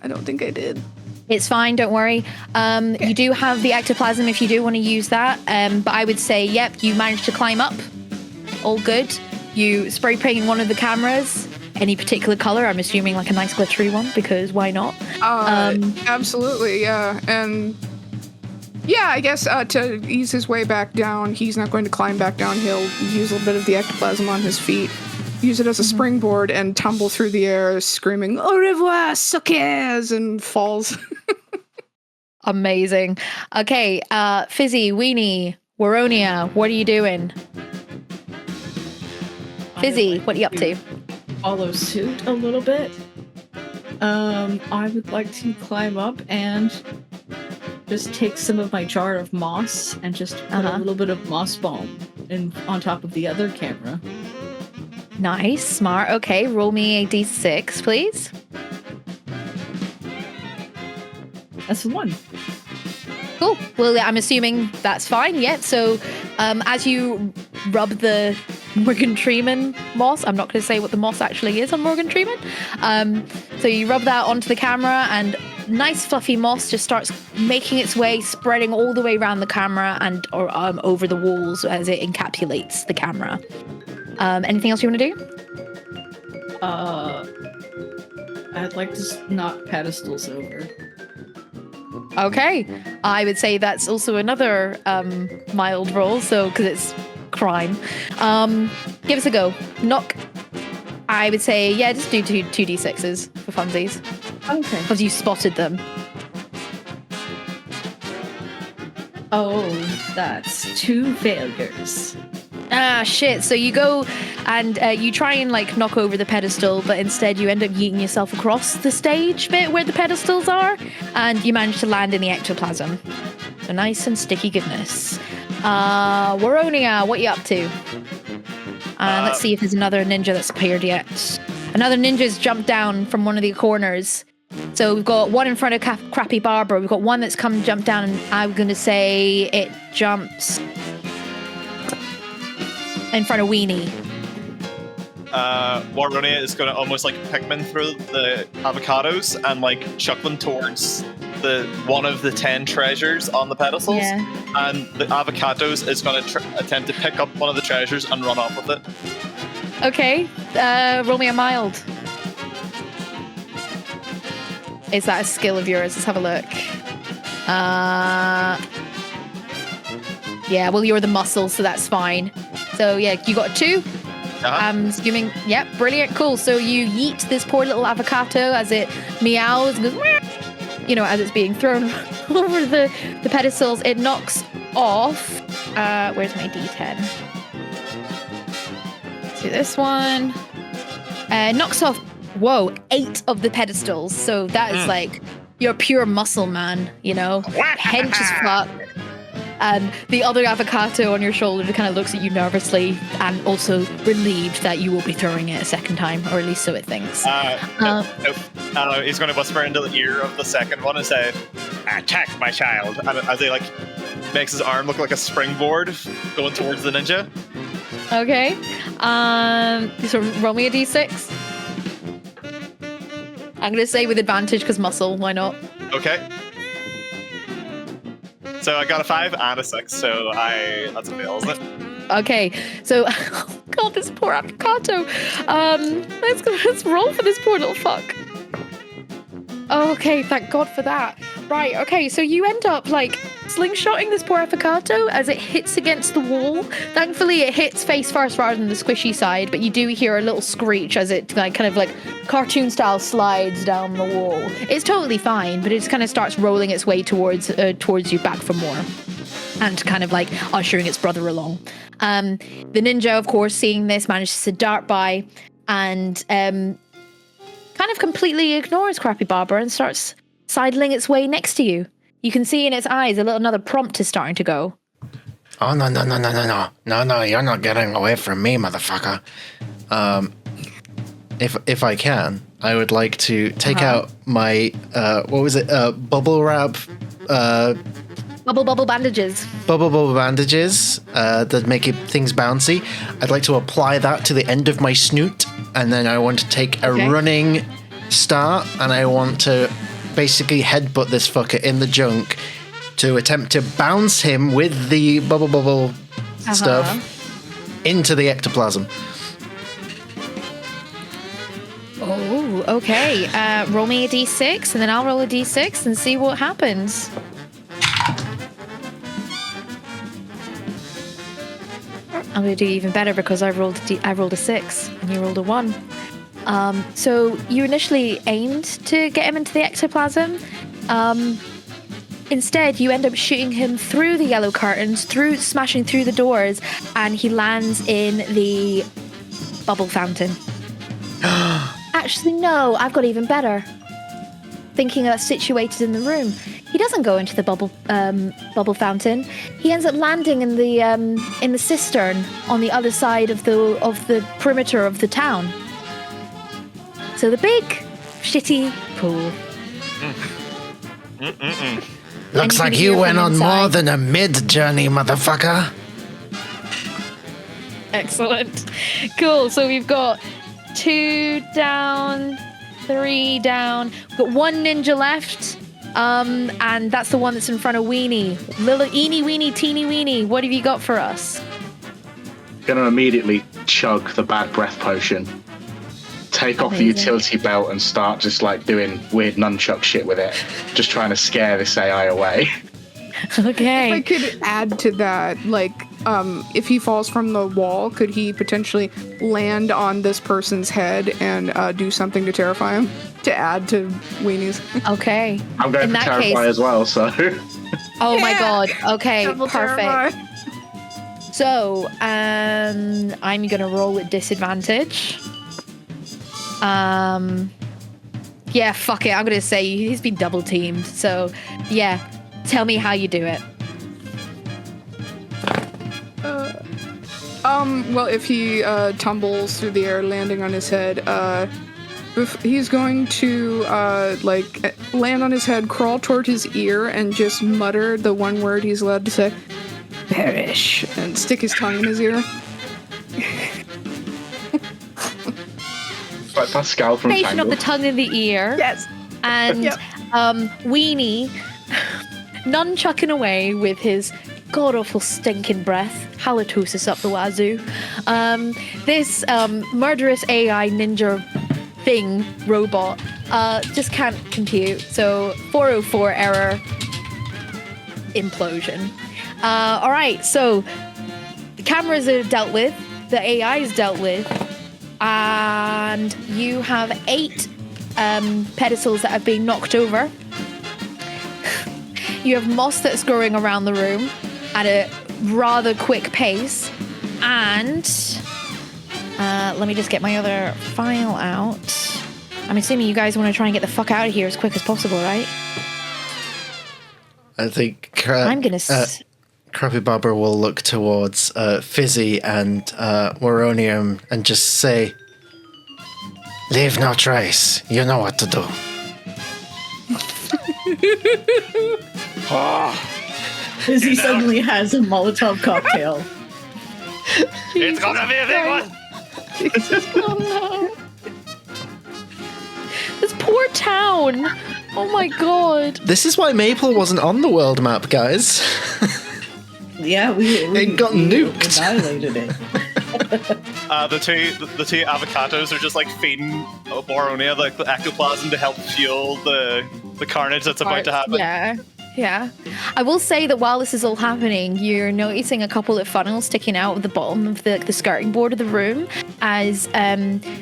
don't think I did. It's fine, don't worry. You do have the ectoplasm if you do want to use that. But I would say, yep, you managed to climb up. All good. You spray paint one of the cameras. Any particular color? I'm assuming like a nice glittery one, because why not? Absolutely, yeah. And yeah, I guess to ease his way back down, he's not going to climb back down. He'll use a little bit of the ectoplasm on his feet, use it as a springboard, and tumble through the air screaming, "Au revoir, suckers!" and falls. Amazing. Okay, Fizzy, Weenie, Feronia, what are you doing? Fizzy, what are you up to? Follow suit a little bit. I would like to climb up and just take some of my jar of moss and just put a little bit of moss balm on top of the other camera. Nice, smart. Okay, roll me a d6, please. That's 1. Cool. Well, I'm assuming that's fine. Yeah. So, as you rub the Morgan Freeman moss, I'm not going to say what the moss actually is on Morgan Freeman. So you rub that onto the camera, and nice fluffy moss just starts making its way, spreading all the way around the camera and over the walls as it encapsulates the camera. Anything else you want to do? I'd like to knock pedestals over. Okay, I would say that's also another mild roll, so because it's crime. Give us a go. Knock. I would say, yeah, just do 2d6s for funsies. Okay. Because you spotted them. Oh, that's 2 failures. Ah, shit. So you go and you try and like knock over the pedestal, but instead you end up yeeting yourself across the stage bit where the pedestals are, and you manage to land in the ectoplasm. So nice and sticky goodness. Feronia, what you up to? Let's see if there's another ninja that's appeared yet. Another ninja's jumped down from one of the corners. So we've got one in front of Crappy Barbara. We've got one that's jumped down, and I'm going to say it jumps in front of Weenie. Feronia is going to almost like Pikmin through the avocados and like chuck them towards one of the 10 treasures on the pedestals. Yeah. And the avocados is going to attempt to pick up one of the treasures and run off with it. Okay, roll me a mild. Is that a skill of yours? Let's have a look. Yeah, well, you're the muscle, so that's fine. So, yeah, you got a 2. I'm assuming, yep, brilliant, cool. So you yeet this poor little avocado as it meows and goes, you know, as it's being thrown over the pedestals. It knocks off, where's my D10? Let's do this one. Knocks off, 8 of the pedestals. So that is like, you're pure muscle, man, you know, hench as fuck. And the other avocado on your shoulder kind of looks at you nervously and also relieved that you will be throwing it a second time, or at least so it thinks. He's going to whisper into the ear of the second one and say, "Attack, my child," and as he like makes his arm look like a springboard going towards the ninja. Okay. So roll me a d6. I'm going to say with advantage because muscle, why not? Okay. So I got a 5 and a 6, so that's a fail, isn't it? Okay, so oh god, this poor avocado. Let's roll for this poor little fuck. Okay, thank God for that. Right, okay, so you end up like slingshotting this poor avocado as it hits against the wall. Thankfully, it hits face first rather than the squishy side, but you do hear a little screech as it like kind of like cartoon style slides down the wall. It's totally fine, but it just kind of starts rolling its way towards you back for more, and kind of like ushering its brother along. The ninja, of course, seeing this, manages to dart by and kind kind of completely ignores Crappy Barber and starts sidling its way next to you. You can see in its eyes another prompt is starting to go. Oh, no, you're not getting away from me, motherfucker. If I can, I would like to take out my, bubble wrap, Bubble bandages. Bubble bandages that make things bouncy. I'd like to apply that to the end of my snoot, and then I want to take a running start, and I want to basically headbutt this fucker in the junk to attempt to bounce him with the bubble stuff into the ectoplasm. Oh, okay. Roll me a d6, and then I'll roll a d6 and see what happens. I'm going to do even better because I rolled a 6 and you rolled a 1. So you initially aimed to get him into the ectoplasm. Instead, you end up shooting him through the yellow curtains, smashing through the doors, and he lands in the bubble fountain. Actually, no, I've got even better. Thinking that's situated in the room. He doesn't go into the bubble fountain. He ends up landing in the cistern on the other side of the perimeter of the town. So the big shitty pool. Looks like you went on more than a mid-journey, motherfucker. Excellent. Cool. So we've got 2 down, 3 down. We've got 1 ninja left. And that's the one that's in front of Weenie. Little eeny weeny teeny weeny. What have you got for us? Gonna immediately chug the bad breath potion. Take off the utility belt and start just like doing weird nunchuck shit with it. Just trying to scare this AI away. Okay. If I could add to that, like, if he falls from the wall, could he potentially land on this person's head and do something to terrify him? To add to Weenie's. Okay. I'm going for terrify as well, so. Oh my god. Okay, Double perfect. terrify. So, I'm gonna roll at disadvantage. Yeah, fuck it. I'm gonna say he's been double teamed. So, yeah, tell me how you do it. Well, if he tumbles through the air, landing on his head, he's going to land on his head, crawl toward his ear, and just mutter the one word he's allowed to say, "Perish," and stick his tongue in his ear. Like Pascal from Station Tangled. of the tongue in the ear. Yes. And Weenie nunchucking away with his god-awful stinking breath, halitosis up the wazoo. This murderous AI ninja thing, robot, just can't compute. So 404 error, implosion. All right, so the cameras are dealt with, the AI is dealt with, and you have 8 pedestals that have been knocked over. You have moss that's growing around the room at a rather quick pace. And let me just get my other file out. I'm assuming you guys want to try and get the fuck out of here as quick as possible, right? I think I'm gonna. Crappy Barber will look towards Fizzy and Waronium and just say, "Leave no trace. You know what to do." Fizzy suddenly has a Molotov cocktail. It's gonna be a big one. Oh no! This poor town. Oh my god. This is why Maple wasn't on the world map, guys. Yeah, we got nuked. Annihilated it. The two avocados are just like feeding Boronia like the ectoplasm to help fuel the carnage that's about to happen. Yeah. I will say that while this is all happening, you're noticing a couple of funnels sticking out of the bottom of the skirting board of the room as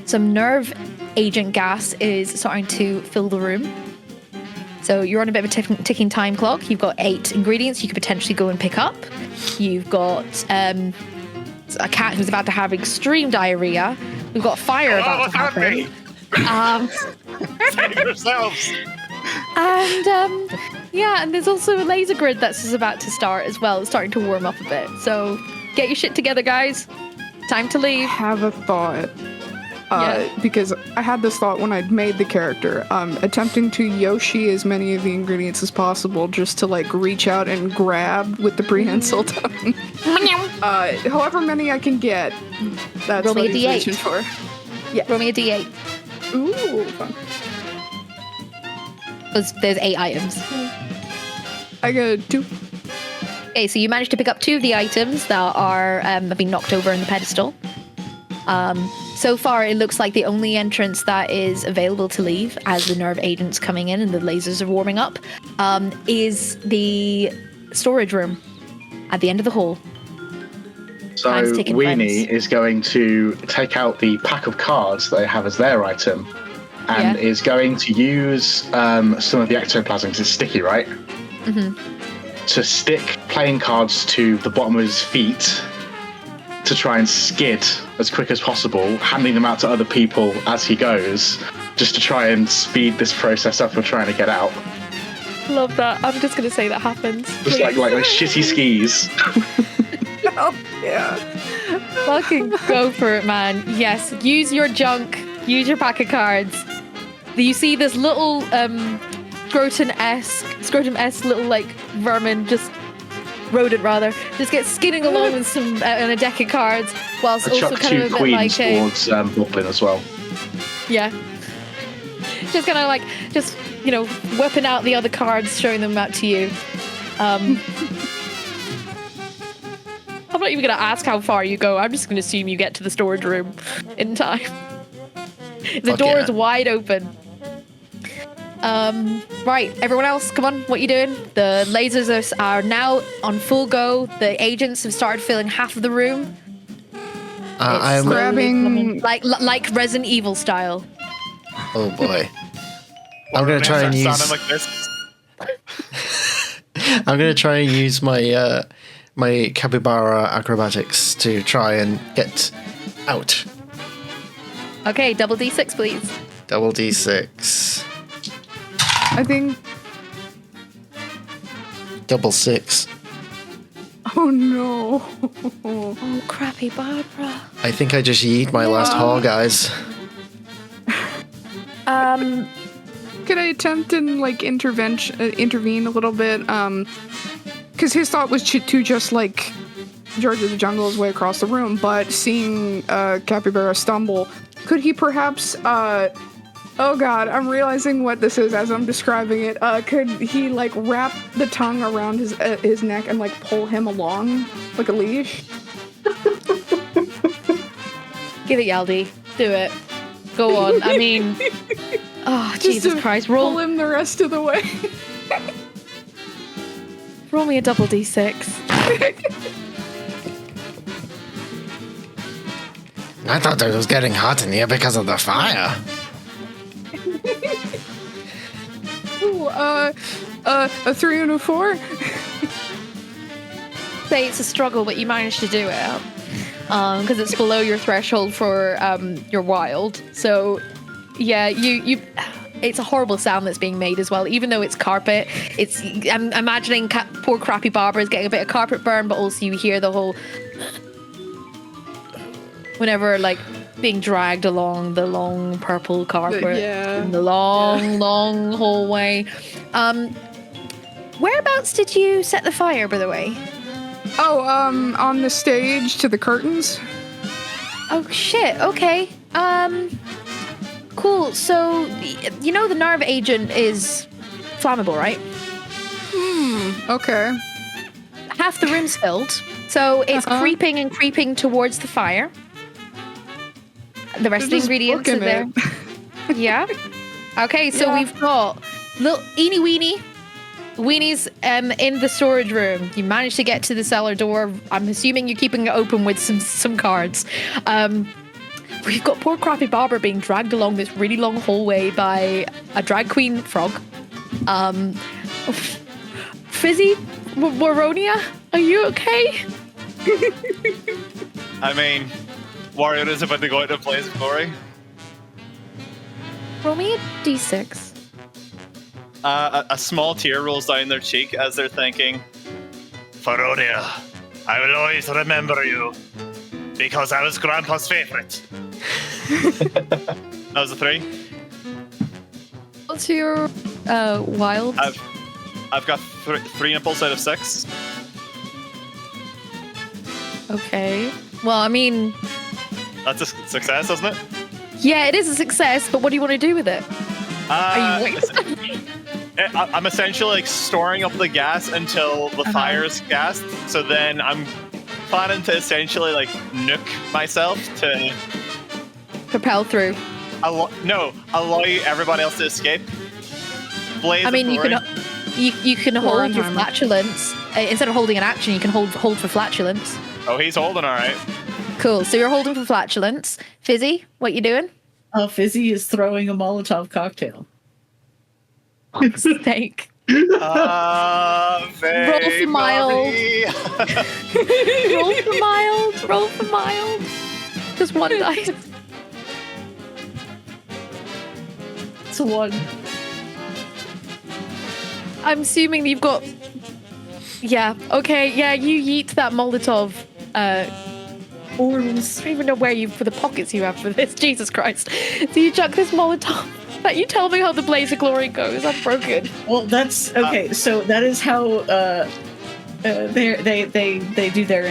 some nerve agent gas is starting to fill the room. So you're on a bit of a ticking time clock. You've got 8 ingredients you could potentially go and pick up. You've got a cat who's about to have extreme diarrhea. We've got fire about to happen. Save yourselves. And and there's also a laser grid that's just about to start as well. It's starting to warm up a bit. So get your shit together, guys. Time to I leave. have a thought. Yeah. Because I had this thought when I'd made the character, attempting to Yoshi as many of the ingredients as possible, just to like reach out and grab with the prehensile tongue. However many I can get, that's Roll me what a he's D8. reaching for. Yeah. Roll me a D8. Ooh, fun. There's 8 items. I got 2. Okay, so you managed to pick up 2 of the items that are have been knocked over in the pedestal. So far, it looks like the only entrance that is available to leave as the nerve agent's coming in and the lasers are warming up is the storage room at the end of the hall. So Time's ticking, Weenie friends. is going to take out the pack of cards they have as their item and Yeah. is going to use some of the ectoplasm, because it's sticky, right? Mm-hmm. To stick playing cards to the bottom of his feet to try and skid as quick as possible, handing them out to other people as he goes, just to try and speed this process up of trying to get out. Love that. I'm just going to say that happens. Just like shitty skis. Oh, yeah. Fucking go for it, man. Yes, use your junk. Use your pack of cards. You see this little scrotum-esque little like vermin, rodent rather, just get skidding along with some on a deck of cards, whilst I also chuck kind of 2 a bit like queens towards Boblin as well. yeah, just kind of like whipping out the other cards, showing them out to you. I'm not even gonna ask how far you go. I'm just gonna assume you get to the storage room in time. The Fuck door yeah. is wide open. Right, everyone else, come on, what you doing? The lasers are now on full go. The agents have started filling half of the room. I'm. slowly Grabbing- coming- like Resident Evil style. Oh boy. I'm gonna try and Sounding use. like this. I'm gonna try and use my my capybara acrobatics to try and get out. Okay, double D6, please. Double D6. I think. Double 6. Oh no. Oh, crappy Barbara. I think I just yeet my last haul, guys. Could I attempt and like intervene a little bit? Because his thought was to just like George of the Jungle his way across the room, but seeing Capybara stumble, could he perhaps? Oh god, I'm realizing what this is as I'm describing it. Could he like wrap the tongue around his neck and like pull him along like a leash? Give it, Yaldi. Do it. Go on. I mean, oh, Just Jesus to Christ. Pull him the rest of the way. Roll me a double D6. I thought it was getting hot in here because of the fire. Ooh, a 3 and a 4. Say it's a struggle, but you managed to do it. Because it's below your threshold for your wild. So, yeah, you. It's a horrible sound that's being made as well. Even though it's carpet, I'm imagining poor crappy Barbara is getting a bit of carpet burn, but also you hear the whole whenever like being dragged along the long purple carpet Yeah. in the long hallway. Whereabouts did you set the fire, by the way? Oh, on the stage to the curtains. Oh shit, okay. Cool. So you know the nerve agent is flammable, right? Okay. Half the room's filled. So it's creeping and creeping towards the fire. The rest of the Just ingredients are booking there. it. Yeah. Okay, so Yeah. we've got little weenies in the storage room. You managed to get to the cellar door. I'm assuming you're keeping it open with some cards. We've got poor crappy Barbara being dragged along this really long hallway by a drag queen frog. Fizzy Feronia, are you okay? I mean, Warrior is about to go out to blaze of glory. Roll me a d6. A small tear rolls down their cheek as they're thinking, Feronia, I will always remember you. Because I was Grandpa's favorite. that was a 3. What's your Wyld? I've got 3 nipples out of 6. Okay. Well, I mean, That's a success, isn't it? yeah, it is a success, but what do you want to do with it? Are you waiting? I'm essentially like storing up the gas until the fire is gassed. So then I'm planning to essentially like nuke myself to Propel through. allow everybody else to escape. Blaze. I mean, of you glory. can hold your armor. flatulence. Instead of holding an action, you can hold for flatulence. Oh, he's holding all right. Cool. So you're holding for flatulence. Fizzy, what you doing? Fizzy is throwing a Molotov cocktail. Steak. Roll for mild. Roll for mild. Roll for mild. Just one dice. It's a 1. I'm assuming you've got. Yeah. Okay. Yeah. You yeet that Molotov. I don't even know where for the pockets you have for this. Jesus Christ. So you chuck this Molotov. You tell me how the blaze of glory goes. I'm broken. Well, that's okay. So that is how they do their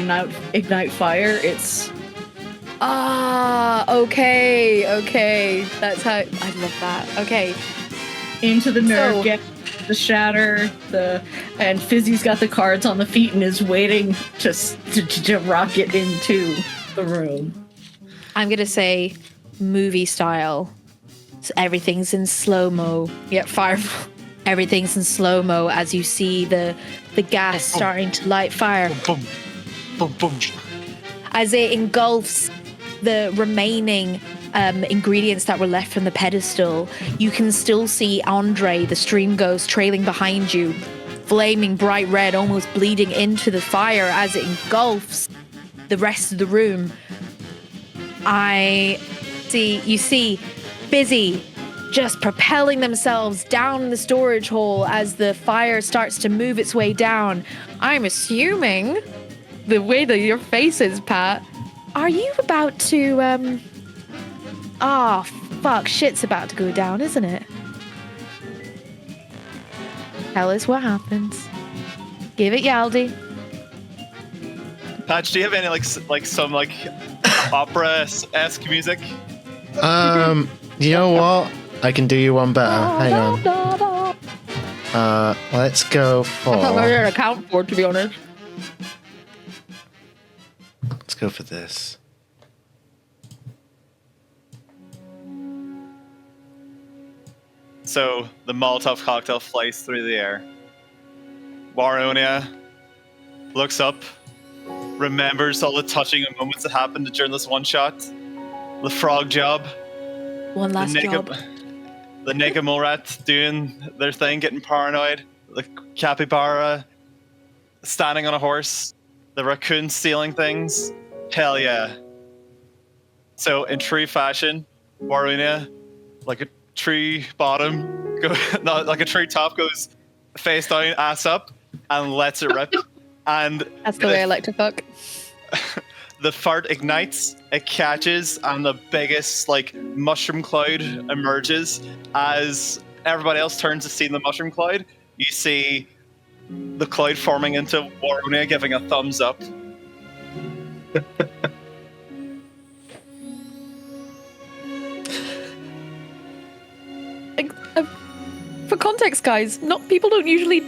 ignite fire. It's Okay. That's how. I love that. Okay. into the nerve, So- get the shatter, and Fizzy's got the cards on the feet and is waiting to rocket into the room. I'm gonna say movie style. So everything's in slow-mo. Yep, fire. Everything's in slow-mo as you see the gas starting to light fire. Boom, boom, boom. As it engulfs the remaining ingredients that were left from the pedestal, you can still see Andre, the stream ghost, trailing behind you, flaming bright red, almost bleeding into the fire as it engulfs the rest of the room. You see Busy just propelling themselves down the storage hole as the fire starts to move its way down. I'm assuming, the way that your face is, Pat, are you about to, fuck, shit's about to go down, isn't it? Tell us what happens. Give it Yaldi. Patch, do you have any like some opera-esque music? You know what? I can do you one better. Hang on. Let's go for. I thought we were going to count for, to be honest. Let's go for this. So the Molotov cocktail flies through the air. Waronia looks up, remembers all the touching moments that happened during this one shot. The frog job. One last job. The naked mole rat doing their thing, getting paranoid. The capybara standing on a horse. The raccoon stealing things. Hell yeah. So in true fashion, Waronia, like a tree bottom, like a tree top, goes face down, ass up, and lets it rip. And That's the way I like to fuck. the fart ignites, it catches, and the biggest mushroom cloud emerges. As everybody else turns to see the mushroom cloud, you see the cloud forming into Waronia giving a thumbs up. For context, guys, people don't usually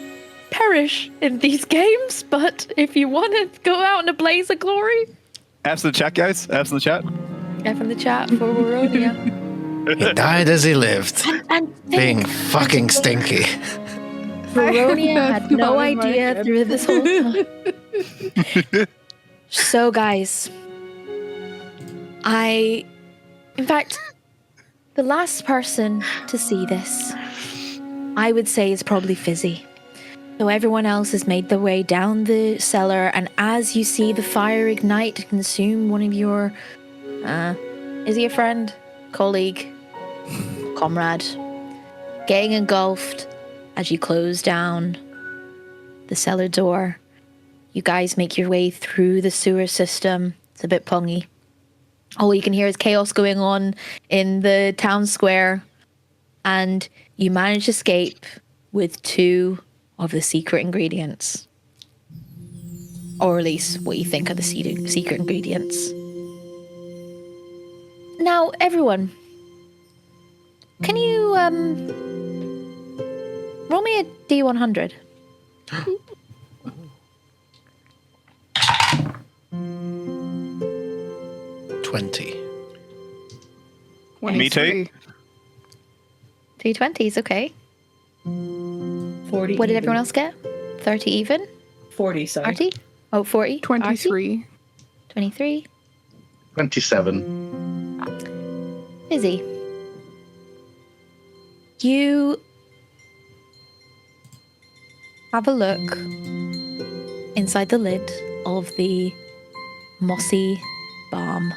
perish in these games, but if you want to go out in a blaze of glory, Apps in the chat, guys. Apps in the chat. F in the chat for Feronia. He died as he lived, And being fucking stinky. Feronia had no Not in my idea head. through this whole time. So, guys, in fact, the last person to see this, I would say, is probably Fizzy. So everyone else has made their way down the cellar, and as you see the fire ignite to consume one of your, is he a friend? Colleague? comrade, getting engulfed as you close down the cellar door. You guys make your way through the sewer system. It's a bit pungy. All you can hear is chaos going on in the town square. And you manage to escape with 2 of the secret ingredients. Or at least what you think are the secret ingredients. Now, everyone, can you roll me a D100? 20. Me too. 220s, okay. 40. What did even. everyone else get? 30 even? 40, sorry. Artie? Oh, 40? 23. Artie? 23. 27. Izzy. You have a look inside the lid of the mossy balm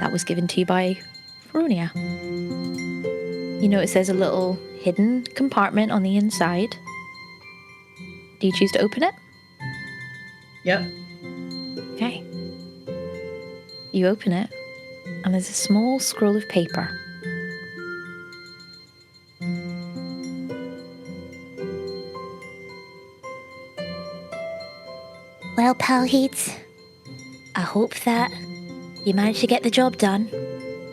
that was given to you by Feronia. You notice there's a little hidden compartment on the inside. Do you choose to open it? Yep. Okay. You open it, and there's a small scroll of paper. Well, Palheads, I hope that you managed to get the job done.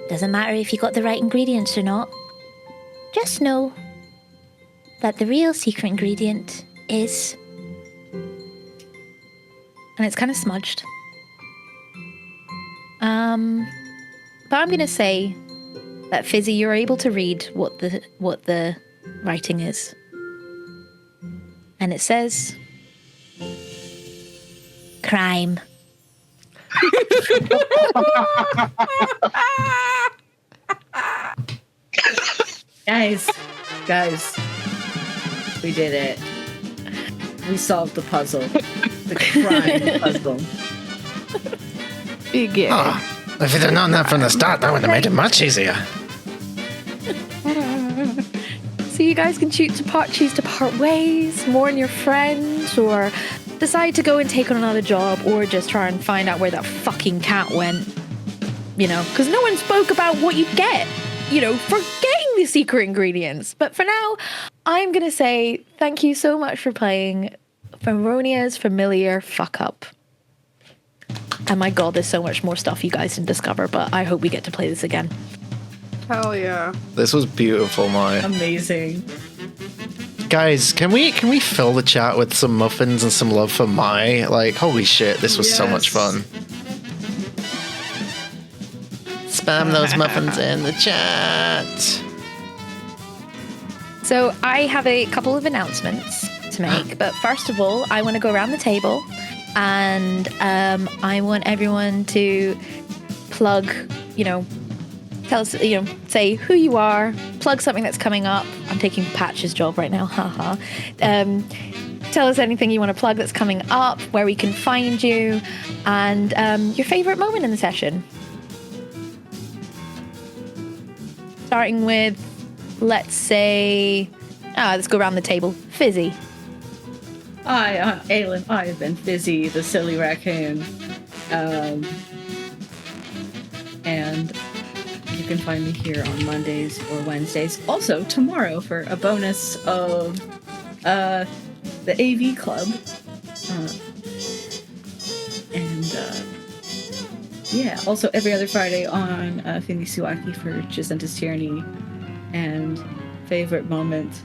Doesn't matter if you got the right ingredients or not. Just know that the real secret ingredient is... And it's kind of smudged. But I'm gonna say that Fizzy, you're able to read what the writing is. And it says crime. Guys, we did it. We solved the puzzle. The crime puzzle. You get it. Oh, if you'd have known that from the start, that would have made it much easier. so you guys can choose to part ways, mourn your friend, or decide to go and take on another job, or just try and find out where that fucking cat went. You know, because no one spoke about what you get, you know, for getting the secret ingredients. But for now, I'm going to say thank you so much for playing Feronia's Familiar Fuck Up. And my god, there's so much more stuff you guys can discover, but I hope we get to play this again. Hell yeah. This was beautiful, Maya. Amazing. Guys, can we fill the chat with some muffins and some love for Mai? Like, holy shit, this was so much fun. Spam those muffins in the chat. So I have a couple of announcements to make, but first of all, I want to go around the table and I want everyone to plug, you know, tell us, you know, say who you are, plug something that's coming up. I'm taking Patch's job right now, haha. Tell us anything you want to plug that's coming up, where we can find you, and your favorite moment in the session. Starting with, let's say, let's go around the table. Fizzy. Hi, I'm Aylin. I've been Fizzy, the silly raccoon. And you can find me here on Mondays or Wednesdays. Also, tomorrow for a bonus of the AV Club. Yeah, also every other Friday on ckup for Chisenta's Tyranny. And favorite moment...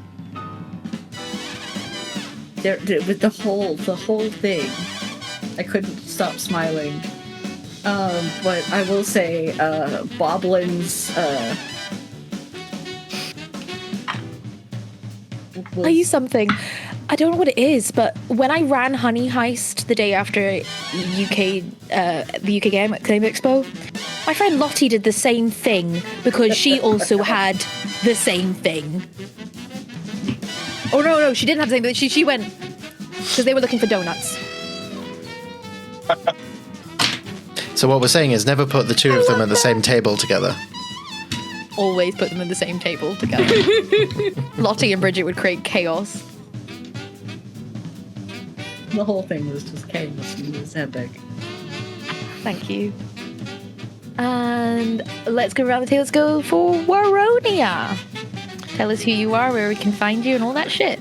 with the whole thing, I couldn't stop smiling. But I will say, Boblin's, I'll tell you something. I don't know what it is, but when I ran Honey Heist the day after the UK Game Expo, my friend Lottie did the same thing because she also had the same thing. Oh no, she didn't have the same thing. She went because they were looking for donuts. So what we're saying is never put the two of them at the same table together. always put them at the same table together. Lottie and Bridget would create chaos. The whole thing was just chaos. It was epic. Thank you. And let's go around the table. Let's go for Feronia. Tell us who you are, where we can find you, and all that shit.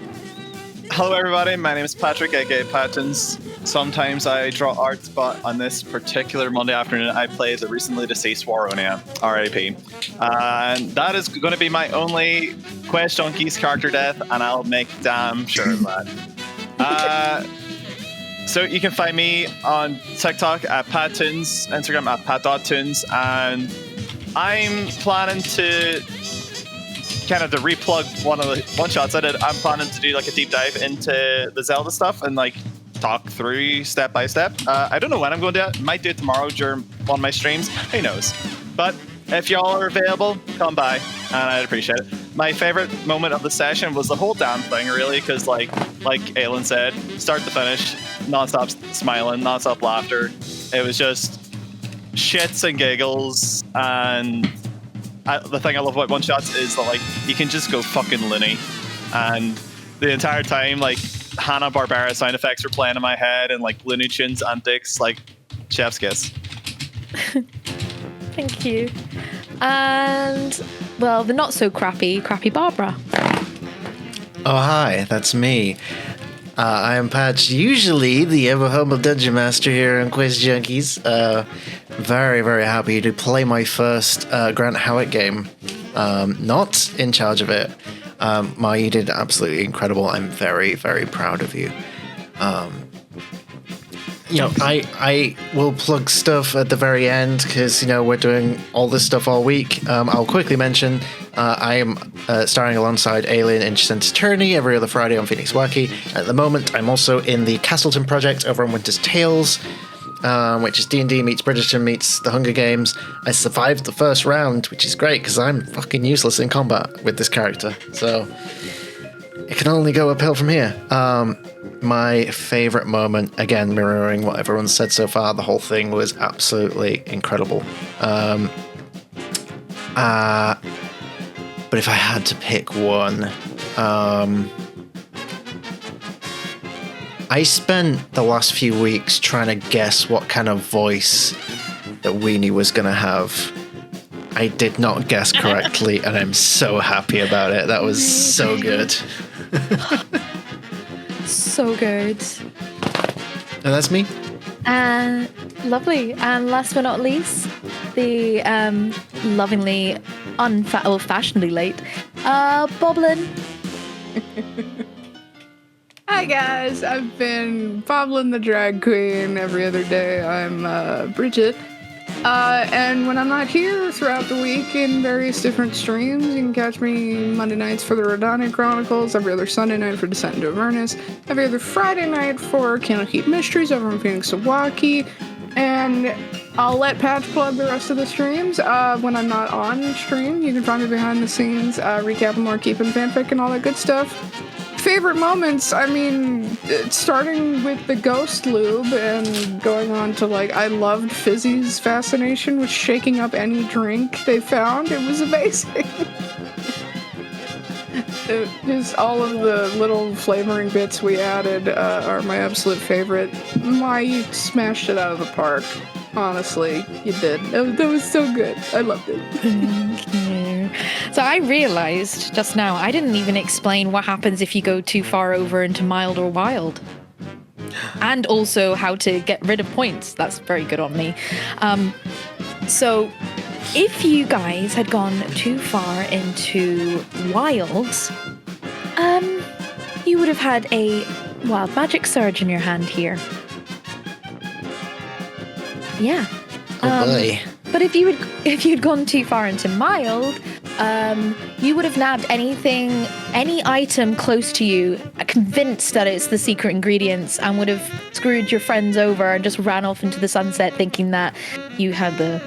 Hello, everybody. My name is Patrick, aka Patons. Sometimes I draw art, but on this particular Monday afternoon, I play the recently deceased Feronia, R.I.P. And that is going to be my only Quest Junkies character death, and I'll make damn sure of that. So you can find me on TikTok at Patons, Instagram at pat.tunes, and I'm planning to kind of to replug one of the one-shots I did. I'm planning to do like a deep dive into the Zelda stuff and like talk through step by step. I don't know when I'm going to do it. Might do it tomorrow during one of my streams. Who knows? But if y'all are available, come by, and I'd appreciate it. My favorite moment of the session was the whole damn thing, really, because like Aylin said, start to finish, non-stop smiling, non-stop laughter. It was just shits and giggles, and the thing I love about one-shots is that like you can just go fucking loony, and the entire time like Hanna-Barbera sound effects were playing in my head and like Looney Tunes antics, like chef's kiss. Thank you. And well, the not so crappy Barbara. Oh, hi, that's me. I am Patch, usually the ever humble dungeon master here on Quest Junkies. Very, very happy to play my first Grant Howitt game. Not in charge of it. You did absolutely incredible. I'm very, very proud of you. I will plug stuff at the very end because, we're doing all this stuff all week. I'll quickly mention I am starring alongside Alien in Center Attorney every other Friday on Phoenix Wacky. At the moment, I'm also in the Castleton Project over on Winter's Tales, which is D&D meets Bridgerton meets The Hunger Games. I survived the first round, which is great because I'm fucking useless in combat with this character. So it can only go uphill from here. My favorite moment, again, mirroring what everyone's said so far, the whole thing was absolutely incredible. But if I had to pick one, I spent the last few weeks trying to guess what kind of voice that Weenie was going to have. I did not guess correctly, and I'm so happy about it. That was so good. So good. And that's me. Lovely. And last but not least, the lovingly old-fashionedly late Boblin. Hi guys, I've been Boblin the drag queen every other day. I'm Bridget. And when I'm not here throughout the week in various different streams, you can catch me Monday nights for the Redonic Chronicles, every other Sunday night for Descent into Avernus, every other Friday night for Candlekeep Mysteries over in Phoenix Milwaukee, and I'll let Patch plug the rest of the streams. When I'm not on stream, you can find me behind the scenes, recapping more, keeping fanfic and all that good stuff. Favorite moments, starting with the ghost lube and going on to I loved Fizzy's fascination with shaking up any drink they found. It was amazing. Just all of the little flavoring bits we added are my absolute favorite. You smashed it out of the park. Honestly, you did. That was so good. I loved it. Thank you. So I realized just now, I didn't even explain what happens if you go too far over into mild or wild. And also how to get rid of points. That's very good on me. So if you guys had gone too far into wilds, you would have had a wild magic surge in your hand here. Yeah. Oh boy. But if you'd gone too far into mild, you would have nabbed any item close to you, convinced that it's the secret ingredients, and would have screwed your friends over and just ran off into the sunset thinking that you had the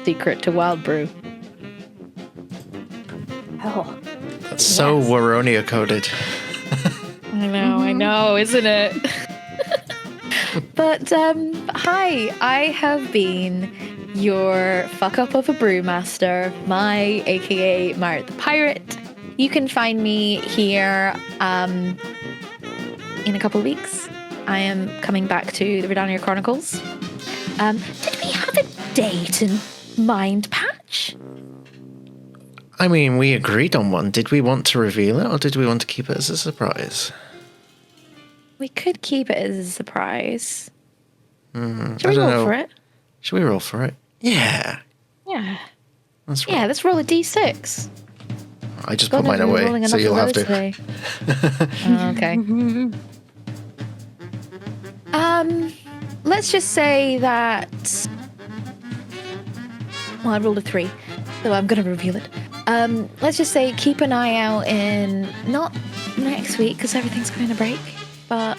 secret to wild brew. Oh. That's so Feronia coded. I know, isn't it? But hi, I have been your fuck up of a brewmaster, my aka Myrt the Pirate. You can find me here in a couple of weeks. I am coming back to the Redania Chronicles. Did we have a date in mind, Patch? I mean, we agreed on one. Did we want to reveal it, or did we want to keep it as a surprise? We could keep it as a surprise. Should I we don't roll know. for it? Should we roll for it? Yeah. Yeah. That's right. Yeah, let's roll a d6. I just God put mine knows we're away, rolling so enough you'll of have those to. today. Oh, okay. Let's just say that. Well, I rolled a 3, so I'm gonna reveal it. Let's just say keep an eye out in not next week because everything's going to break, but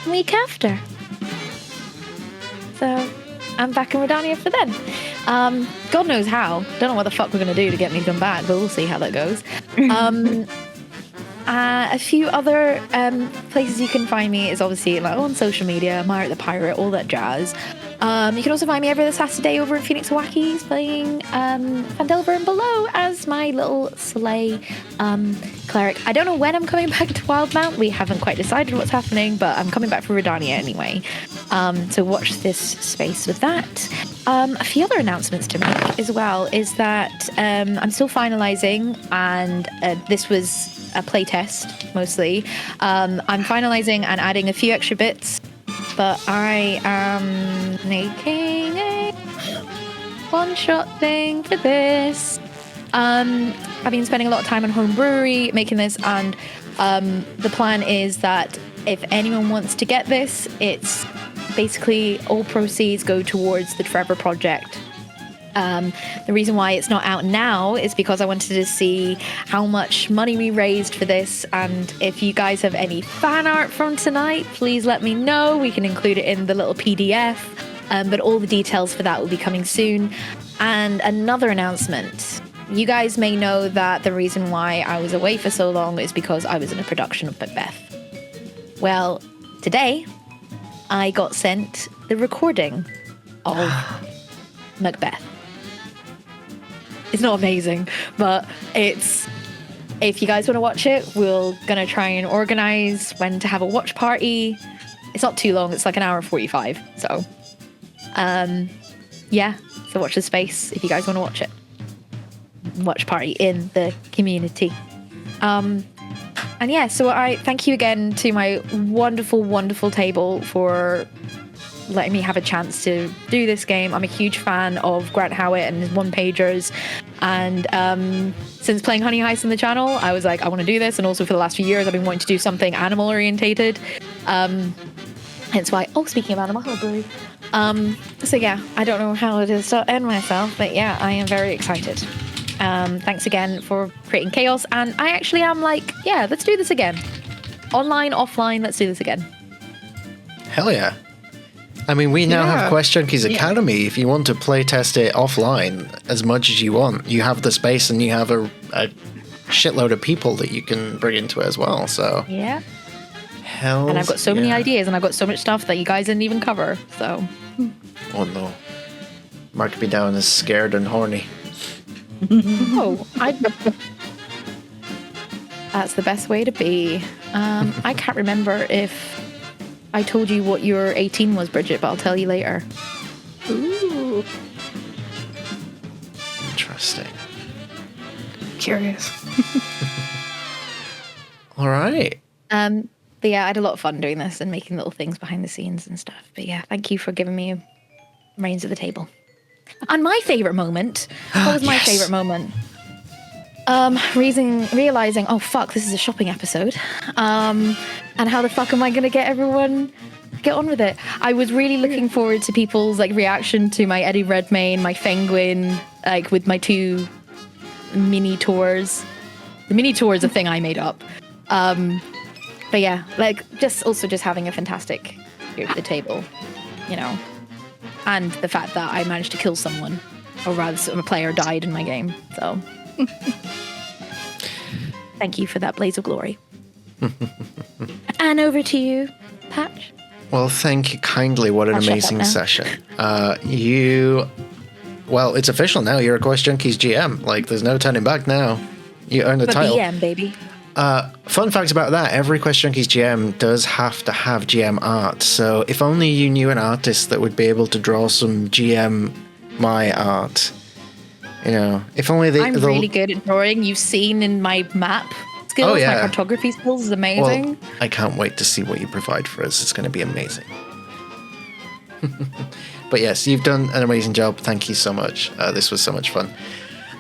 week after. So I'm back in Redania for then. God knows how. Don't know what the fuck we're gonna do to get me to come back, but we'll see how that goes. A few other places you can find me is obviously like on social media, Myrt the Pirate, all that jazz. You can also find me every other Saturday over at Phoenix Wackies playing Phandelver and Below as my little sleigh cleric. I don't know when I'm coming back to Wildmount. We haven't quite decided what's happening, but I'm coming back for Redania anyway. So watch this space with that. A few other announcements to make as well is that I'm still finalizing, and this was a playtest mostly. I'm finalizing and adding a few extra bits, but I am making a one-shot thing for this. I've been spending a lot of time on home brewery making this, and the plan is that if anyone wants to get this, it's basically all proceeds go towards the Trevor Project. The reason why it's not out now is because I wanted to see how much money we raised for this, and if you guys have any fan art from tonight, please let me know. We can include it in the little PDF, but all the details for that will be coming soon. And another announcement. You guys may know that the reason why I was away for so long is because I was in a production of Macbeth. Well, today I got sent the recording of Macbeth. It's not amazing, but it's, if you guys want to watch it, we're gonna try and organize when to have a watch party. It's not too long, it's like an hour and 45. So yeah, so watch the space if you guys want to watch it. Watch party in the community. And yeah, so I thank you again to my wonderful, wonderful table for letting me have a chance to do this game. I'm a huge fan of Grant Howitt and his one-pagers, and since playing Honey Heist on the channel, I was like, I want to do this, and also for the last few years I've been wanting to do something animal orientated, hence why, speaking of animal, hello brewery. So yeah, I don't know how to start end myself, but yeah, I am very excited. Thanks again for creating chaos, and I actually am like, yeah, let's do this again. Online, offline, let's do this again. Hell yeah. I mean, we now have Yeah. Quest Junkies Academy. If you want to play test it offline as much as you want, you have the space and you have a shitload of people that you can bring into it as well. So Yeah. hell. And I've got so many ideas, and I've got so much stuff that you guys didn't even cover. So Oh no. Mark me down as scared and horny. That's the best way to be. I can't remember if I told you what your 18 was, Bridget, but I'll tell you later. Ooh, Interesting. curious. All right. But yeah, I had a lot of fun doing this and making little things behind the scenes and stuff. But yeah, thank you for giving me reins of the table. And my favorite moment. What was my Yes. favorite moment? Realizing, oh fuck, this is a shopping episode. And how the fuck am I gonna get everyone to get on with it? I was really looking forward to people's like reaction to my Eddie Redmayne, my Fenguin, like with my 2 mini tours. The mini tour is a thing I made up. But yeah, like just having a fantastic group at the table, you know, and the fact that I managed to kill someone, or rather, a player died in my game. So, thank you for that blaze of glory. And over to you, Patch. Well, thank you kindly. What an I'll shut up amazing now. session. Well, it's official now. You're a Quest Junkies GM. Like, there's no turning back now. You earn the But title. BM, baby. Fun fact about that, every Quest Junkies GM does have to have GM art. So if only you knew an artist that would be able to draw some GM my art. You know, if only I'm really good at drawing. You've seen in my map skills, Oh, yeah. my cartography skills is amazing. Well, I can't wait to see what you provide for us. It's going to be amazing. But yes, you've done an amazing job. Thank you so much. This was so much fun.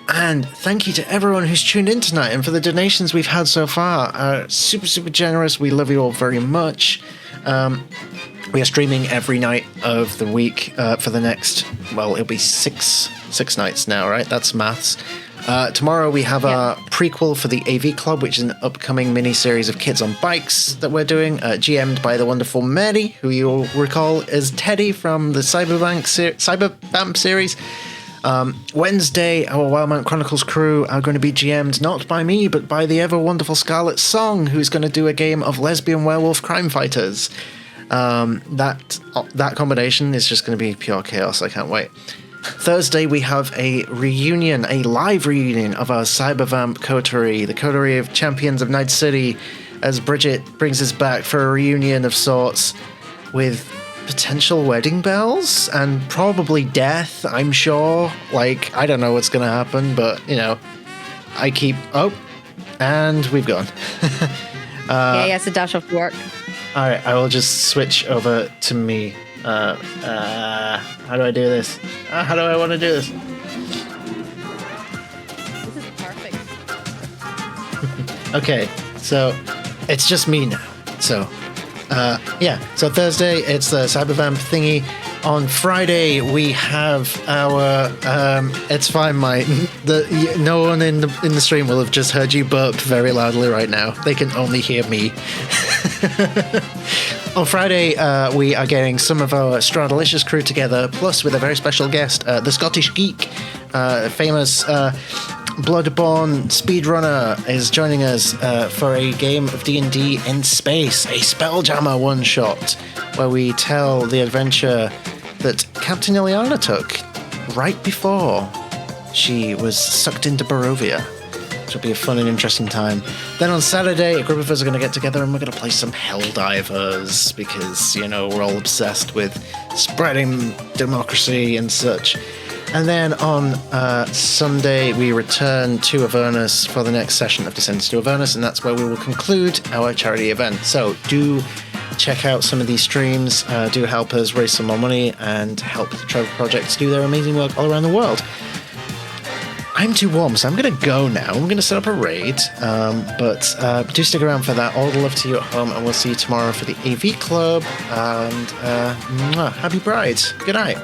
And thank you to everyone who's tuned in tonight and for the donations we've had so far. Super, super generous. We love you all very much. We are streaming every night of the week for the next, well, it'll be six nights now, right? That's maths. Tomorrow we have a prequel for the AV Club, which is an upcoming mini-series of Kids on Bikes that we're doing, GM'd by the wonderful Mary, who you'll recall is Teddy from the Cybervamp series. Wednesday, our Wildmount Chronicles crew are going to be GM'd not by me, but by the ever-wonderful Scarlet Song, who's going to do a game of lesbian werewolf crime fighters. That combination is just going to be pure chaos. I can't wait. Thursday, we have a live reunion of our Cybervamp coterie, the coterie of champions of Night City, as Bridget brings us back for a reunion of sorts with potential wedding bells and probably death, I'm sure. Like, I don't know what's going to happen, but, you know, and we've gone. It's a dash off work. All right, I will just switch over to me. How do I do this? How do I want to do this? This is perfect. Okay, so it's just me now. So, so Thursday it's the Cybervamp thingy. On Friday we have our. It's fine, mate. No one in the stream will have just heard you burp very loudly right now. They can only hear me. On Friday, we are getting some of our Stradalicious crew together, plus with a very special guest, the Scottish Geek, famous Bloodborne speedrunner, is joining us for a game of D&D in space, a Spelljammer one-shot, where we tell the adventure that Captain Ileana took right before she was sucked into Barovia. It'll be a fun and interesting time. Then on Saturday, a group of us are going to get together and we're going to play some Helldivers because, you know, we're all obsessed with spreading democracy and such. And then on Sunday, we return to Avernus for the next session of Descent to Avernus, and that's where we will conclude our charity event. So do check out some of these streams, do help us raise some more money and help the Trevor Project do their amazing work all around the world. I'm too warm, so I'm going to go now. I'm going to set up a raid, but do stick around for that. All the love to you at home, and we'll see you tomorrow for the AV Club, and happy brides. Good night.